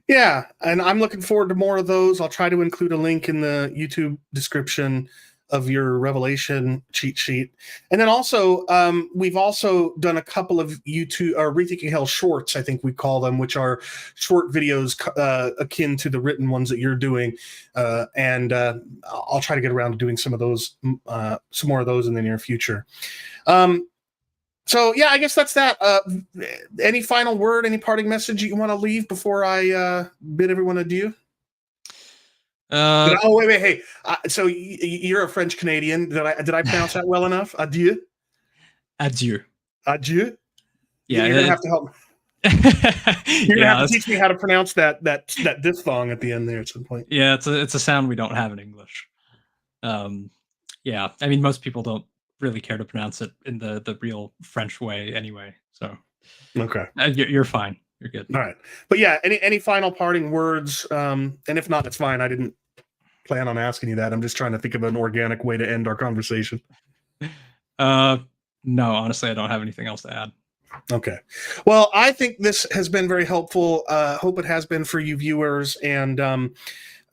Yeah, and I'm looking forward to more of those. I'll try to include a link in the YouTube description of your Revelation cheat sheet. And then also, we've also done a couple of YouTube or Rethinking Hell shorts, I think we call them, which are short videos akin to the written ones that you're doing. And I'll try to get around to doing some of those, some more of those in the near future. So yeah, I guess that's that. Any final word, any parting message you want to leave before I bid everyone adieu? Wait, hey. So you're a French Canadian. Did I pronounce that well enough? Adieu. Adieu. Adieu. Yeah, you're gonna have to help. You're gonna have to teach me how to pronounce that diphthong at the end there at some point. Yeah, it's a sound we don't have in English. Yeah, I mean, most people don't really care to pronounce it in the real French way anyway. So okay, you're fine. You're good. All right, but yeah, any final parting words? And if not, it's fine. I didn't plan on asking you that. I'm just trying to think of an organic way to end our conversation. No, honestly, I don't have anything else to add. Okay. Well, I think this has been very helpful. Hope it has been for you viewers. And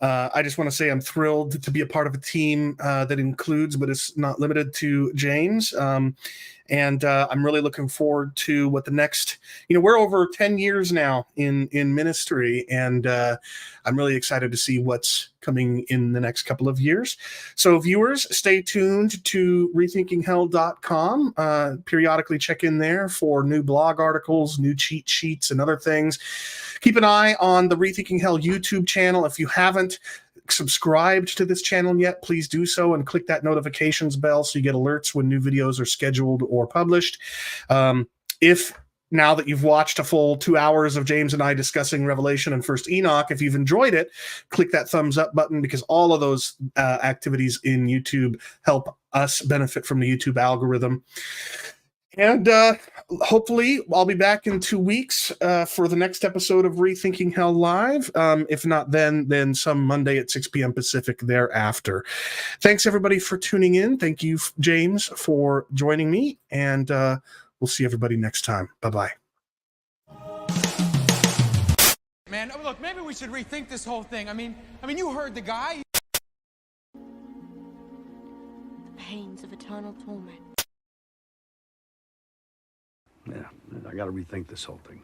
I just want to say I'm thrilled to be a part of a team that includes, but it's not limited to, James. And I'm really looking forward to what the next, we're over 10 years now in ministry, and I'm really excited to see what's coming in the next couple of years. So viewers, stay tuned to rethinkinghell.com. Periodically check in there for new blog articles, new cheat sheets, and other things. Keep an eye on the Rethinking Hell YouTube channel. If you haven't subscribed to this channel yet, please do so and click that notifications bell so you get alerts when new videos are scheduled or published. If now that you've watched a full 2 hours of James and I discussing Revelation and First Enoch, if you've enjoyed it, click that thumbs up button, because all of those activities in YouTube help us benefit from the YouTube algorithm. And hopefully I'll be back in 2 weeks for the next episode of Rethinking Hell Live. If not then some Monday at 6 p.m. Pacific thereafter. Thanks, everybody, for tuning in. Thank you, James, for joining me. And we'll see everybody next time. Bye-bye. Man, look, maybe we should rethink this whole thing. I mean, you heard the guy. The pains of eternal torment. Yeah, I gotta rethink this whole thing.